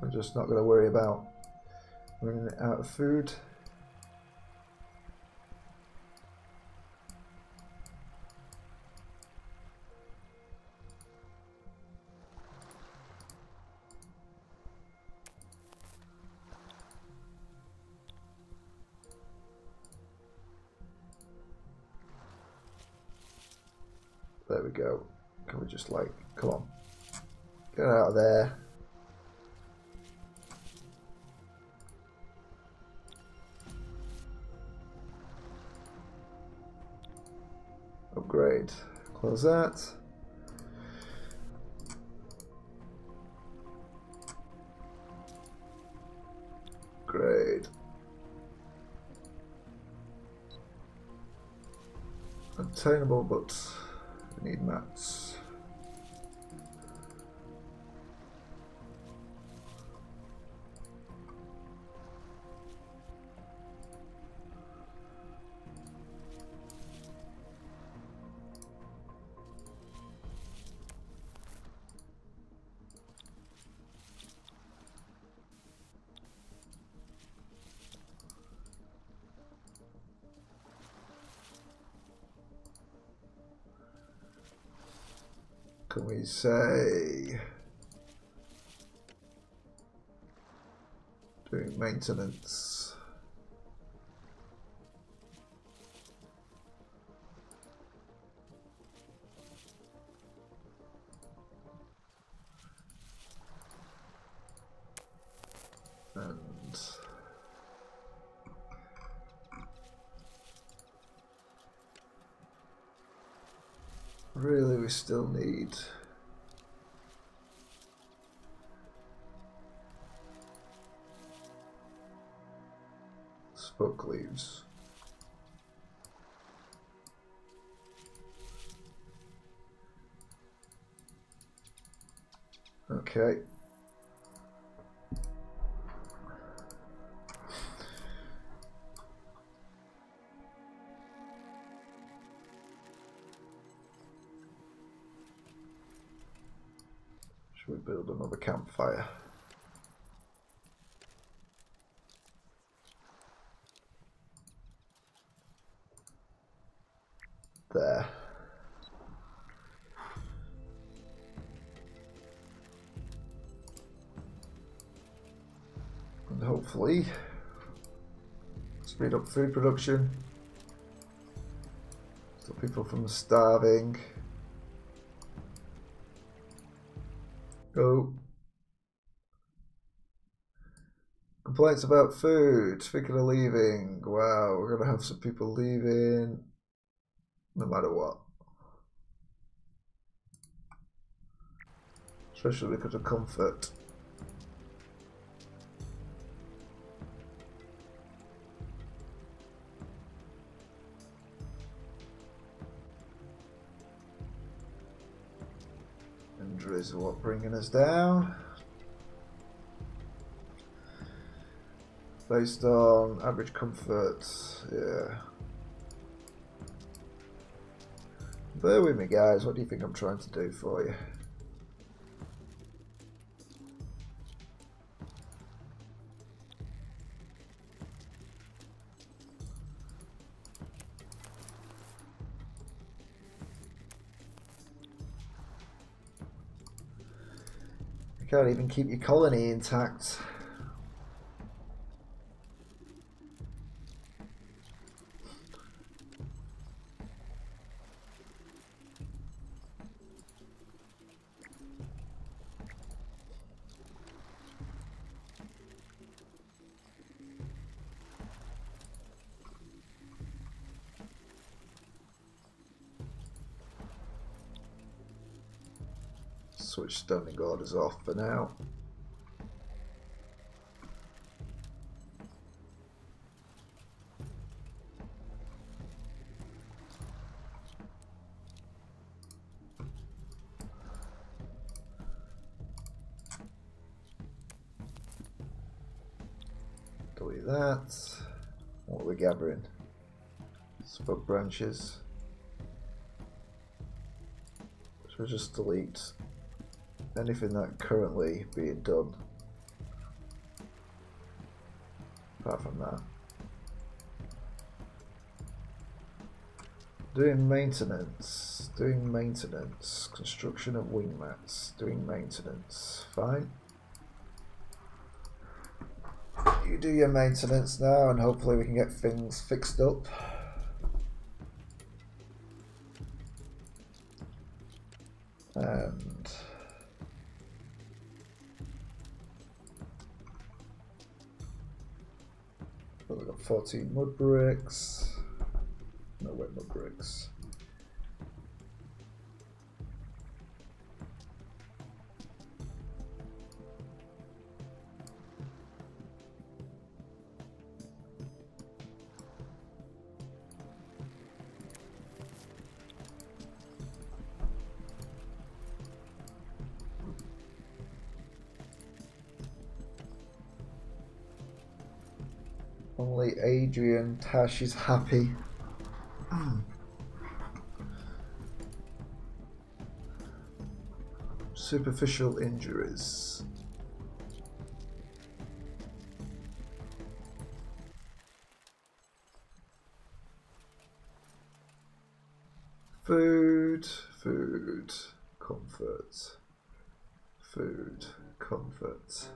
we're just not going to worry about running out of food. There we go. Can we just like, come on, get out of there. Upgrade. Close that. Great. Obtainable, but we need mats. can we say? Doing maintenance. And really we still need spoke leaves. Okay. Should we build another campfire? There. And hopefully speed up food production. Stop people from starving. Oh. Complaints about food. Speaking of leaving. Wow, we're gonna have some people leaving no matter what. Especially because of comfort. Injuries are what bringing us down. Based on average comfort, yeah. Bear with me, guys. What do you think I'm trying to do for you? You can't even keep your colony intact. Switch standing orders off for now. Delete that. What are we gathering? Spoke branches. So just delete anything that currently being done. Apart from that. Doing maintenance. Construction of wing mats. Doing maintenance. Fine. You do your maintenance now and hopefully we can get things fixed up. And we've got 14 mud bricks. No wet mud bricks. Only Adrian Tash is happy. Superficial injuries. Food. comfort, food, comfort.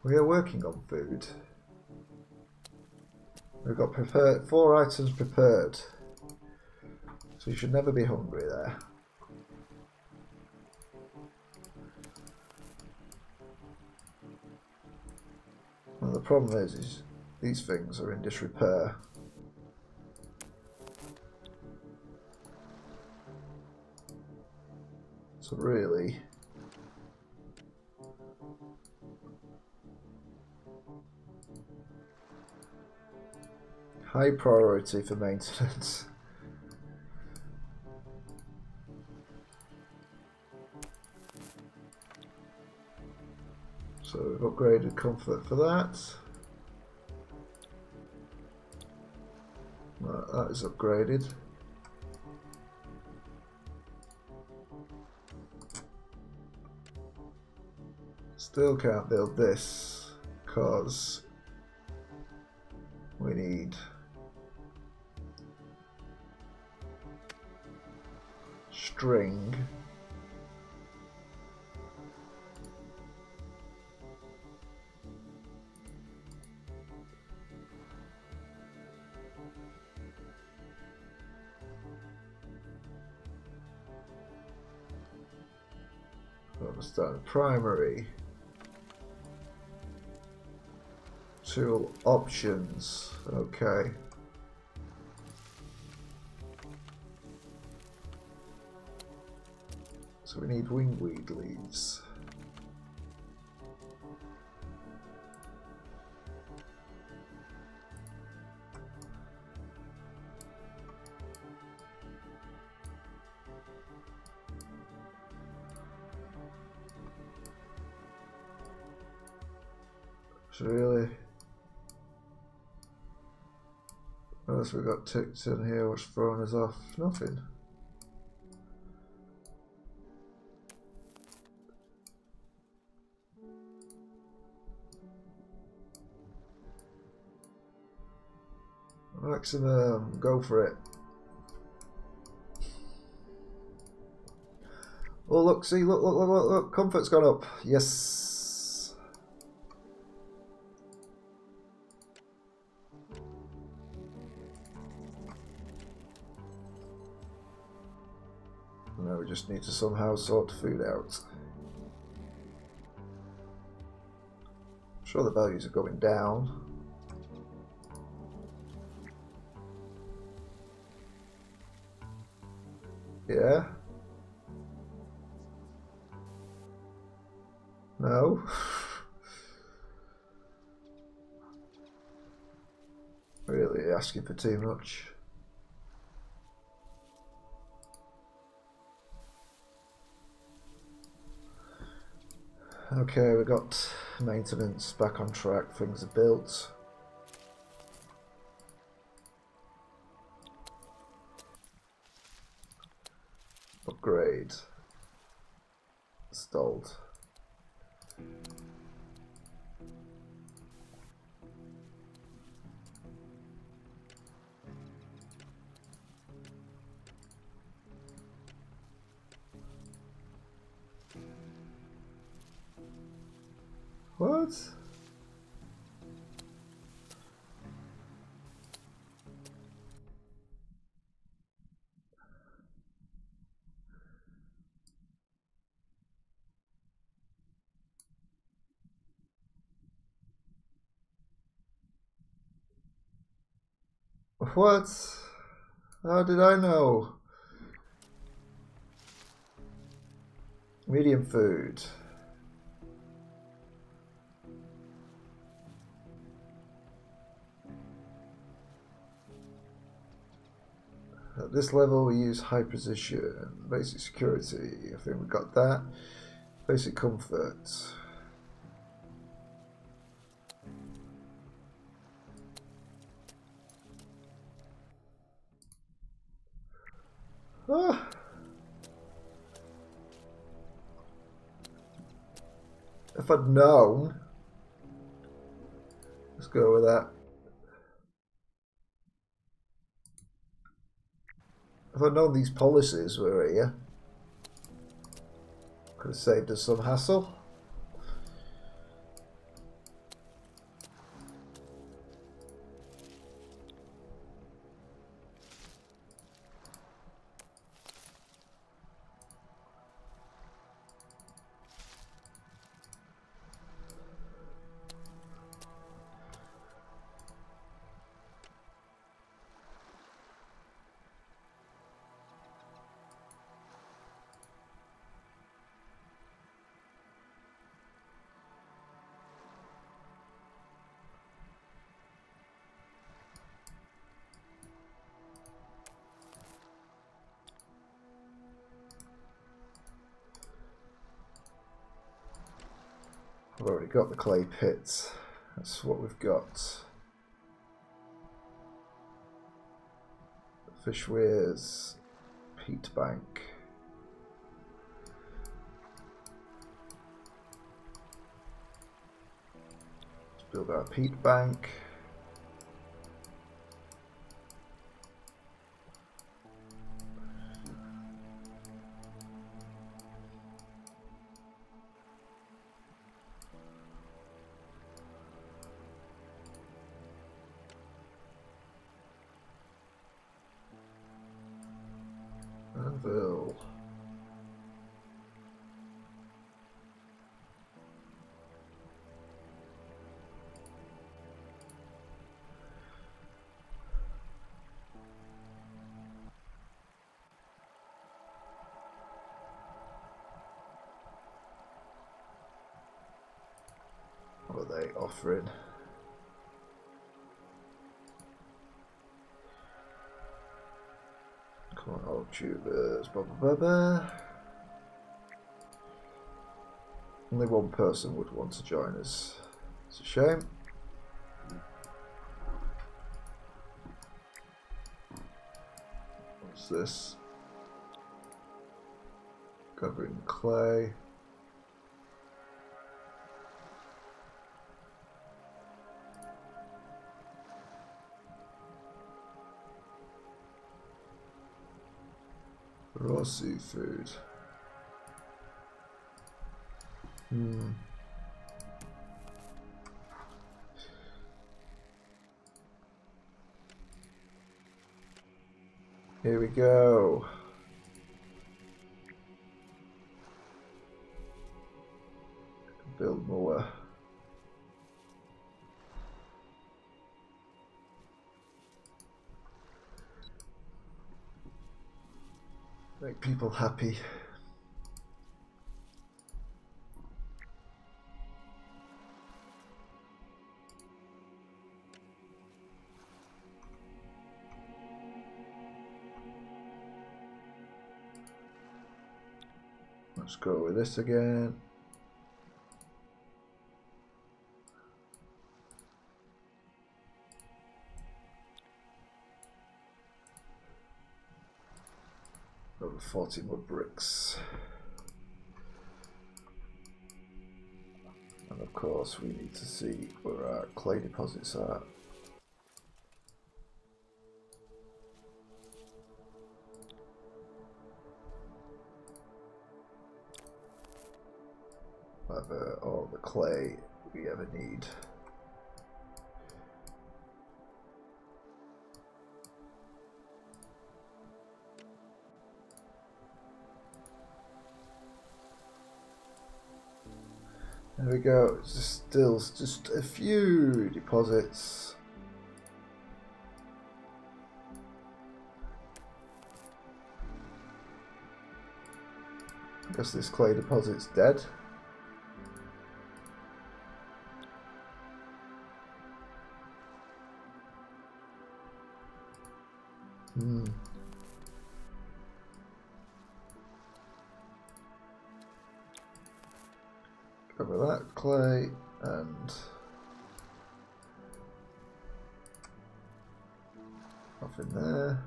We are working on food. We've got prepared 4 items prepared, so you should never be hungry there. Well, the problem is these things are in disrepair. So really, high priority for maintenance. So we've upgraded comfort for that. That is upgraded. Still can't build this because we need string. Start primary tool options. Okay. So we need wingweed leaves. So really, what else we got ticked in here? What's throwing us off? Nothing. Maximum, go for it. Oh look, see, look, comfort's gone up. Yes. Now we just need to somehow sort the food out. I'm sure the values are going down. Yeah. No. Really asking for too much. Okay, we got maintenance back on track, things are built. Upgrade. Installed. What? What? How did I know? Medium food. At this level we use high precision, basic security, I think we got that. Basic comfort. Ah. If I'd known, let's go with that. If I'd known these policies were here, Could have saved us some hassle. I've already got the clay pits. That's what we've got. Fish weirs, peat bank. Let's build our peat bank. Anvil. What are they offering? Cornhole tubers, blah blah blah blah. Only one person would want to join us. It's a shame. What's this? Covering clay. Raw seafood. Here we go. Build more. Make people happy. Let's go with this again. Over 40 more bricks. And of course we need to see where our clay deposits are. Have all the clay we ever need. There we go. It's just a few deposits. I guess this clay deposit's dead. Cover that clay and off in there.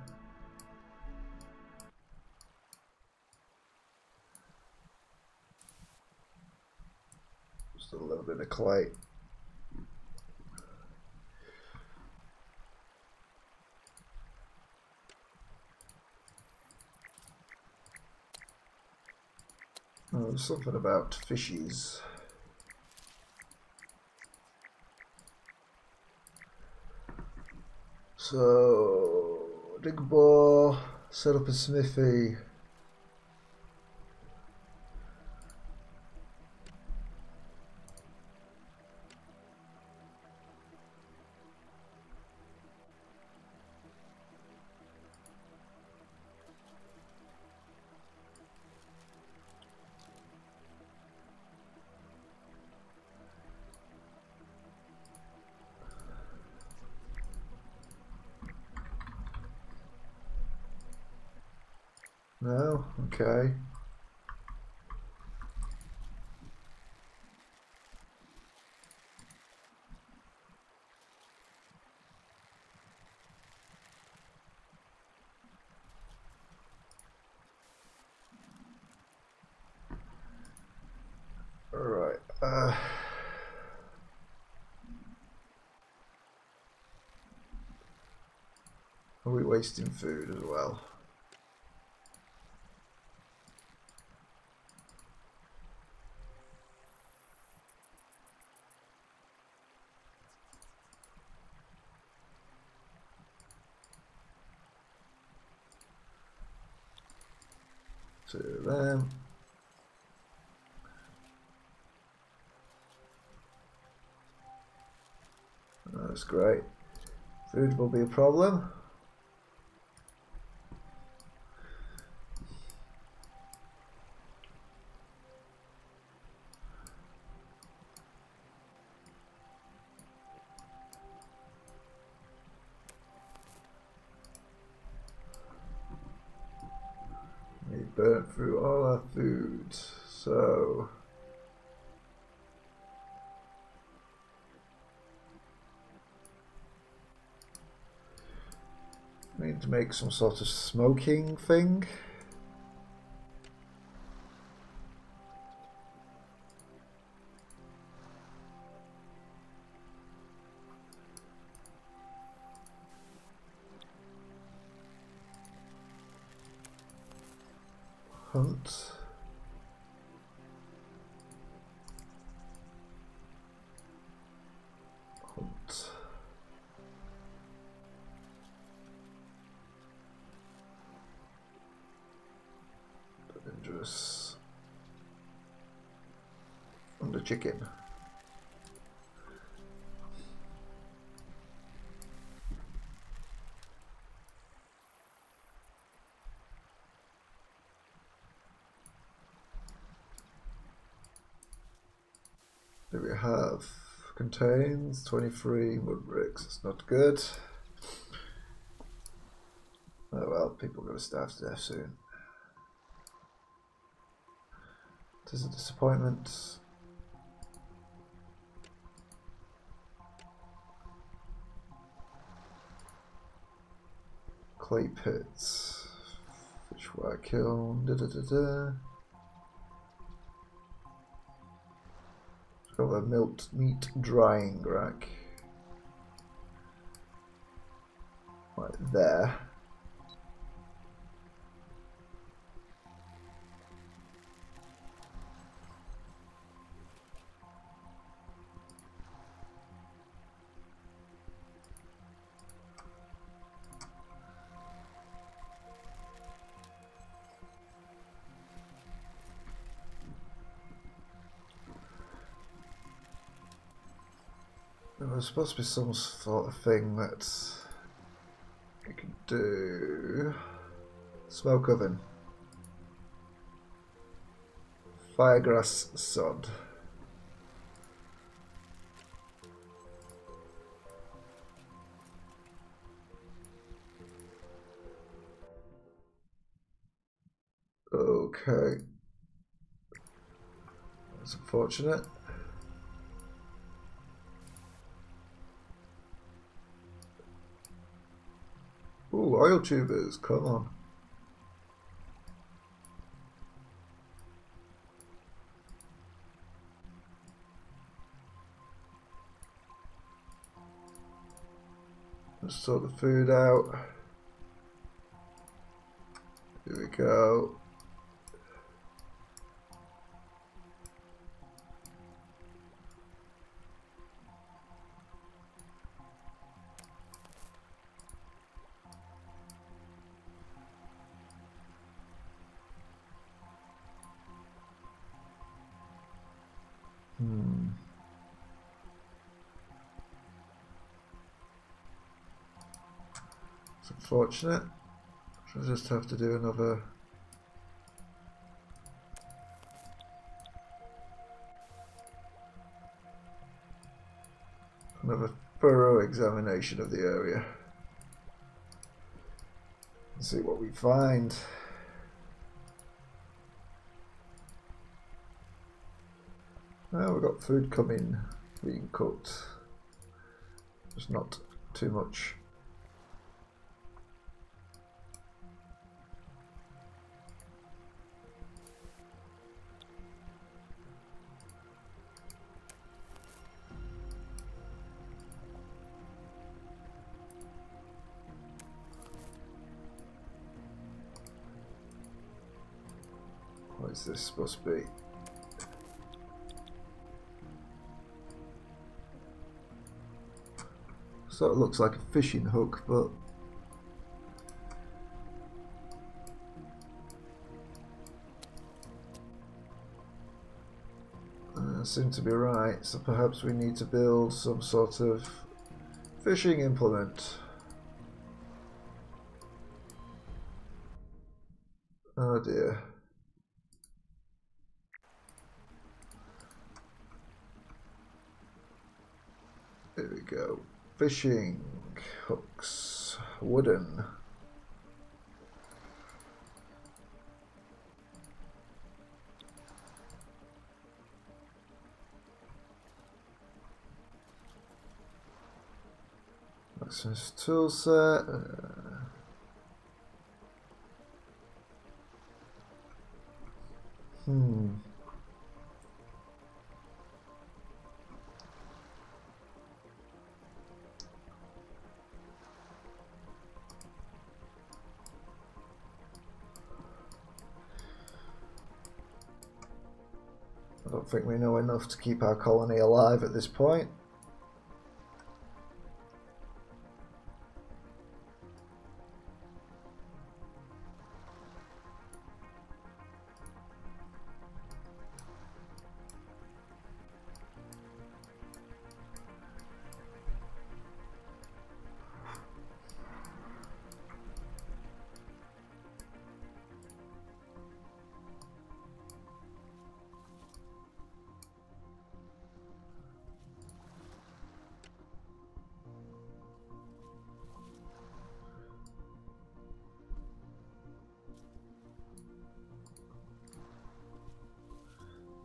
Just a little bit of clay. Something about fishies. So, dig a bore, set up a smithy. No? Okay. Alright. Are we wasting food as well? To them. That's great. Food will be a problem. We burnt through all our food, so we need to make some sort of smoking thing. Hunt. Hunt. Dangerous. And the chicken. Here we have contains 23 wood bricks. That's not good. Oh well, people are going to starve to death soon. It is a disappointment. Clay pits. Fish wire kiln. Got a milked meat drying rack. Right there. There's supposed to be some sort of thing that you can do. Smoke oven. Firegrass sod. Okay. That's unfortunate. Ooh, oil tubers, come on. Let's sort the food out. Here we go. It's unfortunate. I'll just have to do another thorough examination of the area and see what we find. Well, we've got food coming, being cooked. Just not too much. What is this supposed to be? Sort of looks like a fishing hook, but seem to be right. So perhaps we need to build some sort of fishing implement. Oh dear. There we go. Fishing hooks, wooden. Access tool set. I don't think we know enough to keep our colony alive at this point.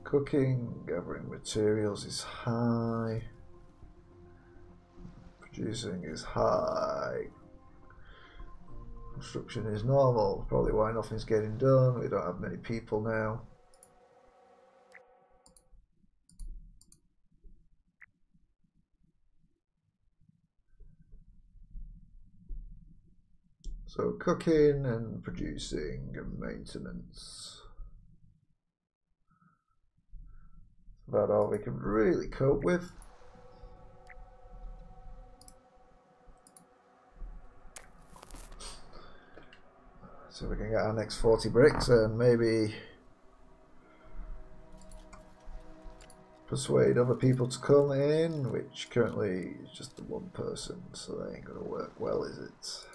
Cooking, gathering materials is high. Producing is high. Construction is normal. Probably why nothing's getting done. We don't have many people now. So cooking and producing and maintenance. About all we can really cope with. So we can get our next 40 bricks and maybe persuade other people to come in, which currently is just the one person, so that ain't gonna work well, is it?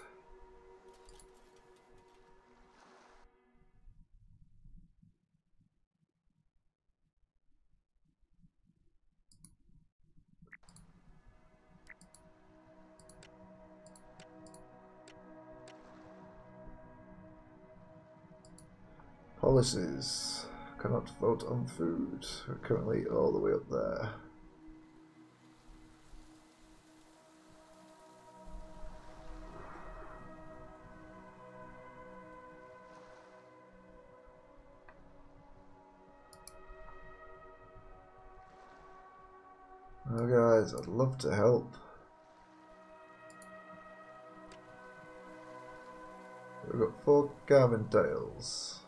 Policies. Cannot vote on food. We're currently all the way up there. Oh guys, I'd love to help. We've got 4 Garvindales.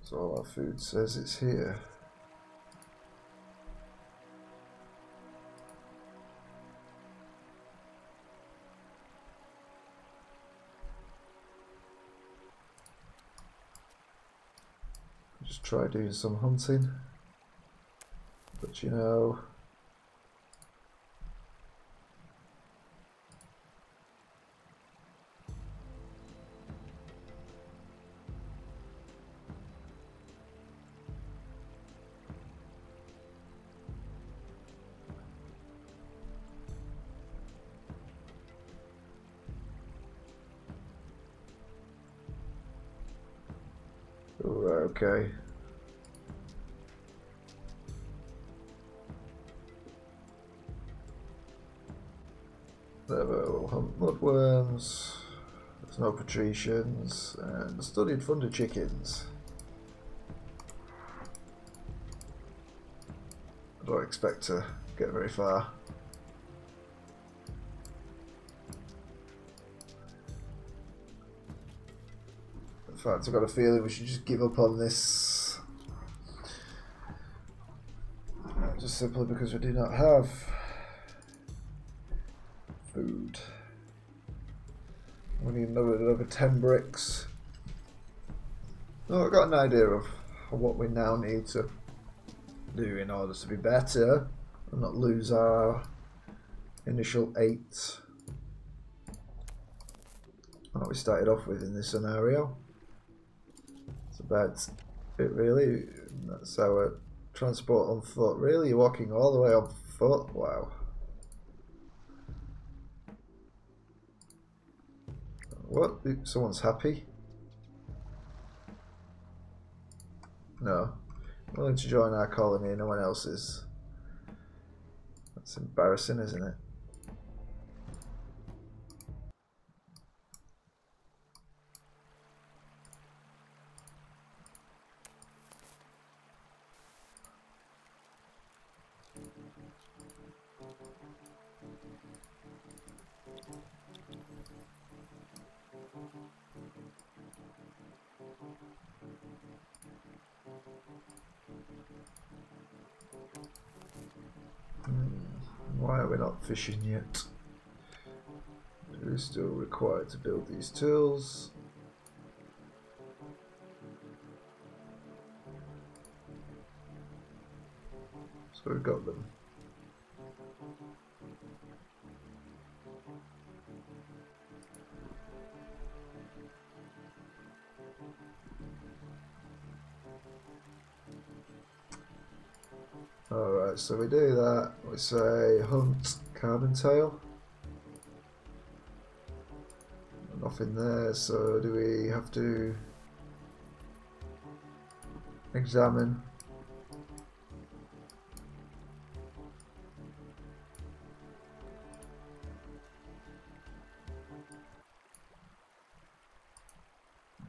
So all our food says it's here. Just try doing some hunting, but you know, okay. There we'll hunt mudworms, there's no patricians, and studied thunder chickens. I don't expect to get very far. In fact, I've got a feeling we should just give up on this. Just simply because we do not have food. We need another 10 bricks. Oh, I've got an idea of what we now need to do in order to be better and not lose our initial 8 that we started off with in this scenario. It's a bad bit, really. That's our transport on foot. Really, you're walking all the way on foot? Wow. What? Someone's happy? No. Willing to join our colony and no one else is. That's embarrassing, isn't it? Why are we not fishing yet? We're still required to build these tools. So we've got them. Alright, so we do that. We say hunt carbon tail. Nothing there, so do we have to examine?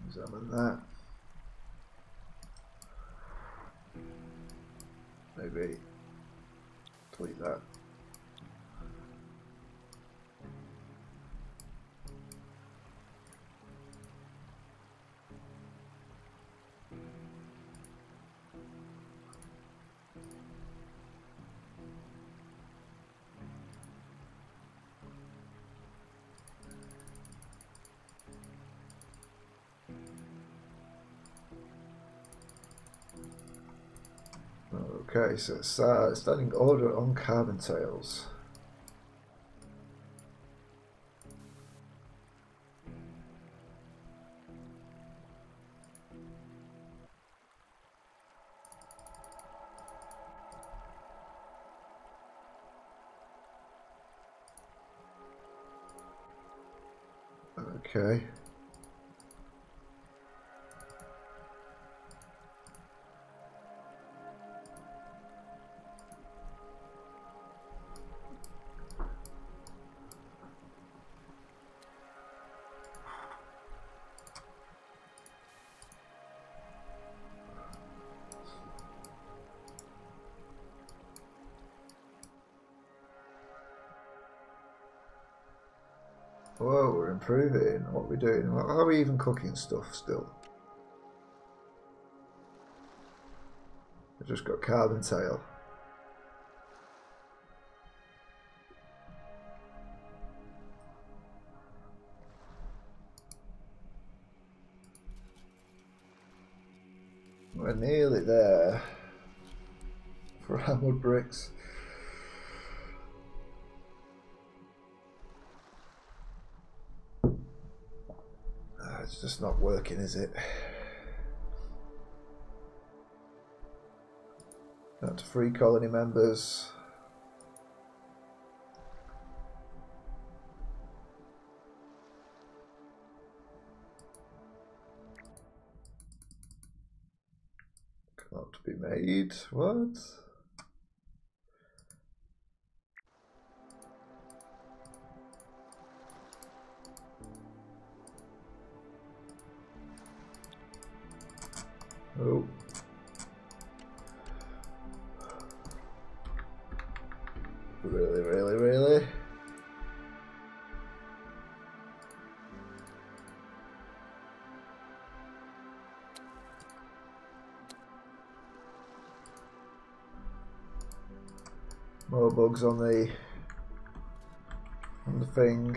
Examine that. Maybe delete that. Okay, so it's standing order on carbon tails. Okay. Whoa, we're improving. What are we doing? Are we even cooking stuff still? I just got carbon tail. We're nearly there for our mud bricks. It's just not working, is it? Down to 3 colony members. Cannot be made. What? Oh. Really, really, really? More bugs on the thing.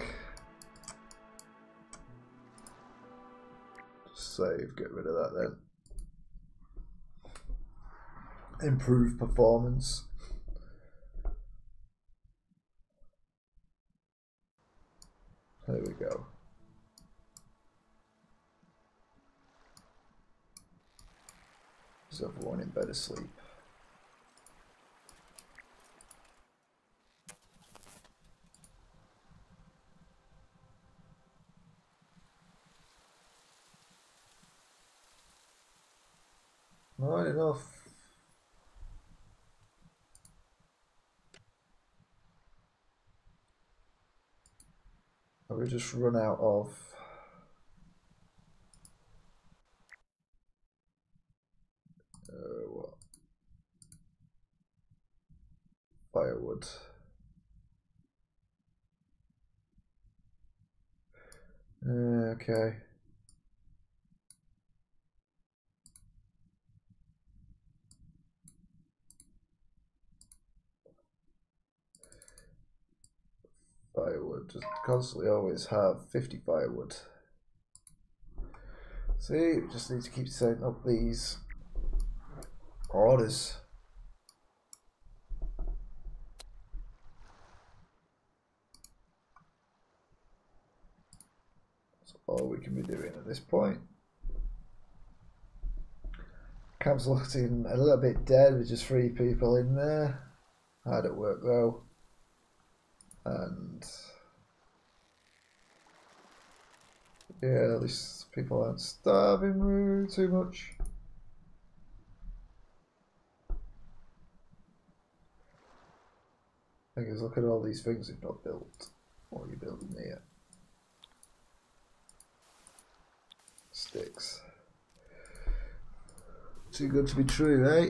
Just save, get rid of that then. Improve performance. There we go. Is everyone in bed asleep? Not enough. Have we just run out of what? Firewood. Okay. Firewood. Just constantly always have 50 firewood. See, we just need to keep setting up these orders. That's all we can be doing at this point. Camp's looking a little bit dead with just 3 people in there. Hard at work though. And yeah, at least people aren't starving too much. Thing is, look at all these things you've not built. What are you building here? Sticks. Too good to be true, eh?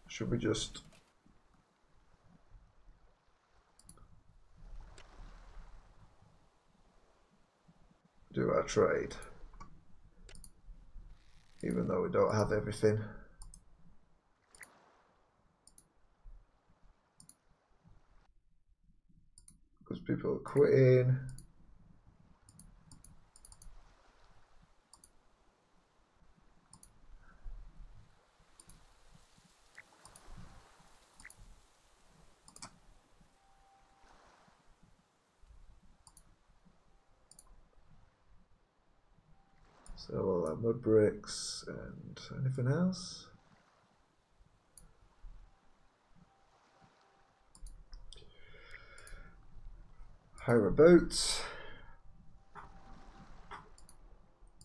Should we just do our trade? Even though we don't have everything. Because people are quitting. So all our mud bricks and anything else. Hire a boat.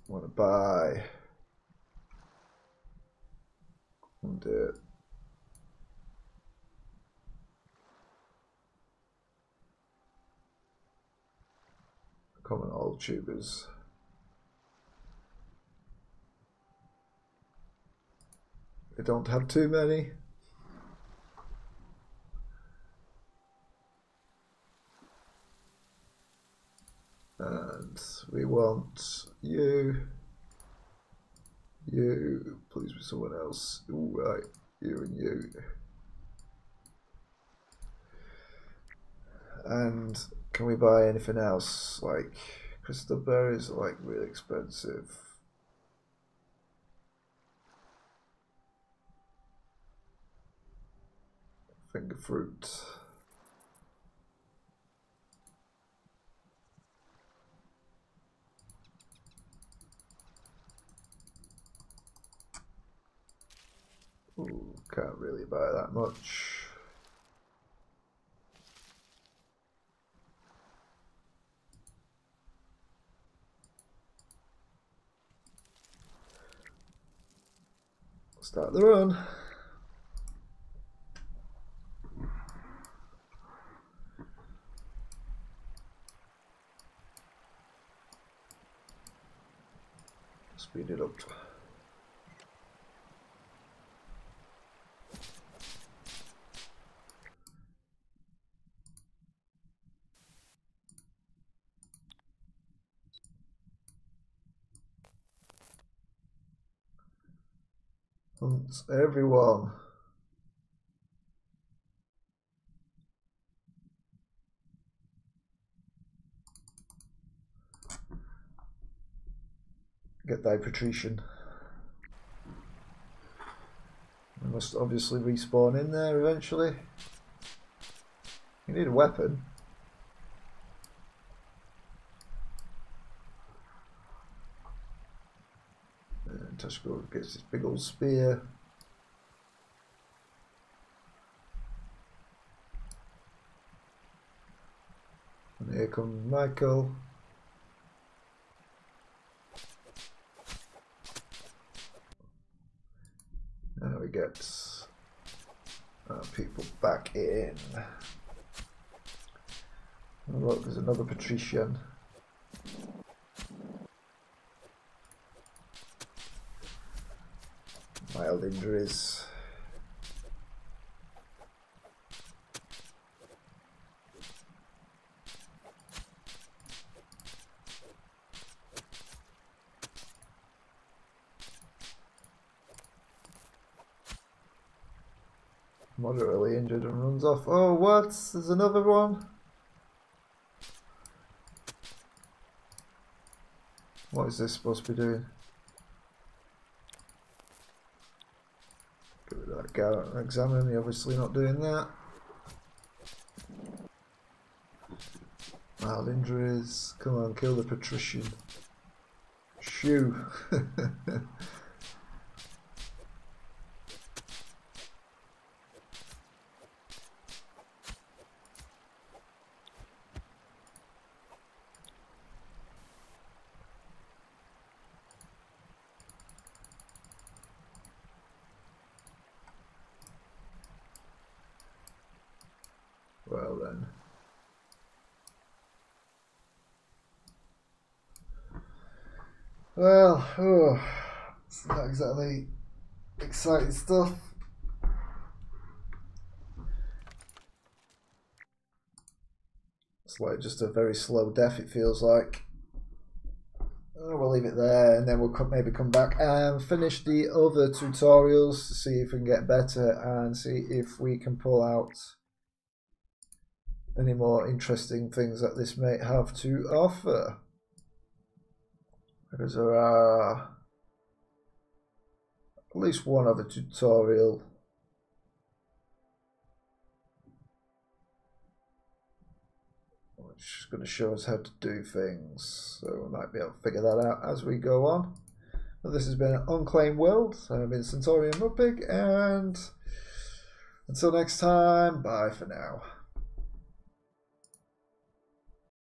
Want to buy and common oil tubers. We don't have too many. And we want you, please be someone else. All right, you and you. And can we buy anything else? Like crystal berries are like really expensive. Finger fruit. Ooh, can't really buy that much. Start the run. Speed it up. Hunt everyone. Get thy patrician. We must obviously respawn in there eventually. You need a weapon. And Tashko gets his big old spear. And here comes Michael. Now we get our people back in. Oh, look, there's another patrician. Mild injuries. Moderately injured and runs off. Oh, what? There's another one? What is this supposed to be doing? Give it that go and examine him. You're obviously not doing that. Mild injuries. Come on, kill the patrician. Shoo. Well then. Well, oh, it's not exactly exciting stuff. It's like just a very slow death, it feels like. Oh, we'll leave it there, and then we'll maybe come back and finish the other tutorials to see if we can get better and see if we can pull out any more interesting things that this may have to offer. Because there are at least one other tutorial which is going to show us how to do things, so we might be able to figure that out as we go on. But this has been Unclaimed World. I've been centaurianmudpig, and until next time, bye for now.